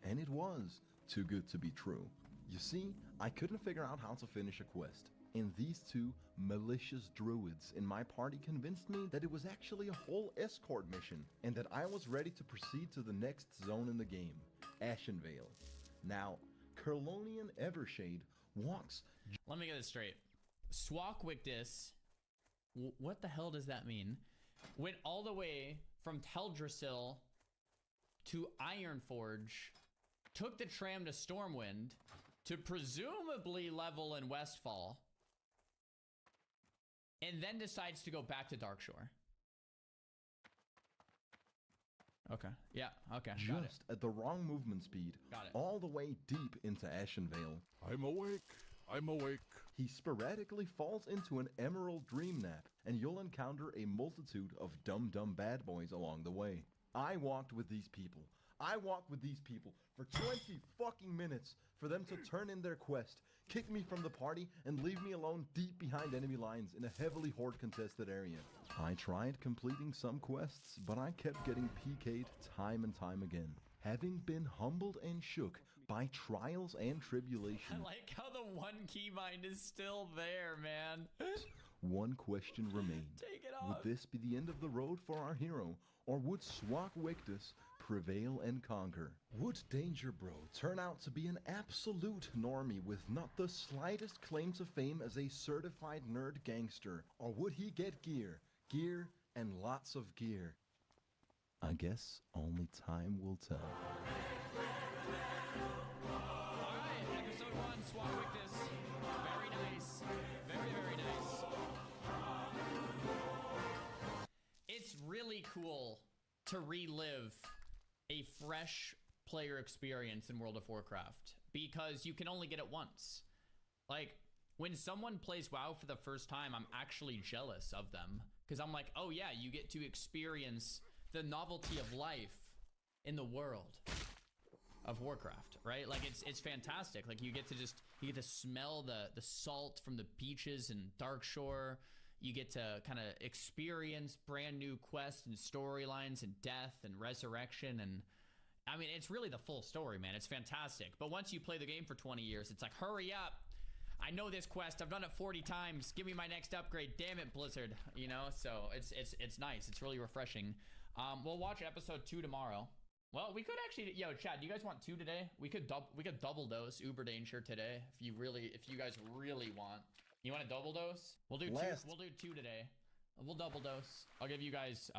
And it was too good to be true. You see, I couldn't figure out how to finish a quest, and these 2 malicious druids in my party convinced me that it was actually a whole escort mission, and that I was ready to proceed to the next zone in the game, Ashenvale. Now, Kerlonian Evershade walks... Let me get this straight. Swakwictus, what the hell does that mean? Went all the way from Teldrassil to Ironforge, took the tram to Stormwind, to presumably level in Westfall, and then decides to go back to Darkshore. Okay. Yeah. Okay. Got it. Just at the wrong movement speed, Got it. all the way deep into Ashenvale. I'm awake. I'm awake. He sporadically falls into an emerald dream nap, and you'll encounter a multitude of dumb bad boys along the way. I walked with these people. I walked with these people for 20 fucking minutes for them to turn in their quest, kick me from the party, and leave me alone deep behind enemy lines in a heavily horde-contested area. I tried completing some quests, but I kept getting PK'd time and time again. Having been humbled and shook by trials and tribulation. I like how the one keybind is still there, man. One question remained. Take it Would off. this be the end of the road for our hero, or would Swakwictus prevail and conquer? Would Danger Bro turn out to be an absolute normie with not the slightest claim to fame as a certified nerd gangster, or would he get gear, and lots of gear? I guess only time will tell. Alright, episode 1, Swakwictus. Very nice. Very, very nice. It's really cool to relive a fresh player experience in World of Warcraft because you can only get it once. Like, when someone plays WoW for the first time, I'm actually jealous of them because I'm like, oh yeah, you get to experience the novelty of life in the world of Warcraft, right? Like, it's fantastic. Like, you get to smell the salt from the beaches in Darkshore. You get to kind of experience brand new quests and storylines and death and resurrection. And I mean, it's really the full story, man. It's fantastic. But once you play the game for 20 years, it's like, hurry up. I know this quest. I've done it 40 times. Give me my next upgrade. Damn it, Blizzard. You know, so it's nice. It's really refreshing. We'll watch episode 2 tomorrow. Well, we could actually, yo, Chad, do you guys want 2 today? We could double dose Uber Danger today if you guys really want. You want a double dose? We'll do 2. We'll do 2 today. We'll double dose. I'll give you guys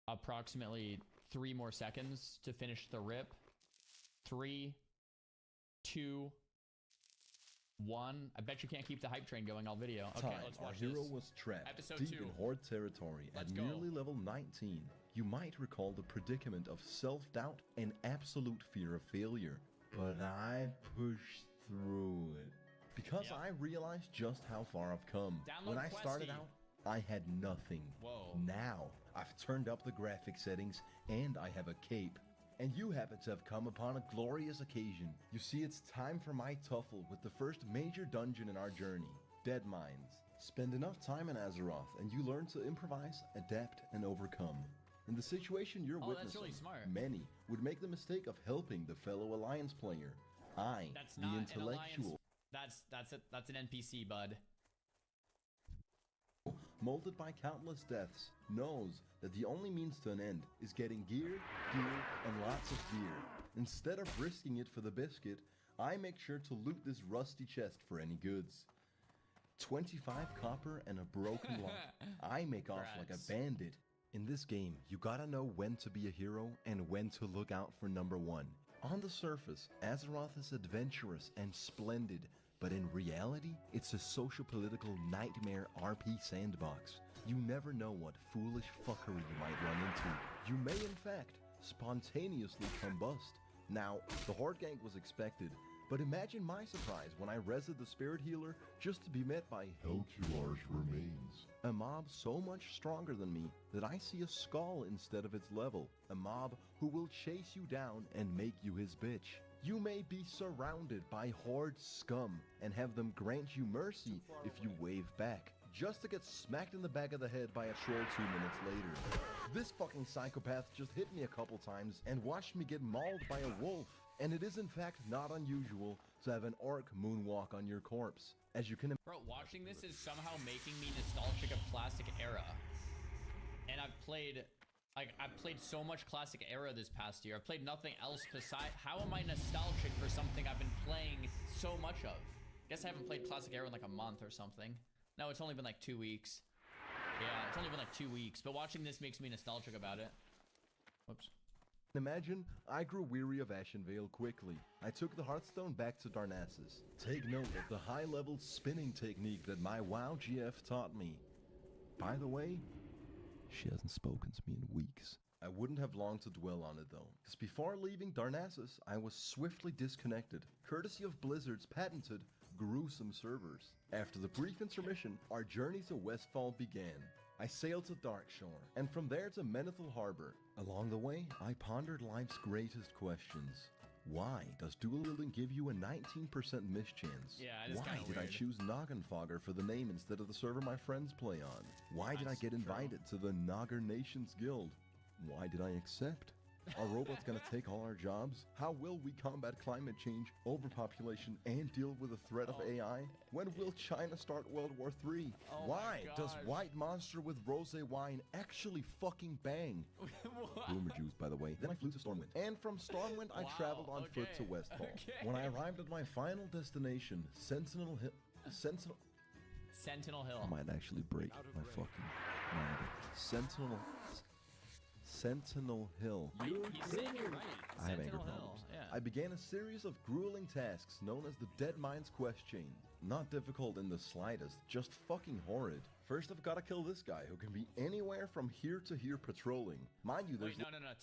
approximately 3 more seconds to finish the rip. 3, 2, 1. I bet you can't keep the hype train going all video. Okay, let's watch Our hero this. was trapped Episode deep 2. in Horde territory Let's at go. nearly level 19. you might recall the predicament of self-doubt and absolute fear of failure. But I pushed through it. Because I realized just how far I've come. When I started out, I had nothing. Whoa. Now, I've turned up the graphic settings, and I have a cape. And you happen to have come upon a glorious occasion. You see, it's time for my tuffle with the first major dungeon in our journey, Deadmines. Spend enough time in Azeroth, and you learn to improvise, adapt, and overcome. In the situation you're witnessing, that's really smart. many would make the mistake of helping the fellow Alliance player. That's the not intellectual, an Alliance. That's an NPC, bud. molded by countless deaths, knows that the only means to an end is getting gear, and lots of beer. Instead of risking it for the biscuit, I make sure to loot this rusty chest for any goods. 25 copper and a broken lock. I make off like a bandit. In this game, you gotta know when to be a hero and when to look out for number one. On the surface, Azeroth is adventurous and splendid, but in reality, it's a social-political nightmare RP sandbox. You never know what foolish fuckery you might run into. You may, in fact, spontaneously combust. Now, the Horde gank was expected, but imagine my surprise when I rezzed the Spirit Healer just to be met by Helcular's remains. A mob so much stronger than me that I see a skull instead of its level. A mob who will chase you down and make you his bitch. You may be surrounded by Horde scum and have them grant you mercy if you wave back, just to get smacked in the back of the head by a troll 2 minutes later. This fucking psychopath just hit me a couple times and watched me get mauled by a wolf. And it is in fact not unusual to have an orc moonwalk on your corpse. As you can Bro, watching this is somehow making me nostalgic of Classic Era. And I've played so much Classic Era this past year. I've played nothing else besides. How am I nostalgic for something I've been playing so much of? Guess I haven't played Classic Era in like a month or something. No, it's only been like 2 weeks. Yeah, it's only been like 2 weeks. But watching this makes me nostalgic about it. Whoops. Imagine, I grew weary of Ashenvale quickly. I took the Hearthstone back to Darnassus. Take note of the high-level spinning technique that my WoW GF taught me. By the way, she hasn't spoken to me in weeks. I wouldn't have long to dwell on it though, because before leaving Darnassus, I was swiftly disconnected, courtesy of Blizzard's patented gruesome servers. After the brief intermission, our journey to Westfall began. I sailed to Darkshore, and from there to Menethil Harbor. Along the way, I pondered life's greatest questions. Why does dual wielding give you a 19% miss chance? Yeah, it is Why kinda did I weird. choose Noggenfogger for the name instead of the server my friends play on? Why did I get invited to the Nogger Nations Guild? Why did I accept? Are robots gonna take all our jobs? How will we combat climate change, overpopulation, and deal with the threat of AI? When will China start World War III? Why does White Monster with rosé wine actually fucking bang? Boomer Jews, by the way. Then I flew to Stormwind. And from Stormwind, I traveled on foot to Westfall. When I arrived at my final destination, Sentinel Hill... Sentinel Hill. I might actually break my fucking mind. Sentinel Hill. He's saying you're right. I have anger Sentinel Hill. problems. Yeah. I began a series of grueling tasks known as the Deadmines quest chain. Not difficult in the slightest, just fucking horrid. First, I've got to kill this guy who can be anywhere from here to here patrolling. Mind you, there's Wait, no.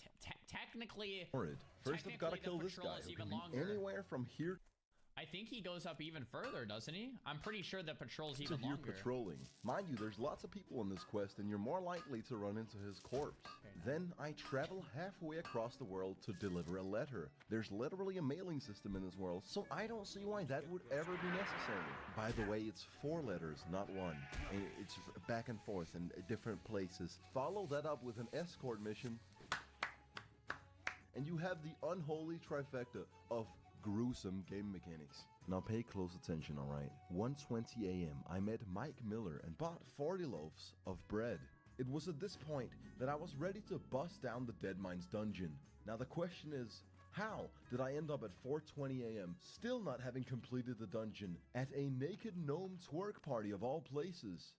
Technically, horrid. First, I've got to kill this guy who can be anywhere from here I think he goes up even further, doesn't he? I'm pretty sure the patrol's to even here longer. patrolling. Mind you, there's lots of people in this quest, and you're more likely to run into his corpse. Then I travel halfway across the world to deliver a letter. There's literally a mailing system in this world, so I don't see why that would ever be necessary. By the way, it's 4 letters, not 1. And it's back and forth in different places. Follow that up with an escort mission, and you have the unholy trifecta of gruesome game mechanics. Now pay close attention, alright? 1:20 a.m. I met Mike Miller and bought 40 loaves of bread. It was at this point that I was ready to bust down the Deadmines dungeon. Now the question is, how did I end up at 4:20 a.m. still not having completed the dungeon at a naked gnome twerk party of all places?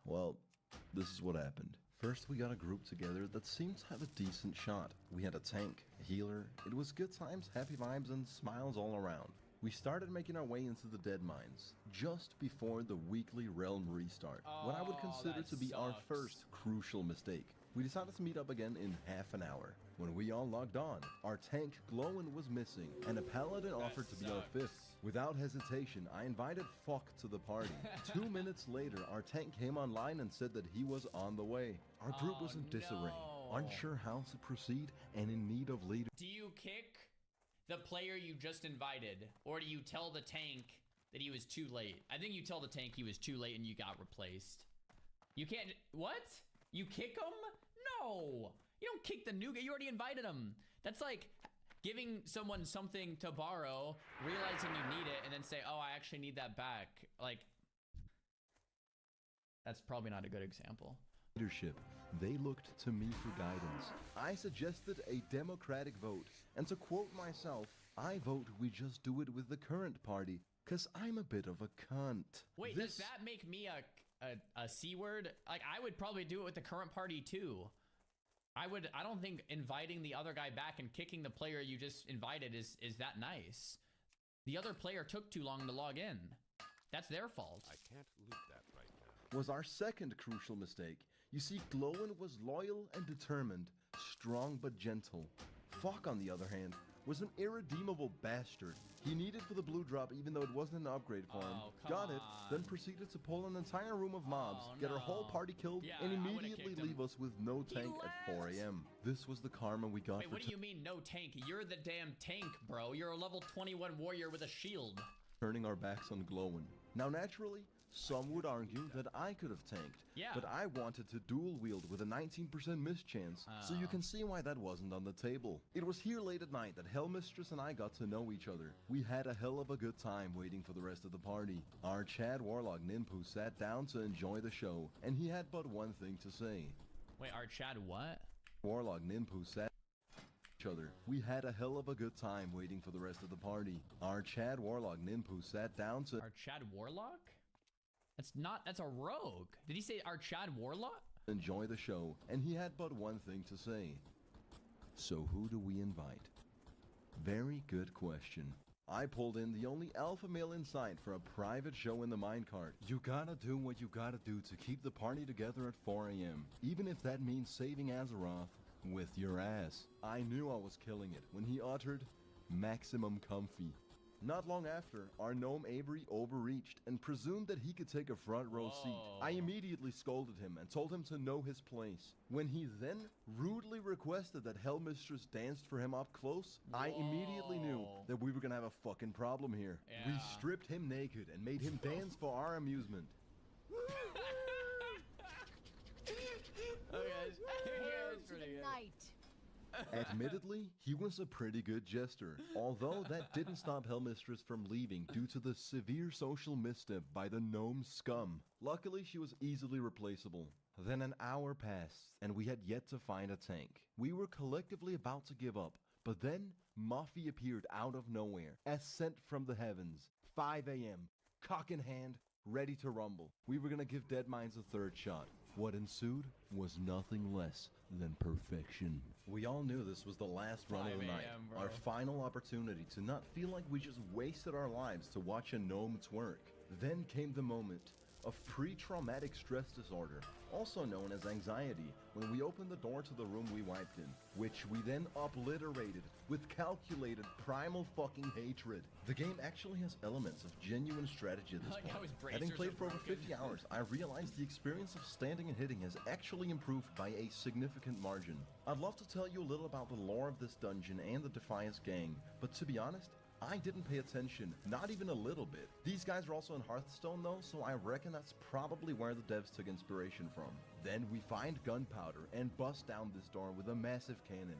Well, this is what happened. First, we got a group together that seemed to have a decent shot. We had a tank, a healer. It was good times, happy vibes, and smiles all around. We started making our way into the Dead Mines just before the weekly realm restart. What I would consider to be our first crucial mistake. We decided to meet up again in half an hour. When we all logged on, our tank Glowin was missing, and a paladin offered to be our fifth. Without hesitation, I invited Fuck to the party. 2 minutes later, our tank came online and said that he was on the way. Our group was in disarray, unsure how to proceed, and in need of leader. Do you kick the player you just invited, or do you tell the tank that he was too late? I think you tell the tank he was too late and you got replaced. You can't. What? You kick him? No. You don't kick the new guy. You already invited him. That's like giving someone something to borrow, realizing you need it, and then say, oh, I actually need that back. Like, that's probably not a good example. Leadership. They looked to me for guidance. I suggested a democratic vote, and to quote myself, I vote we just do it with the current party, cause I'm a bit of a cunt. Wait, does that make me a C word? Like, I would probably do it with the current party too. I don't think inviting the other guy back and kicking the player you just invited is that nice. The other player took too long to log in. That's their fault. I can't loot that right now. Was our second crucial mistake. You see, Glowin was loyal and determined, strong but gentle. Fuck, on the other hand, was an irredeemable bastard. He needed for the blue drop even though it wasn't an upgrade for him. Got it, then proceeded to pull an entire room of mobs, get our whole party killed, and immediately leave us with no tank at 4 AM. This was the karma we got. Wait, what do you mean no tank? You're the damn tank, bro. You're a level 21 warrior with a shield. Turning our backs on Glowin. Now naturally, some would argue that I could have tanked, but I wanted to dual wield with a 19% miss chance, so you can see why that wasn't on the table. It was here late at night that Hellmistress and I got to know each other. We had a hell of a good time waiting for the rest of the party. Our Chad Warlock Ninpu sat down to enjoy the show, and he had but one thing to say. Wait, our Chad what? Warlock Ninpu sat each other. We had a hell of a good time waiting for the rest of the party. Our Chad Warlock Ninpu sat down to... Our Chad Warlock? That's a rogue. Did he say our Chad Warlock? Enjoy the show, and he had but one thing to say. So who do we invite? Very good question. I pulled in the only alpha male in sight for a private show in the minecart. You gotta do what you gotta do to keep the party together at 4 AM, even if that means saving Azeroth with your ass. I knew I was killing it when he uttered, maximum comfy. Not long after, our gnome Avery overreached and presumed that he could take a front row seat. I immediately scolded him and told him to know his place. When he then rudely requested that Hellmistress danced for him up close, I immediately knew that we were gonna have a fucking problem here. We stripped him naked and made him dance for our amusement. Admittedly, he was a pretty good jester, although that didn't stop Hellmistress from leaving due to the severe social misstep by the gnome scum. Luckily, she was easily replaceable. Then an hour passed, and we had yet to find a tank. We were collectively about to give up, but then Muffy appeared out of nowhere, as sent from the heavens. 5 AM, cock in hand, ready to rumble. We were gonna give Deadmines a third shot. What ensued was nothing less than perfection. We all knew this was the last run of the night, our final opportunity to not feel like we just wasted our lives to watch a gnome twerk. Then came the moment of pre-traumatic stress disorder, also known as anxiety, when we opened the door to the room we wiped in, which we then obliterated with calculated primal fucking hatred. The game actually has elements of genuine strategy at this point. Having played for over 50 hours, I realized the experience of standing and hitting has actually improved by a significant margin. I'd love to tell you a little about the lore of this dungeon and the Defiance gang, but to be honest, I didn't pay attention, not even a little bit. These guys are also in Hearthstone though, so I reckon that's probably where the devs took inspiration from. Then we find gunpowder and bust down this door with a massive cannon.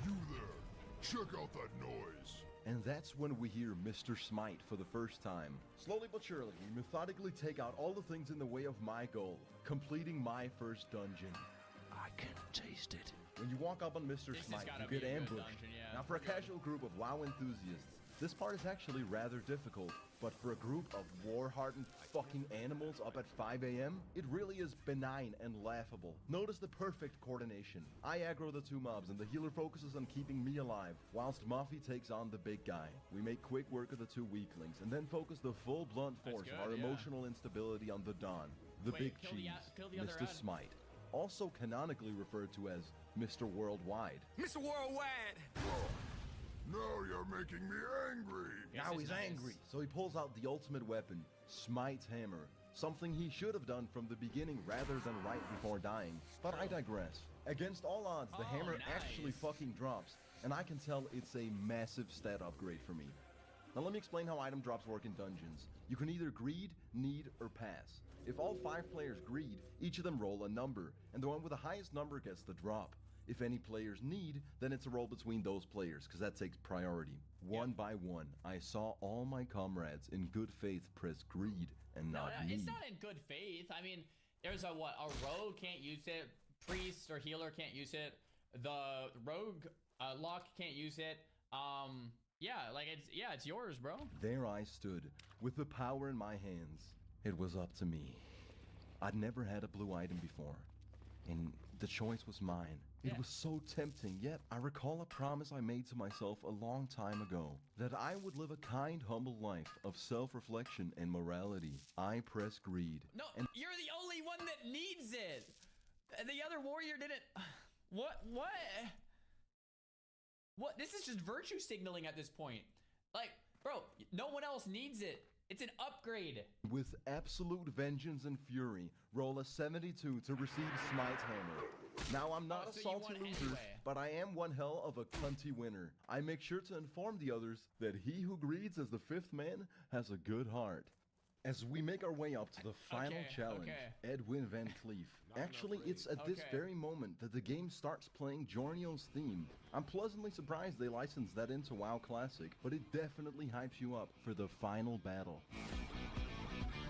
You there, check out that noise. And that's when we hear Mr. Smite for the first time. Slowly but surely, we methodically take out all the things in the way of my goal, completing my first dungeon. I can taste it. When you walk up on Mr. Smite, you get ambushed. Now for a casual group of WoW enthusiasts, This part is actually rather difficult, but for a group of war-hardened fucking animals up at 5 a.m., it really is benign and laughable. Notice the perfect coordination. I aggro the two mobs and the healer focuses on keeping me alive, whilst Muffy takes on the big guy. We make quick work of the two weaklings and then focus the full blunt force of our emotional instability on the Don, the big cheese, Mr. Smite. Also canonically referred to as Mr. Worldwide. Mr. Worldwide! Now you're making me angry. Now he's angry, so he pulls out the ultimate weapon, Smite's hammer. Something he should have done from the beginning rather than right before dying. But I digress. Against all odds, the hammer actually fucking drops, and I can tell it's a massive stat upgrade for me. Now let me explain how item drops work in dungeons. You can either greed, need, or pass. If all 5 players greed, each of them roll a number, and the one with the highest number gets the drop. If any players need, then it's a roll between those players, because that takes priority. One by one, I saw all my comrades in good faith press greed and not need. It's not in good faith. I mean, there's a rogue can't use it, priest or healer can't use it, the rogue lock can't use it. Yeah, like it's yours, bro. There I stood, with the power in my hands. It was up to me. I'd never had a blue item before, and the choice was mine. It was so tempting, yet I recall a promise I made to myself a long time ago, that I would live a kind, humble life of self-reflection and morality. I press greed. No, you're the only one that needs it. The other warrior didn't. What? This is just virtue signaling at this point. Like, bro, no one else needs it. It's an upgrade. With absolute vengeance and fury, roll a 72 to receive Smite's hammer. Now, I'm not a salty loser, but I am one hell of a cunty winner. I make sure to inform the others that he who greeds as the 5th man has a good heart. As we make our way up to the final challenge, Edwin Van Cleef. Actually, it's at this very moment that the game starts playing Jornio's theme. I'm pleasantly surprised they licensed that into WoW Classic, but it definitely hypes you up for the final battle.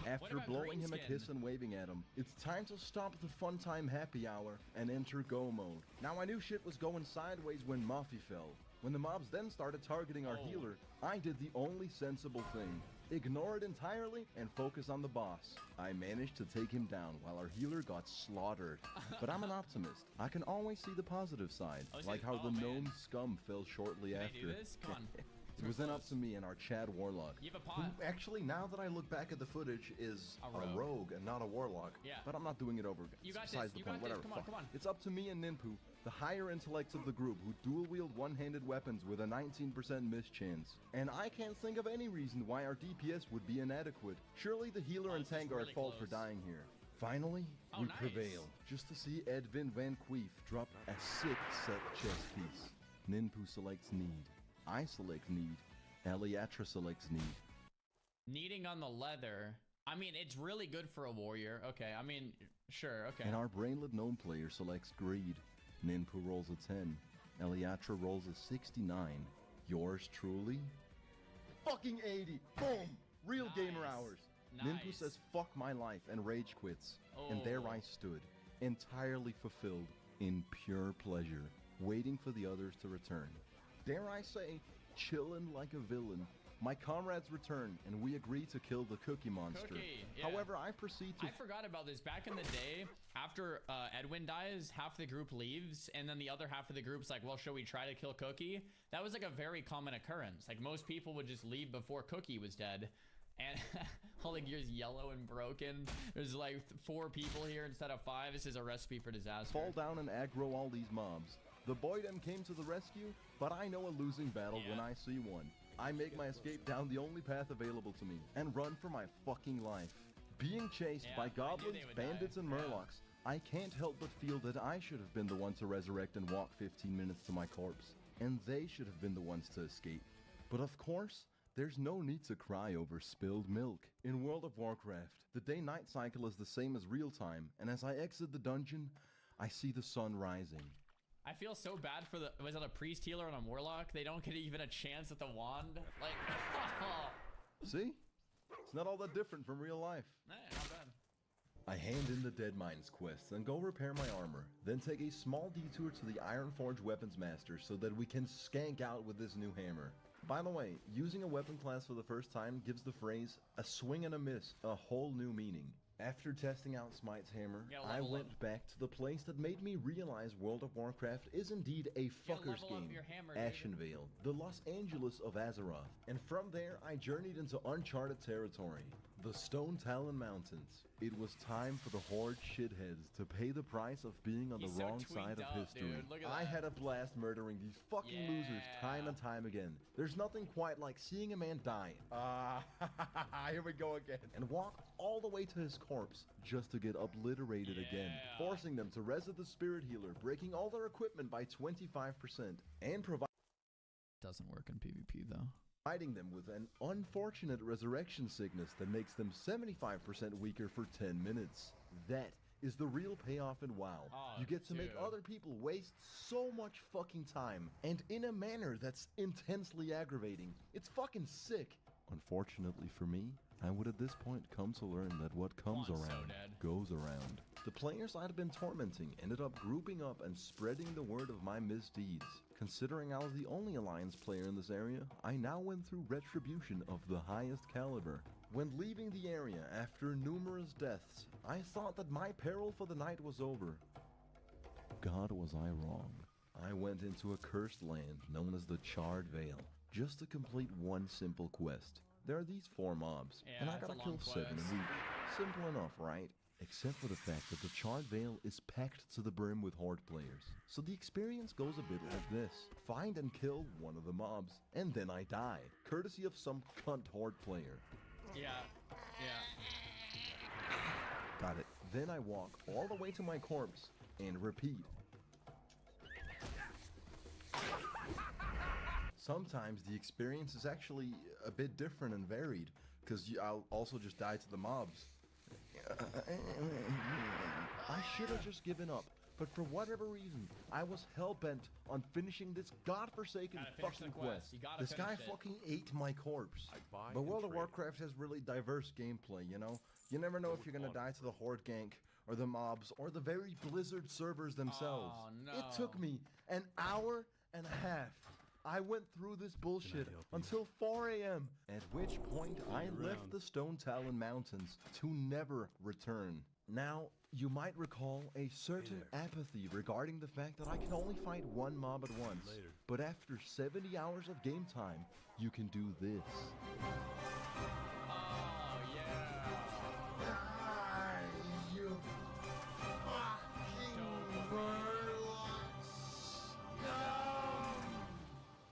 After blowing him a kiss and waving at him, it's time to stop the fun time happy hour and enter go mode. Now I knew shit was going sideways when Muffy fell. When the mobs then started targeting our healer, I did the only sensible thing. Ignore it entirely and focus on the boss. I managed to take him down while our healer got slaughtered. But I'm an optimist. I can always see the positive side, like how the gnome scum fell shortly after. Come on. It was then up to me and our Chad Warlock, You have a who pot. actually, now that I look back at the footage, is a rogue and not a warlock. Yeah. But I'm not doing it over. You got Besides this. the You point, got this. whatever. Come on, fuck. come on. It's up to me and Ninpu, the higher intellects of the group, who dual-wield one-handed weapons with a 19% miss chance. And I can't think of any reason why our DPS would be inadequate. Surely the healer and tank are at fault for dying here. Finally, we prevail, just to see Edwin Van Queef drop a sick set chest piece. Ninpu selects need. I select need. Eliatra selects need. Needing on the leather. I mean, it's really good for a warrior. Okay, I mean, sure, okay. And our brainlet gnome player selects greed. Ninpu rolls a 10. Eliatra rolls a 69. Yours truly? Fucking 80! Boom! Real gamer hours. Ninpu says fuck my life and rage quits. And there I stood, entirely fulfilled in pure pleasure, waiting for the others to return. Dare I say, chillin' like a villain. My comrades return, and we agree to kill the Cookie Monster. However, I proceed to... I forgot about this. Back in the day, after Edwin dies, half the group leaves, and then the other half of the group's like, well, should we try to kill Cookie? That was like a very common occurrence. Like, most people would just leave before Cookie was dead. And all the gear's yellow and broken. There's like 4 people here instead of 5. This is a recipe for disaster. Fall down and aggro all these mobs. The Boydem came to the rescue, but I know a losing battle when I see one. I make my escape down the only path available to me and run for my fucking life. Being chased by goblins, bandits, and murlocs, I can't help but feel that I should have been the one to resurrect and walk 15 minutes to my corpse, and they should have been the ones to escape. But of course, there's no need to cry over spilled milk. In World of Warcraft, the day-night cycle is the same as real time, and as I exit the dungeon, I see the sun rising. I feel so bad for the... Was it a priest healer and a warlock? They don't get even a chance at the wand? Like... See? It's not all that different from real life. Not bad. I hand in the Deadmines quest and go repair my armor, then take a small detour to the Ironforge Weapons Master so that we can skank out with this new hammer. By the way, using a weapon class for the first time gives the phrase, a swing and a miss, a whole new meaning. After testing out Smite's hammer, I went back to the place that made me realize World of Warcraft is indeed a fucker's game, Ashenvale, the Los Angeles of Azeroth. And from there, I journeyed into uncharted territory, the Stone Talon Mountains. It was time for the Horde shitheads to pay the price of being on the wrong side of history. I had a blast murdering these fucking losers time and time again. There's nothing quite like seeing a man die. Here we go again. And walk all the way to his corpse just to get obliterated again, forcing them to reset the spirit healer, breaking all their equipment by 25%, and Doesn't work in PvP though. Providing them with an unfortunate resurrection sickness that makes them 75% weaker for 10 minutes. That is the real payoff in WoW. You get to make other people waste so much fucking time, and in a manner that's intensely aggravating. It's fucking sick. Unfortunately for me, I would at this point come to learn that what comes around goes around. The players I'd been tormenting ended up grouping up and spreading the word of my misdeeds. Considering I was the only Alliance player in this area, I now went through retribution of the highest caliber. When leaving the area after numerous deaths, I thought that my peril for the night was over. God, was I wrong. I went into a cursed land known as the Charred Vale, just to complete one simple quest. There are these 4 mobs, and I gotta kill 7 a week. Simple enough, right? Except for the fact that the Charred Vale is packed to the brim with Horde players. So the experience goes a bit like this. Find and kill one of the mobs, and then I die, courtesy of some cunt Horde player. Got it. Then I walk all the way to my corpse, and repeat. Sometimes the experience is actually a bit different and varied, because I'll also just die to the mobs. I should have just given up, but for whatever reason, I was hell-bent on finishing this godforsaken fucking quest. This guy fucking ate my corpse. But World of Warcraft has really diverse gameplay, you know? You never know if you're gonna die to the Horde gank, or the mobs, or the very Blizzard servers themselves. It took me an hour and a half. I went through this bullshit until 4 a.m., at which point I left the Stone Talon Mountains to never return. Now, you might recall a certain apathy regarding the fact that I can only fight one mob at once, but after 70 hours of game time, you can do this.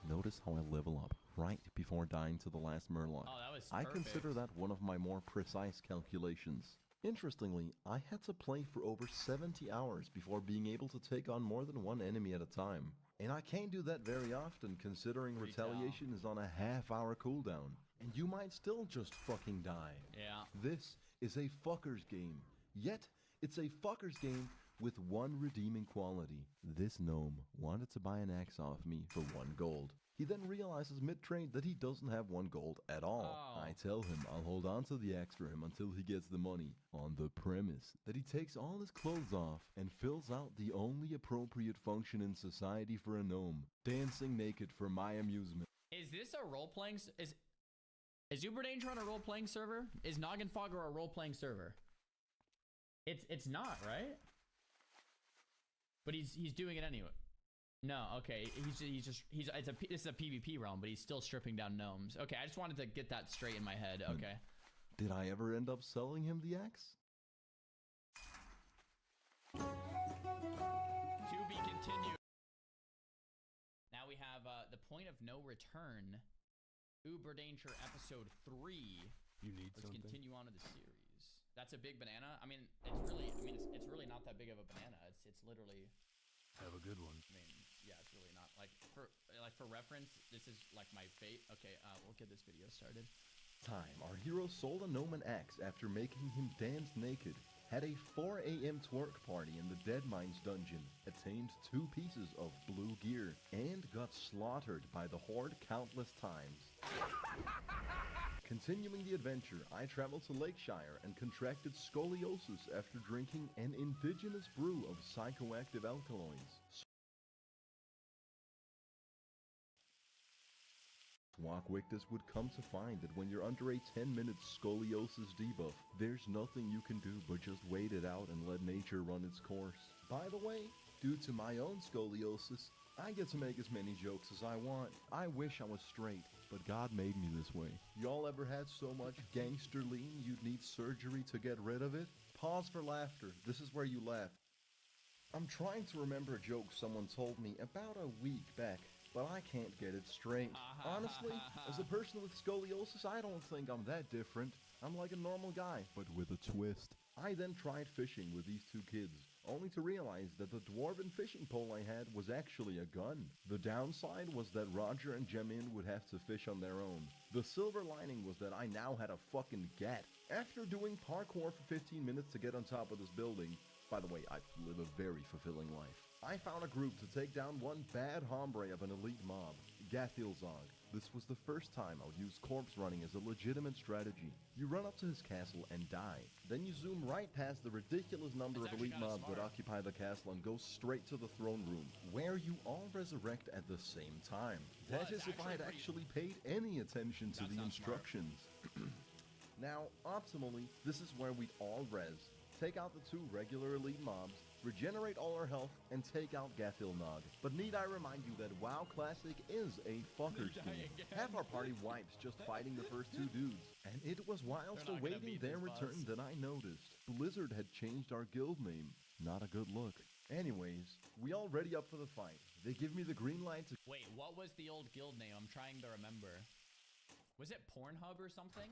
Notice how I level up right before dying to the last Murloc. I consider that one of my more precise calculations. Interestingly, I had to play for over 70 hours before being able to take on more than one enemy at a time. And I can't do that very often, considering retaliation is on a half-hour cooldown. And you might still just fucking die. This is a fucker's game. Yet, it's a fucker's game with one redeeming quality. This gnome wanted to buy an axe off me for 1 gold. He then realizes mid-trade that he doesn't have 1 gold at all. I tell him I'll hold on to the axe for him until he gets the money, on the premise that he takes all his clothes off and fills out the only appropriate function in society for a gnome, dancing naked for my amusement. Is this a role-playing... Is Uber Danger on a role-playing server? Is Noggenfogger a role-playing server? It's not, right? But he's doing it anyway. No, okay. This is a PvP realm, but he's still stripping down gnomes. Okay, I just wanted to get that straight in my head. Okay. Did I ever end up selling him the axe? To be continued. Now we have the point of no return. Uber Danger episode 3. You need Let's something? continue on to the series. That's a big banana. I mean, it's really not that big of a banana. It's literally. Have a good one. I mean, yeah, it's really not. Like for reference, this is like my fate. Okay, we'll get this video started. Our hero sold a gnome an axe after making him dance naked, had a 4 a.m. twerk party in the Dead Mines dungeon, attained 2 pieces of blue gear, and got slaughtered by the Horde countless times. Continuing the adventure, I traveled to Lakeshire and contracted scoliosis after drinking an indigenous brew of psychoactive alkaloids. Walkwictus would come to find that when you're under a 10-minute scoliosis debuff, there's nothing you can do but just wait it out and let nature run its course. By the way, due to my own scoliosis, I get to make as many jokes as I want. I wish I was straight, but God made me this way. Y'all ever had so much gangster lean you'd need surgery to get rid of it? Pause for laughter. This is where you laugh. I'm trying to remember a joke someone told me about a week back, but I can't get it straight. Honestly, as a person with scoliosis, I don't think I'm that different. I'm like a normal guy, but with a twist. I then tried fishing with these two kids, only to realize that the dwarven fishing pole I had was actually a gun. The downside was that Roger and Jemin would have to fish on their own. The silver lining was that I now had a fucking gat. After doing parkour for 15 minutes to get on top of this building, by the way, I live a very fulfilling life, I found a group to take down one bad hombre of an elite mob, Gathilzog. This was the first time I would use corpse running as a legitimate strategy. You run up to his castle and die. Then you zoom right past the ridiculous number of elite mobs that occupy the castle and go straight to the throne room, where you all resurrect at the same time. That is if I had actually paid any attention to the instructions. Now, optimally, this is where we'd all res, take out the two regular elite mobs, regenerate all our health, and take out Gathilnog. But need I remind you that WoW Classic is a fuckers game. Half our party wipes just fighting the first two dudes. And it was whilst awaiting their return that I noticed Blizzard had changed our guild name. Not a good look. Anyways, we all ready up for the fight. They give me the green light to— Wait, what was the old guild name? I'm trying to remember. Was it Pornhub or something?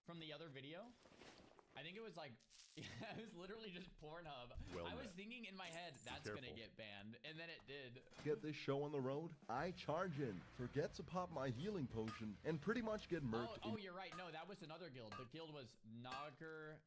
From the other video? I think it was like, it was literally just Pornhub. Well I was met. thinking in my head, that's gonna get banned, and then it did. get this show on the road. I charge in, forget to pop my healing potion, and pretty much get murked. Oh, you're right. No, that was another guild. The guild was Nogger.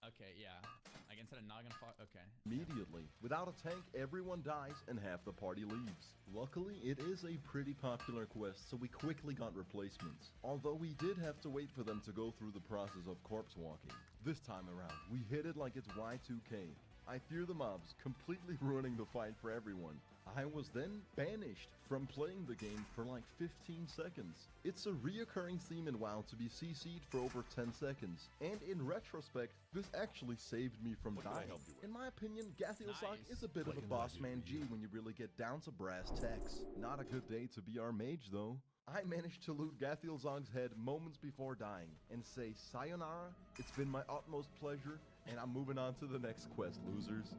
Okay, yeah. Like instead of Noggin, okay. Immediately. Without a tank, everyone dies and half the party leaves. Luckily, it is a pretty popular quest, so we quickly got replacements. Although we did have to wait for them to go through the process of corpse walking. This time around, we hit it like it's Y2K. I fear the mobs, completely ruining the fight for everyone. I was then banished from playing the game for like 15 seconds. It's a reoccurring theme in WoW to be CC'd for over 10 seconds, and in retrospect, this actually saved me from dying. In my opinion, Gathilzog is a bit of a boss man G when you really get down to brass tacks. Not a good day to be our mage though. I managed to loot Gathilzog's head moments before dying, and say sayonara, it's been my utmost pleasure, and I'm moving on to the next quest, losers.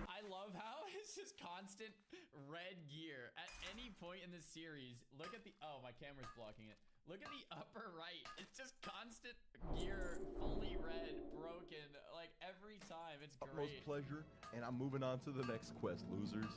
I love how it's just constant red gear at any point in the series. Look at the, oh, my camera's blocking it. Look at the upper right. It's just constant gear, fully red, broken, like every time. It's great. Utmost pleasure, and I'm moving on to the next quest, losers.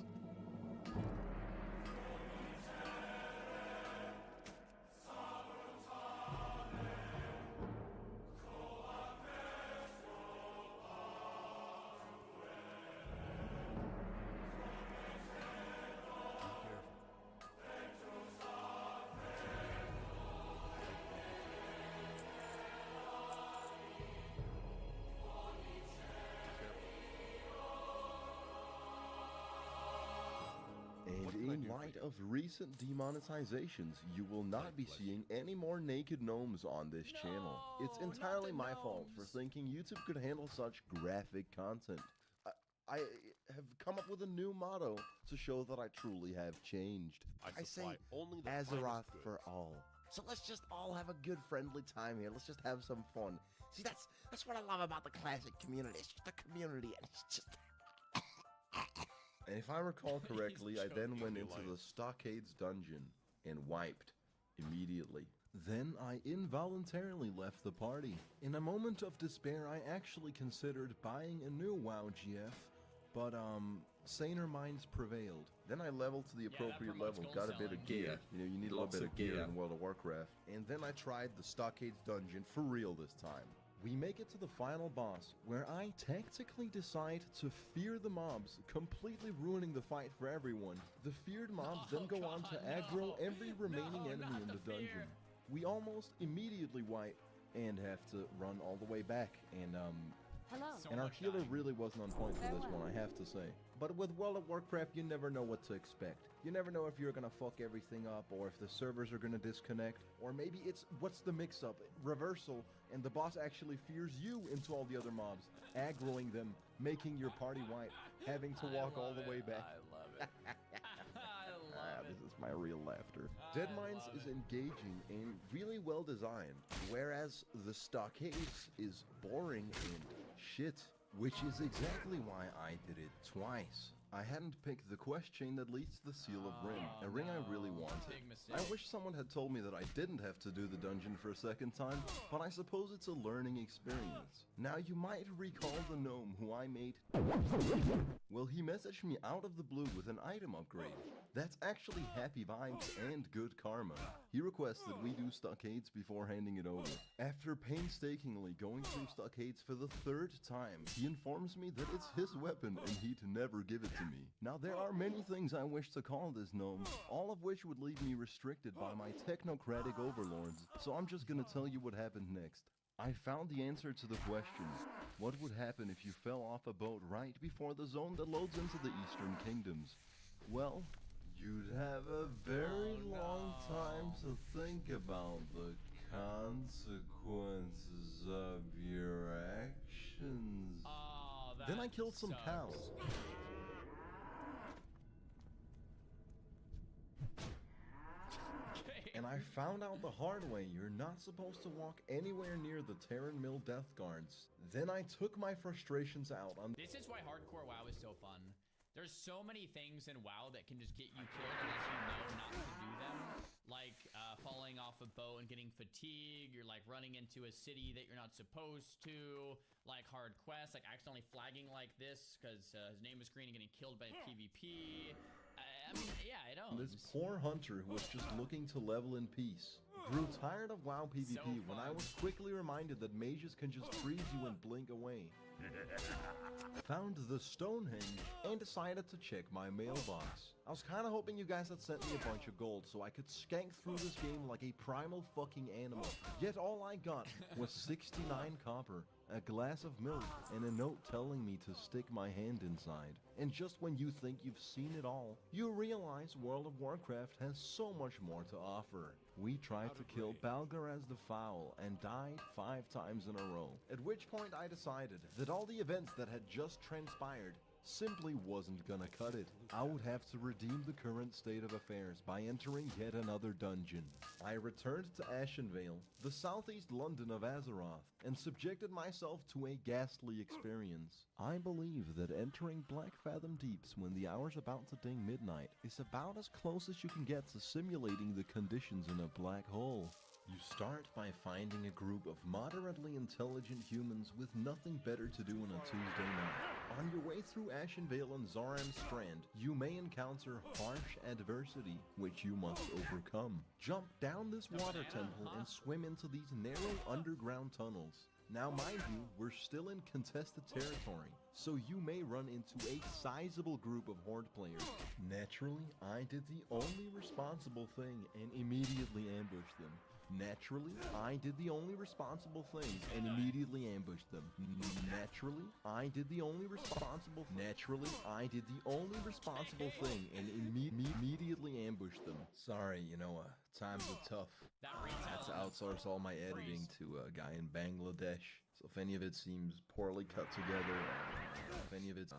And in light of recent demonetizations, you will not be seeing any more naked gnomes on this channel. It's entirely my fault for thinking YouTube could handle such graphic content. I have come up with a new motto to show that I truly have changed. I say only the Azeroth for all. So let's just all have a good friendly time here. Let's just have some fun. See, that's what I love about the classic community. It's just a community, and it's just... And if I recall correctly, I then went into the Stockades dungeon and wiped immediately. Then I involuntarily left the party. In a moment of despair, I actually considered buying a new WoW GF, but saner minds prevailed. Then I leveled to the appropriate level, got a bit of gear. You know, you need a little bit of gear in World of Warcraft. And then I tried the Stockades dungeon for real this time. We make it to the final boss, where I tactically decide to fear the mobs, completely ruining the fight for everyone. The feared mobs then go on to aggro every remaining enemy in the dungeon. We almost immediately wipe and have to run all the way back, and Hello. and our healer really wasn't on point for this one, I have to say. But with World of Warcraft, you never know what to expect. You never know if you're gonna fuck everything up, or if the servers are gonna disconnect, or maybe it's what's the mix-up, reversal, and the boss actually fears you into all the other mobs, aggroing them, making your party wipe, having to walk all the way back. I love it. This is my real laughter. Dead Mines is engaging and really well designed, whereas the Stockades is boring and shit. Which is exactly why I did it twice. I hadn't picked the quest chain that leads to the Seal of Rin, a ring I really wanted. I wish someone had told me that I didn't have to do the dungeon for a second time, but I suppose it's a learning experience. Now you might recall the gnome who I made. Well, he messaged me out of the blue with an item upgrade. That's actually happy vibes and good karma. He requests that we do Stockades before handing it over. After painstakingly going through Stockades for the 3rd time, he informs me that it's his weapon and he'd never give it to me. Now there are many things I wish to call this gnome, all of which would leave me restricted by my technocratic overlords, so I'm just gonna tell you what happened next. I found the answer to the question, what would happen if you fell off a boat right before the zone that loads into the Eastern Kingdoms? Well, you'd have a very long time to think about the consequences of your actions. Then I killed some cows. And I found out the hard way, you're not supposed to walk anywhere near the Terran Mill Death Guards. Then I took my frustrations out on— This is why hardcore WoW is so fun. There's so many things in WoW that can just get you killed unless you know not to do them. Like falling off a boat and getting fatigued, you're like running into a city that you're not supposed to, like hard quests, like accidentally flagging like this because his name was green and getting killed by PvP. I mean, yeah, it owns. This poor hunter who was just looking to level in peace grew tired of WoW PvP when I was quickly reminded that mages can just freeze you and blink away. Found the Stonehenge and decided to check my mailbox. I was kind of hoping you guys had sent me a bunch of gold so I could skank through this game like a primal fucking animal. Yet all I got was 69 copper, a glass of milk, and a note telling me to stick my hand inside. And just when you think you've seen it all, you realize World of Warcraft has so much more to offer. We tried to kill Balgaraz the Foul and died 5 times in a row. At which point I decided that all the events that had just transpired simply wasn't gonna cut it. I would have to redeem the current state of affairs by entering yet another dungeon. I returned to Ashenvale, the southeast London of Azeroth, and subjected myself to a ghastly experience. I believe that entering Black Fathom Deeps when the hour's about to ding midnight is about as close as you can get to simulating the conditions in a black hole. You start by finding a group of moderately intelligent humans with nothing better to do on a Tuesday night. On your way through Ashenvale and Zaram Strand, you may encounter harsh adversity, which you must overcome. Jump down this water temple and swim into these narrow underground tunnels. Now mind you, we're still in contested territory, so you may run into a sizable group of Horde players. Naturally, I did the only responsible thing and immediately ambushed them. Naturally, I did the only responsible thing and immediately ambushed them. Naturally, I did the only responsible thing and immediately ambushed them. Sorry, you know, times are tough. I had to outsource all my editing to a guy in Bangladesh. So if any of it seems poorly cut together, if any of it's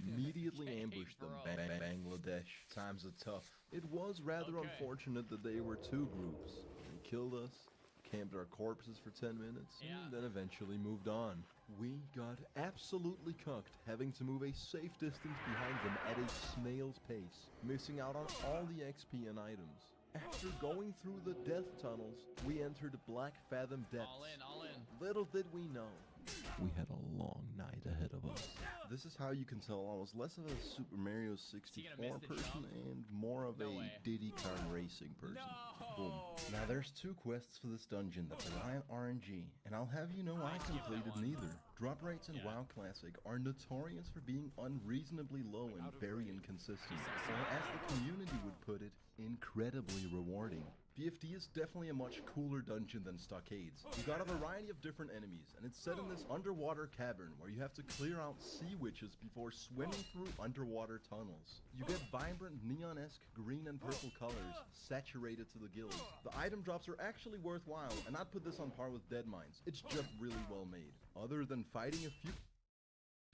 immediately ambushed them. Bangladesh. Times are tough. It was rather unfortunate that they were 2 groups. They killed us, camped our corpses for 10 minutes, and then eventually moved on. We got absolutely cucked, having to move a safe distance behind them at a snail's pace, missing out on all the XP and items. After going through the death tunnels, we entered Black Fathom Depths. All in. Little did we know, we had a long night ahead of us. This is how you can tell I was less of a Super Mario 64 person and more of a Diddy Kong Racing person. Boom. Now there's 2 quests for this dungeon that rely on RNG, and I'll have you know I completed neither. Drop rates in WoW Classic are notorious for being unreasonably low and very inconsistent, or as the community would put it, incredibly rewarding. BFD is definitely a much cooler dungeon than Stockades. You got a variety of different enemies, and it's set in this underwater cavern where you have to clear out sea witches before swimming through underwater tunnels. You get vibrant neon-esque green and purple colors saturated to the gills. The item drops are actually worthwhile, and I'd put this on par with Deadmines. It's just really well made. Other than fighting a few...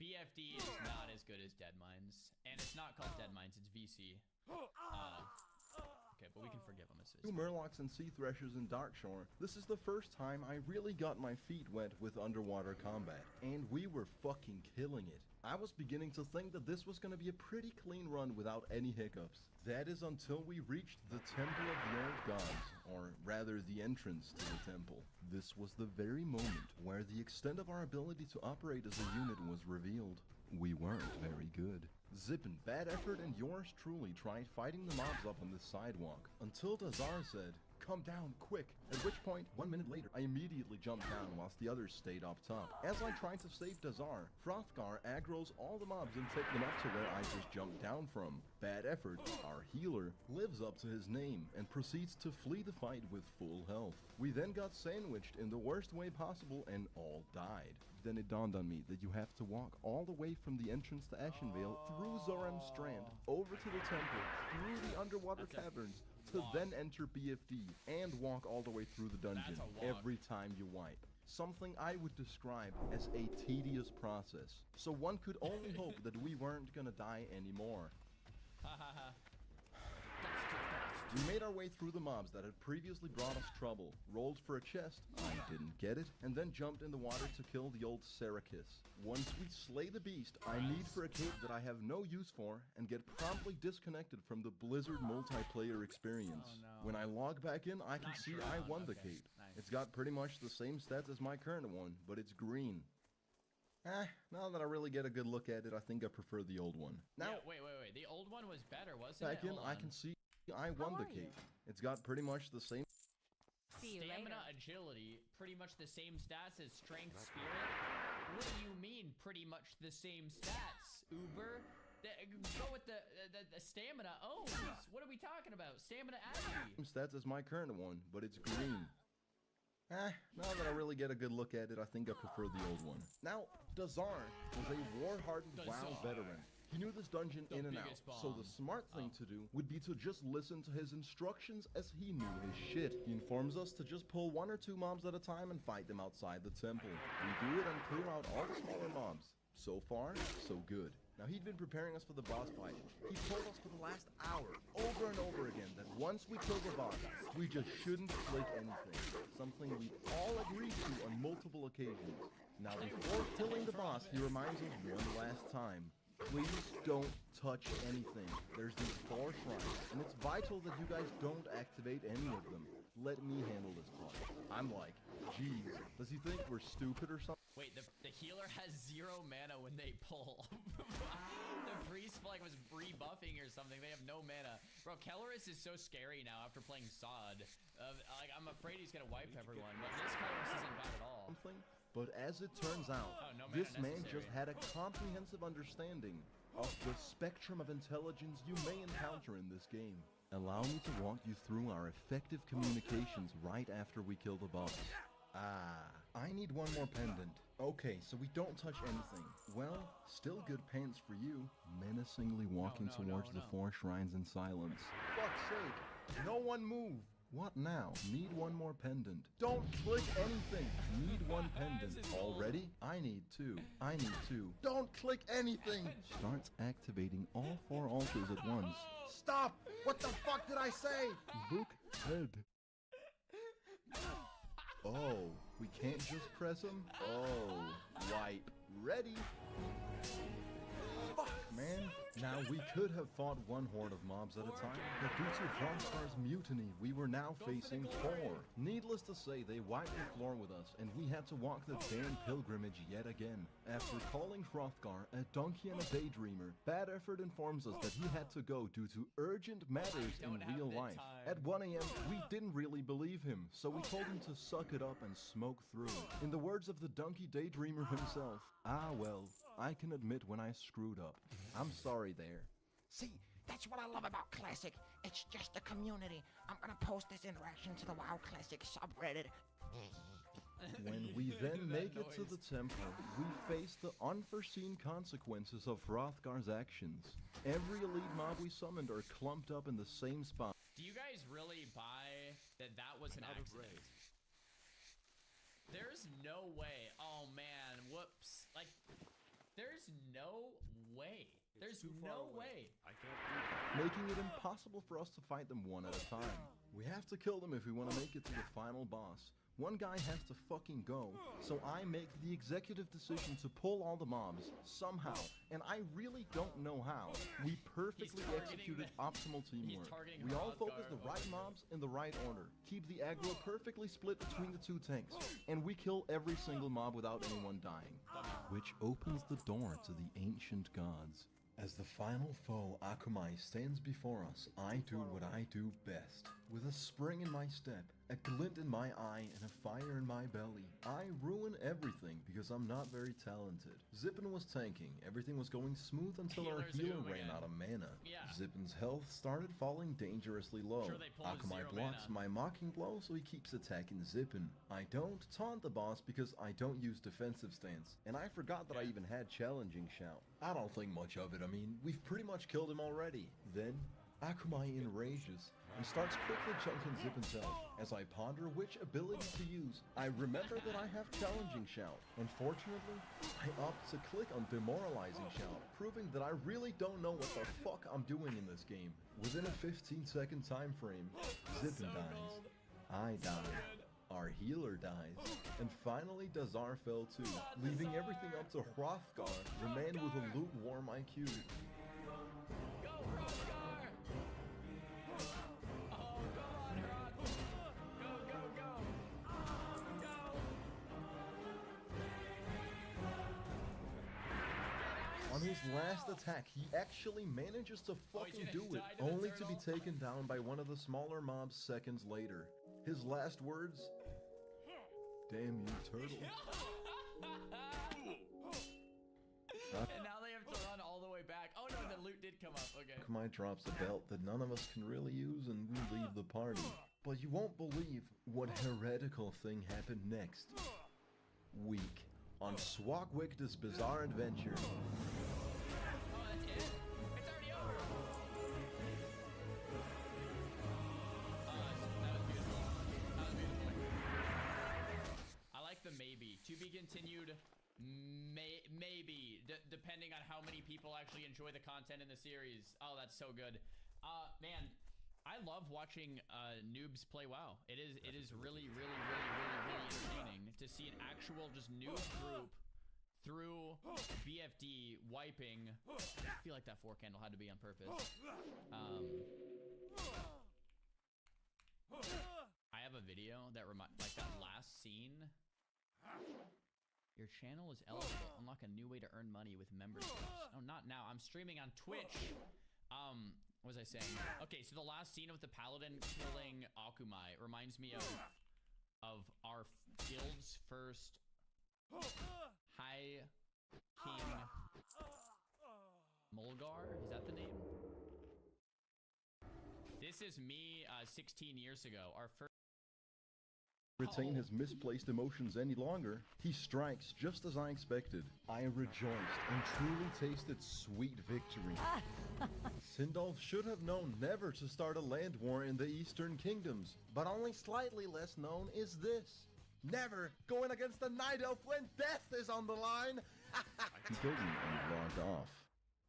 BFD is not as good as Deadmines, and it's not called Deadmines, it's VC. Okay, but we can forgive him. Two Murlocs and Sea Threshers in Darkshore, this is the first time I really got my feet wet with underwater combat, and we were fucking killing it. I was beginning to think that this was going to be a pretty clean run without any hiccups. That is until we reached the Temple of the Old Gods, or rather the entrance to the temple. This was the very moment where the extent of our ability to operate as a unit was revealed. We weren't very good. Zippin, Bad Effort, and yours truly tried fighting the mobs up on this sidewalk, until Dazar said, "Come down, quick," at which point, 1 minute later, I immediately jumped down whilst the others stayed up top. As I tried to save Dazar, Frothgar aggroes all the mobs and takes them up to where I just jumped down from. Bad Effort, our healer, lives up to his name and proceeds to flee the fight with full health. We then got sandwiched in the worst way possible and all died. Then it dawned on me that you have to walk all the way from the entrance to Ashenvale, through Zoram Strand, over to the temple, through the underwater caverns, to then enter BFD, and walk all the way through the dungeon every time you wipe. Something I would describe as a tedious process. So one could only hope that we weren't gonna die anymore. We made our way through the mobs that had previously brought us trouble, rolled for a chest, I didn't get it, and then jumped in the water to kill the old Serikis. Once we slay the beast, I need for a cape that I have no use for, and get promptly disconnected from the Blizzard multiplayer experience. When I log back in, I can see I won the cape. It's got pretty much the same stats as my current one, but it's green. Now that I really get a good look at it, I think I prefer the old one. Now, yeah, wait. The old one was better, wasn't back it? in, I can see I won the cape. It's got pretty much the same stamina, agility, pretty much the same stats as strength, spirit. What do you mean, pretty much the same stats? Uber? Go with the stamina. Oh, what are we talking about? Stamina Aggie. Stats as my current one, but it's green. Now that I really get a good look at it, I think I prefer the old one. Now, Dazar was a war-hardened WoW veteran. He knew this dungeon in and out, so the smart thing to do would be to just listen to his instructions as he knew his shit. He informs us to just pull 1 or 2 mobs at a time and fight them outside the temple. We do it and clear out all the smaller mobs. So far, so good. Now, he'd been preparing us for the boss fight. He told us for the last hour, over and over again, that once we kill the boss, we just shouldn't flick anything. Something we all agreed to on multiple occasions. Now, before killing the boss, he reminds us one last time. Please don't touch anything. There's these 4 shrines, and it's vital that you guys don't activate any of them. Let me handle this part. I'm like, geez, does he think we're stupid or something? Wait, the healer has 0 mana when they pull. The priest like was rebuffing or something. They have no mana. Bro, Kelleris is so scary now after playing Sod. Like, I'm afraid he's gonna wipe everyone, but this Kelleris isn't bad at all. But as it turns out, this man just had a comprehensive understanding of the spectrum of intelligence you may encounter in this game. Allow me to walk you through our effective communications right after we kill the boss. I need 1 more pendant. Okay, so we don't touch anything. Well, still good pants for you. Menacingly walking towards the 4 shrines in silence. Fuck's sake, no one move. What now? Need 1 more pendant. Don't click anything. Need 1 pendant. Already? I need 2. I need 2. Don't click anything. Starts activating all 4 altars at once. Stop! What the fuck did I say? Book head. Oh, we can't just press them? Oh, wipe. Ready? Fuck, man. Now, we could have fought one horde of mobs at a time, but due to Hrothgar's mutiny, we were now facing 4. Needless to say, they wiped the floor with us, and we had to walk the damn pilgrimage yet again. After calling Hrothgar a donkey and a daydreamer, Bad Effort informs us that he had to go due to urgent matters in real life. At 1 AM, we didn't really believe him, so we told him to suck it up and smoke through it. In the words of the donkey daydreamer himself, "Ah well, I can admit when I screwed up. I'm sorry there." See, that's what I love about Classic. It's just a community. I'm gonna post this interaction to the WoW Classic subreddit. When we then make it to the temple, we face the unforeseen consequences of Hrothgar's actions. Every elite mob we summoned are clumped up in the same spot. Do you guys really buy that that was an accident? There's no way. Oh man, whoops. Like, there's no way. There's no way. I can't do that. Making it impossible for us to fight them one at a time. We have to kill them if we want to make it to the final boss. One guy has to fucking go, so I make the executive decision to pull all the mobs, somehow, and I really don't know how. We perfectly executed optimal teamwork. We all focus the right mobs in the right order, keep the aggro perfectly split between the 2 tanks, and we kill every single mob without anyone dying. Which opens the door to the ancient gods. As the final foe, Akamai, stands before us, I do what I do best. With a spring in my step, a glint in my eye, and a fire in my belly, I ruin everything because I'm not very talented. Zippin was tanking, everything was going smooth until our healer ran out of mana. Zippin's health started falling dangerously low. Akamai blocks my mocking blow, so he keeps attacking Zippin. I don't taunt the boss because I don't use defensive stance, and I forgot that I even had challenging shout. I don't think much of it, I mean, we've pretty much killed him already. Then, Akamai enrages and starts quickly chunking Zippin's health. As I ponder which ability to use, I remember that I have challenging shout. Unfortunately, I opt to click on demoralizing shout, proving that I really don't know what the fuck I'm doing in this game. Within a 15-second time frame, Zippin dies. I die. Our healer dies, and finally Dazar fell too, leaving everything up to Hrothgar, the man with a lukewarm IQ. Go, Hrothgar! Oh, go on, Hrothgar! Go, go, go! Go! On his last attack, he actually manages to fucking do it, only to be taken down by one of the smaller mobs seconds later. His last words, "Damn you, turtle." And now they have to run all the way back. Oh no, the loot did come up. Okay. Akamai drops a belt that none of us can really use, and we leave the party. But you won't believe what heretical thing happened next. Week on Swagwick This Bizarre Adventure. Maybe to be continued, maybe depending on how many people actually enjoy the content in the series. Oh, that's so good. Man, I love watching noobs play WoW. It is really entertaining to see an actual just noob group through BFD wiping. I feel like that 4 candle had to be on purpose. I have a video that like that last scene. Your channel is eligible. Unlock a new way to earn money with memberships. Oh, not now. I'm streaming on Twitch. What was I saying? Okay, so the last scene with the paladin killing Akamai reminds me of our guild's first High King Mulgar. Is that the name? This is me 16 years ago. Our first Retain his misplaced emotions any longer, he strikes just as I expected. I rejoiced and truly tasted sweet victory. Sindolf should have known never to start a land war in the Eastern Kingdoms, but only slightly less known is this. Never going against the Night Elf when death is on the line! He killed me and logged off.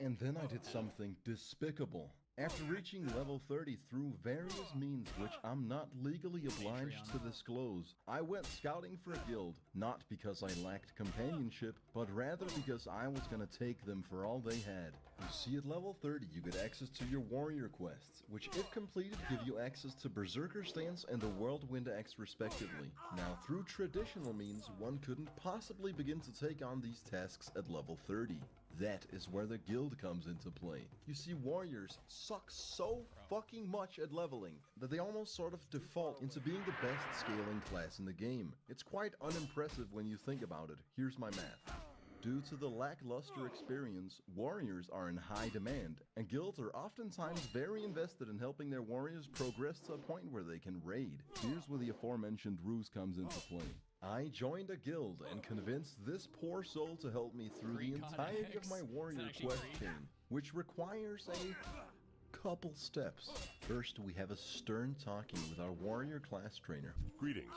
And then I did something despicable. After reaching level 30 through various means which I'm not legally obliged to disclose, I went scouting for a guild, not because I lacked companionship, but rather because I was gonna take them for all they had. You see, at level 30 you get access to your warrior quests, which if completed give you access to Berserker Stance and the Whirlwind Axe respectively. Now through traditional means, one couldn't possibly begin to take on these tasks at level 30. That is where the guild comes into play. You see, warriors suck so fucking much at leveling that they almost sort of default into being the best scaling class in the game. It's quite unimpressive when you think about it. Here's my math. Due to the lackluster experience, warriors are in high demand, and guilds are oftentimes very invested in helping their warriors progress to a point where they can raid. Here's where the aforementioned ruse comes into play. I joined a guild and convinced this poor soul to help me through the entirety of my warrior quest chain, which requires a couple steps. First, we have a stern talking with our warrior class trainer. Greetings.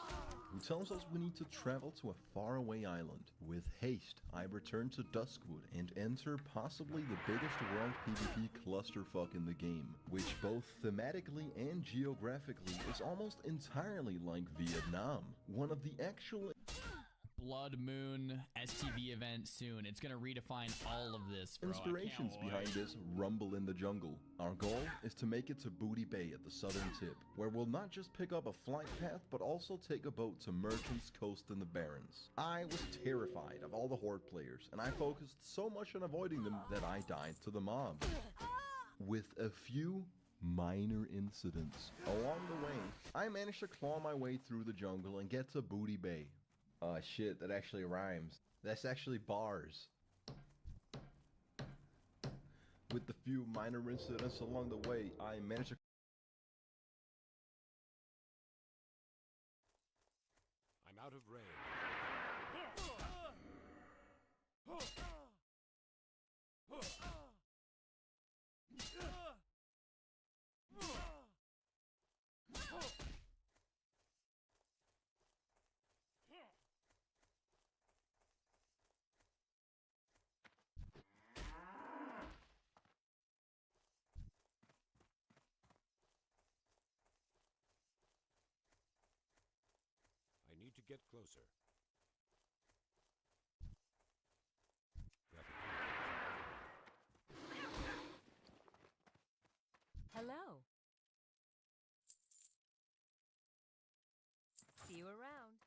Who tells us we need to travel to a faraway island. With haste, I return to Duskwood and enter possibly the biggest world PvP clusterfuck in the game, which both thematically and geographically is almost entirely like Vietnam. One of the actual Blood Moon STV event soon. It's gonna redefine all of this, bro. Inspirations behind this Rumble in the Jungle. Our goal is to make it to Booty Bay at the southern tip, where we'll not just pick up a flight path, but also take a boat to Merchant's Coast in the Barrens. I was terrified of all the Horde players, and I focused so much on avoiding them that I died to the mob. With a few minor incidents along the way, I managed to claw my way through the jungle and get to Booty Bay. Shit, that actually rhymes. That's actually bars. With the few minor incidents along the way, I managed to... I'm out of range. I need to get closer. Hello. See you around.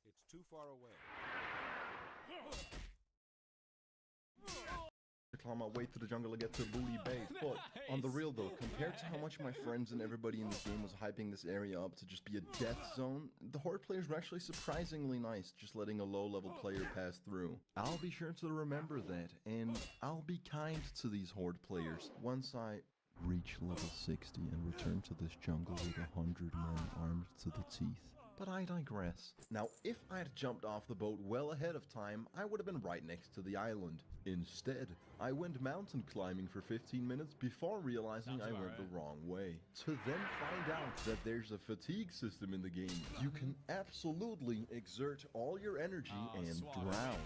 It's too far away. to climb my way through the jungle to get to Booty Bay. But on the real though, compared to how much my friends and everybody in the game was hyping this area up to just be a death zone, the Horde players were actually surprisingly nice, just letting a low-level player pass through. I'll be sure to remember that, and I'll be kind to these Horde players once I reach level 60 and return to this jungle with 100 men armed to the teeth. But I digress. Now, if I had jumped off the boat well ahead of time, I would have been right next to the island. Instead, I went mountain climbing for 15 minutes before realizing I went the wrong way. To then find out that there's a fatigue system in the game. You can absolutely exert all your energy and drown.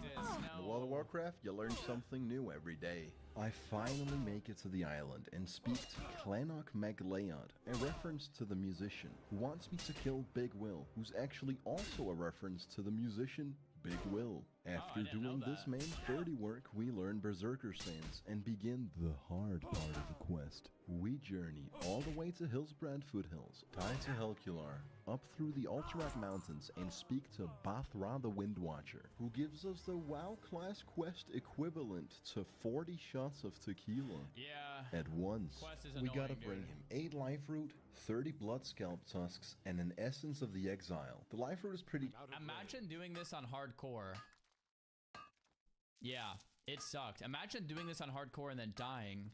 In World of Warcraft, you learn something new every day. I finally make it to the island and speak to Clanok Magleod, a reference to the musician, who wants me to kill Big Will, who's actually also a reference to the musician Big Will. After doing this man's dirty work, we learn Berserker Stance and begin the hard part of the quest. We journey all the way to Hillsbrad Foothills, tie to Helcular, up through the Ultrak Mountains, and speak to Bathra the Windwatcher, who gives us the WoW class quest equivalent to 40 shots of tequila. Yeah. At once. We gotta bring him 8 life root, 30 blood scalp tusks, and an essence of the exile. The life root is pretty... Imagine doing this on hardcore. Yeah, it sucked. Imagine doing this on hardcore and then dying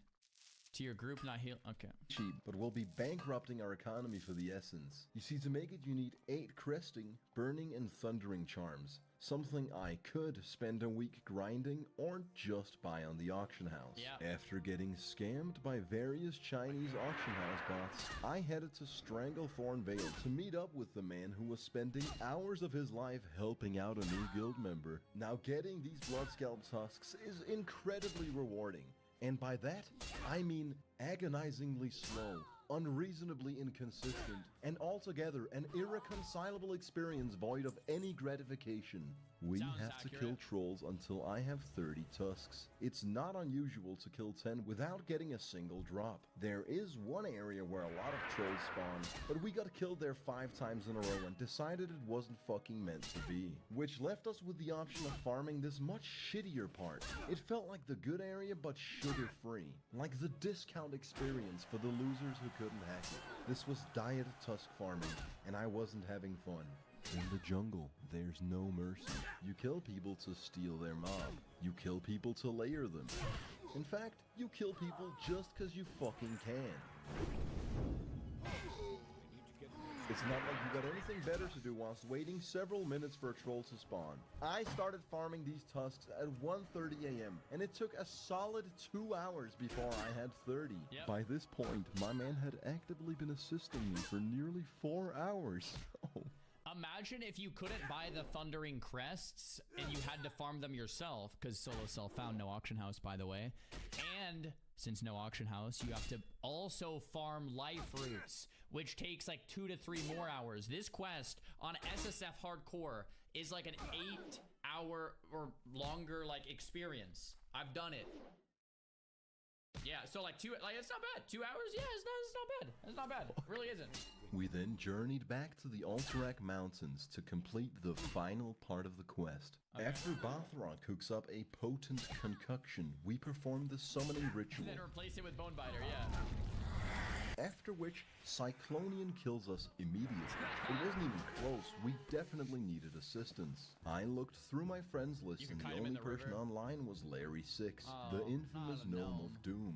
To your group, not heal. Okay. Cheap, but we'll be bankrupting our economy for the essence. You see, to make it, you need 8 cresting, burning, and thundering charms. Something I could spend a week grinding or just buy on the auction house. Yeah. After getting scammed by various Chinese auction house bots, I headed to Stranglethorn Vale to meet up with the man who was spending hours of his life helping out a new guild member. Now, getting these Bloodscalp tusks is incredibly rewarding. And by that, I mean agonizingly slow, unreasonably inconsistent, and altogether an irreconcilable experience void of any gratification. We have to kill trolls until I have 30 tusks. It's not unusual to kill 10 without getting a single drop. There is one area where a lot of trolls spawn, but we got killed there 5 times in a row and decided it wasn't fucking meant to be. Which left us with the option of farming this much shittier part. It felt like the good area but sugar-free. Like the discount experience for the losers who couldn't hack it. This was diet tusk farming, and I wasn't having fun. In the jungle, there's no mercy. You kill people to steal their mob. You kill people to layer them. In fact, you kill people just because you fucking can. It's not like you got anything better to do whilst waiting several minutes for a troll to spawn. I started farming these tusks at 1:30 a.m. and it took a solid 2 hours before I had 30. Yep. By this point, my man had actively been assisting me for nearly 4 hours. Oh. Imagine if you couldn't buy the Thundering Crests and you had to farm them yourself, because Solo Self found no auction house, by the way. And since no auction house, you have to also farm life roots, which takes like 2 to 3 more hours. This quest on SSF Hardcore is like an 8-hour or longer like experience. I've done it. Yeah, so like it's not bad. 2 hours? Yeah, it's not bad. It's not bad. It really isn't. We then journeyed back to the Alterac Mountains to complete the final part of the quest. Okay. After Bothrog cooks up a potent concoction, we perform the summoning ritual. And then replace it with Bonebiter, yeah. After which, Cyclonian kills us immediately. It wasn't even close. We definitely needed assistance. I looked through my friends list and the only person online was Larry 6, the infamous gnome of doom.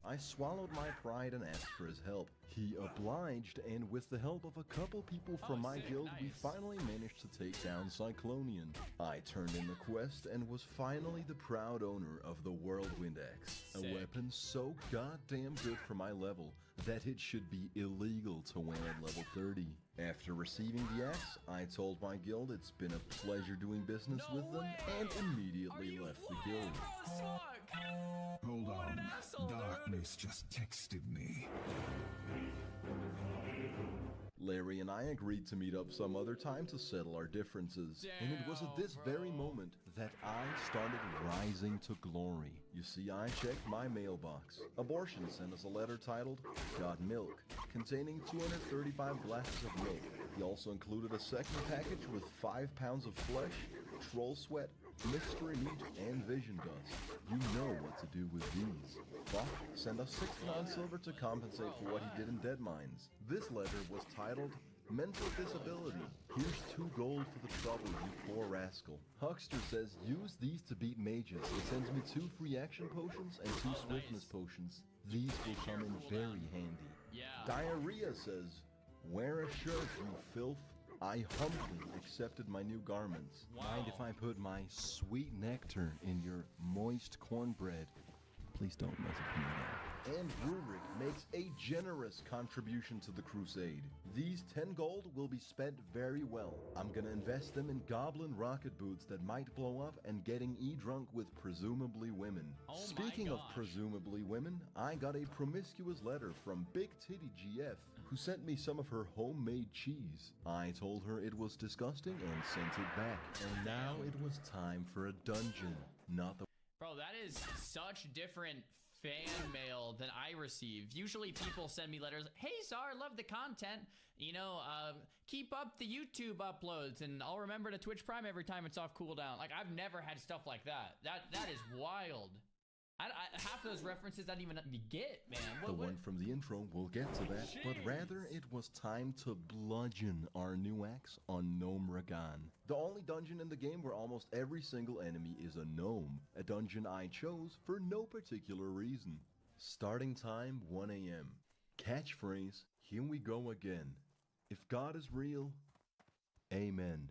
I swallowed my pride and asked for his help. He obliged, and with the help of a couple people from my guild, we finally managed to take down Cyclonian. I turned in the quest and was finally the proud owner of the Whirlwind Axe, a weapon so goddamn good for my level that it should be illegal to wear at level 30. After receiving the axe, I told my guild it's been a pleasure doing business with them and immediately left the guild. Hold on. Darkness just texted me. Larry and I agreed to meet up some other time to settle our differences. And it was at this very moment that I started rising to glory. You see, I checked my mailbox. Abortion sent us a letter titled, Got Milk, containing 235 glasses of milk. He also included a second package with 5 pounds of flesh, troll sweat, mystery meat, and vision dust. You know what to do with these. Fuck sent us 69 silver to compensate for what he did in Deadmines. This letter was titled, Mental Disability. Here's 2 gold for the trouble, you poor rascal. Huckster says, use these to beat mages. It sends me 2 free action potions and 2 swiftness potions. These will come in very handy. Diarrhea says, wear a shirt, you filth. I humbly accepted my new garments. Mind if I put my sweet nectar in your moist cornbread? Please don't mess with me again. And Rurik makes a generous contribution to the crusade. These 10 gold will be spent very well. I'm gonna invest them in goblin rocket boots that might blow up and getting E-drunk with presumably women. Speaking of presumably women, I got a promiscuous letter from Big Titty GF, who sent me some of her homemade cheese. I told her it was disgusting and sent it back. And now it was time for a dungeon, not the... Bro, that is such different fan mail than I receive. Usually people send me letters, hey Czar, love the content, you know, keep up the YouTube uploads and I'll remember to Twitch Prime every time it's off cooldown. Like, I've never had stuff like that. That is wild. Half those references I didn't even get, man. The one from the intro, we'll get to that. Jeez. But rather, it was time to bludgeon our new axe on Gnome Ragan. The only dungeon in the game where almost every single enemy is a gnome. A dungeon I chose for no particular reason. Starting time 1 a.m. Catchphrase, here we go again. If God is real, amen.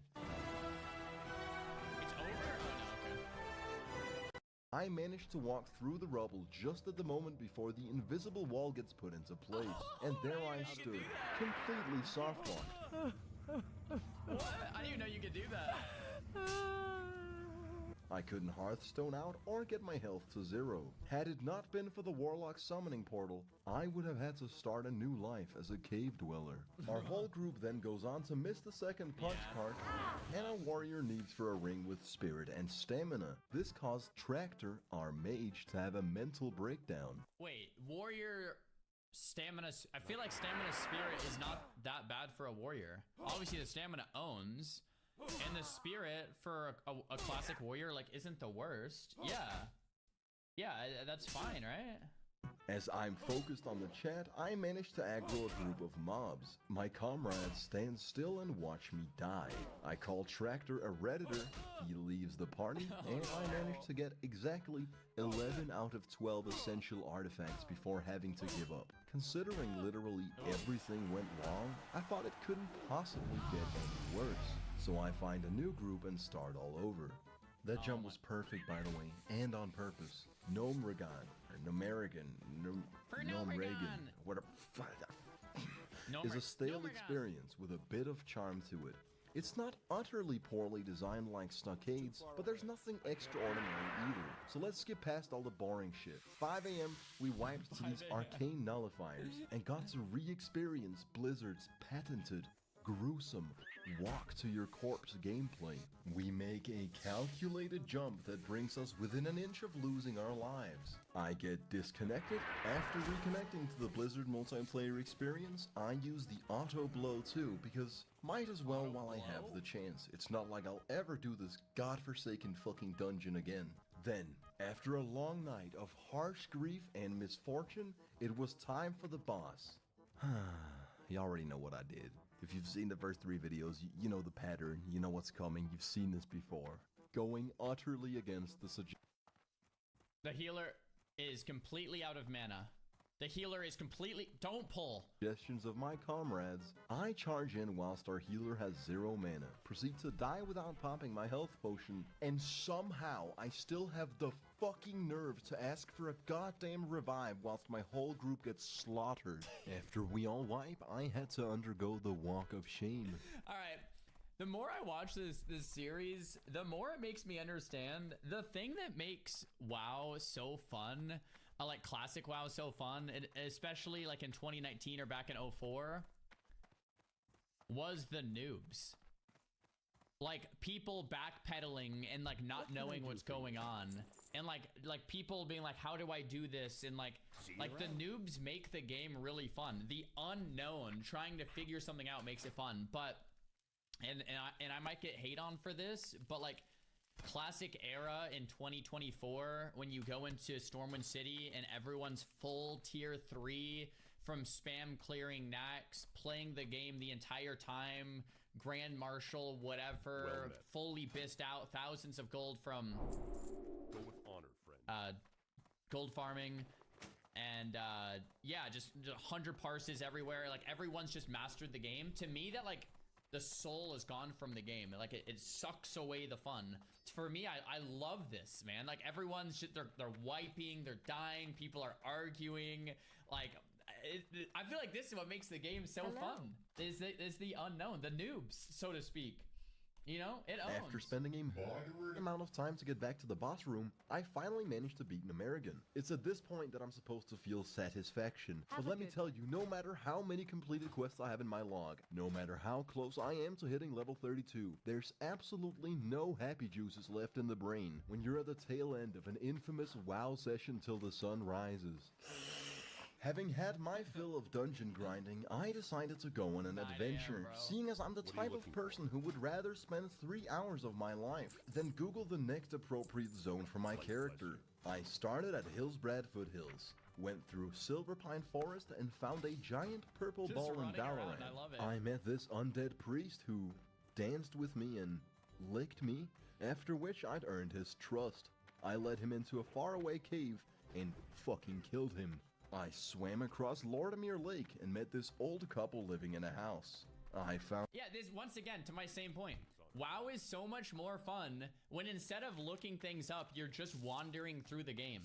It's over? Oh, no, okay. I managed to walk through the rubble just at the moment before the invisible wall gets put into place, and there I stood, completely soft-locked. What? I didn't even know you could do that. I couldn't Hearthstone out or get my health to 0. Had it not been for the Warlock summoning portal, I would have had to start a new life as a cave dweller. Our whole group then goes on to miss the second punch card, and a warrior needs for a ring with spirit and stamina. This caused Tractor, our mage, to have a mental breakdown. Wait, warrior stamina. I feel like stamina spirit is not that bad for a warrior. Obviously, the stamina owns. And the spirit for a classic warrior, like, isn't the worst. Yeah, that's fine, right? As I'm focused on the chat, I managed to aggro a group of mobs. My comrades stand still and watch me die. I call Tractor a redditor, he leaves the party, and I managed to get exactly 11 out of 12 essential artifacts before having to give up. Considering literally everything went wrong, I thought it couldn't possibly get any worse. So I find a new group and start all over. That jump was perfect, by the way, and on purpose. Gnome Regan, or Gnomerigan, Gnome Regan, whatever, is a stale experience with a bit of charm to it. It's not utterly poorly designed like Stockades, but there's nothing extraordinary either. So let's skip past all the boring shit. 5 a.m. we wiped to these arcane nullifiers and got to re-experience Blizzard's patented, gruesome, walk to your corpse gameplay. We make a calculated jump that brings us within an inch of losing our lives. I get disconnected. After reconnecting to the Blizzard multiplayer experience, I use the auto blow too, because might as well while I have the chance. It's not like I'll ever do this godforsaken fucking dungeon again. Then, after a long night of harsh grief and misfortune, it was time for the boss. You already know what I did. If you've seen the first 3 videos, you know the pattern, you know what's coming, you've seen this before. Going utterly against the suggestion. The healer is completely out of mana. The healer is completely... Don't pull. Suggestions of my comrades. I charge in whilst our healer has 0 mana, proceed to die without popping my health potion, and somehow I still have the fucking nerve to ask for a goddamn revive whilst my whole group gets slaughtered. After we all wipe, I had to undergo the walk of shame. Alright, the more I watch this series, the more it makes me understand the thing that makes WoW so fun, like classic WoW so fun, especially like in 2019 or back in 04, was the noobs. Like people backpedaling and like not knowing what's going on, and like people being like, how do I do this? And like the noobs make the game really fun. The unknown, trying to figure something out, makes it fun. But and I might get hate on for this, but like classic era in 2024, when you go into Stormwind City and everyone's full tier 3 from spam clearing Nax, playing the game the entire time, Grand Marshal, whatever, fully bissed out, thousands of gold from Go with honor, friend. Gold farming, and yeah, just 100 parses everywhere. Like everyone's just mastered the game. To me, that like the soul is gone from the game. Like it sucks away the fun. For me, I love this, man. Like everyone's just, they're wiping, they're dying, people are arguing. Like I feel like this is what makes the game so fun. Is the unknown, the noobs, so to speak. You know, it owns. After spending a moderate amount of time to get back to the boss room, I finally managed to beat Gnomerigan. It's at this point that I'm supposed to feel satisfaction. But let me tell you, no matter how many completed quests I have in my log, no matter how close I am to hitting level 32, there's absolutely no happy juices left in the brain when you're at the tail end of an infamous WoW session till the sun rises. Having had my fill of dungeon grinding, I decided to go on an adventure, seeing as I'm the type of person who would rather spend 3 hours of my life than Google the next appropriate zone for my character. I started at Hillsbrad Foothills, went through Silverpine Forest, and found a giant purple ball in Dalaran. I met this undead priest who danced with me and licked me, after which I'd earned his trust. I led him into a faraway cave and fucking killed him. I swam across Lordamere Lake and met this old couple living in a house. I found— Yeah, this, once again, to my same point. WoW is so much more fun when instead of looking things up, you're just wandering through the game.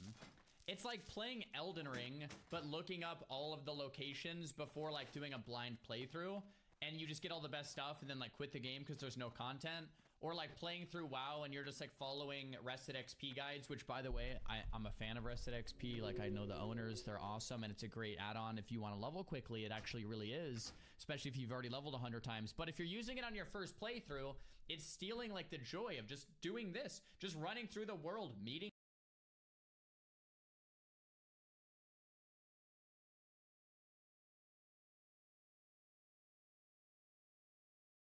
It's like playing Elden Ring, but looking up all of the locations before like doing a blind playthrough, and you just get all the best stuff and then like quit the game because there's no content. Or like playing through WoW and you're just like following Rested XP guides, which by the way, I'm a fan of Rested XP. Like I know the owners, they're awesome, and it's a great add-on if you want to level quickly. It actually really is, especially if you've already leveled 100 times. But if you're using it on your first playthrough, it's stealing like the joy of just doing this, just running through the world, meeting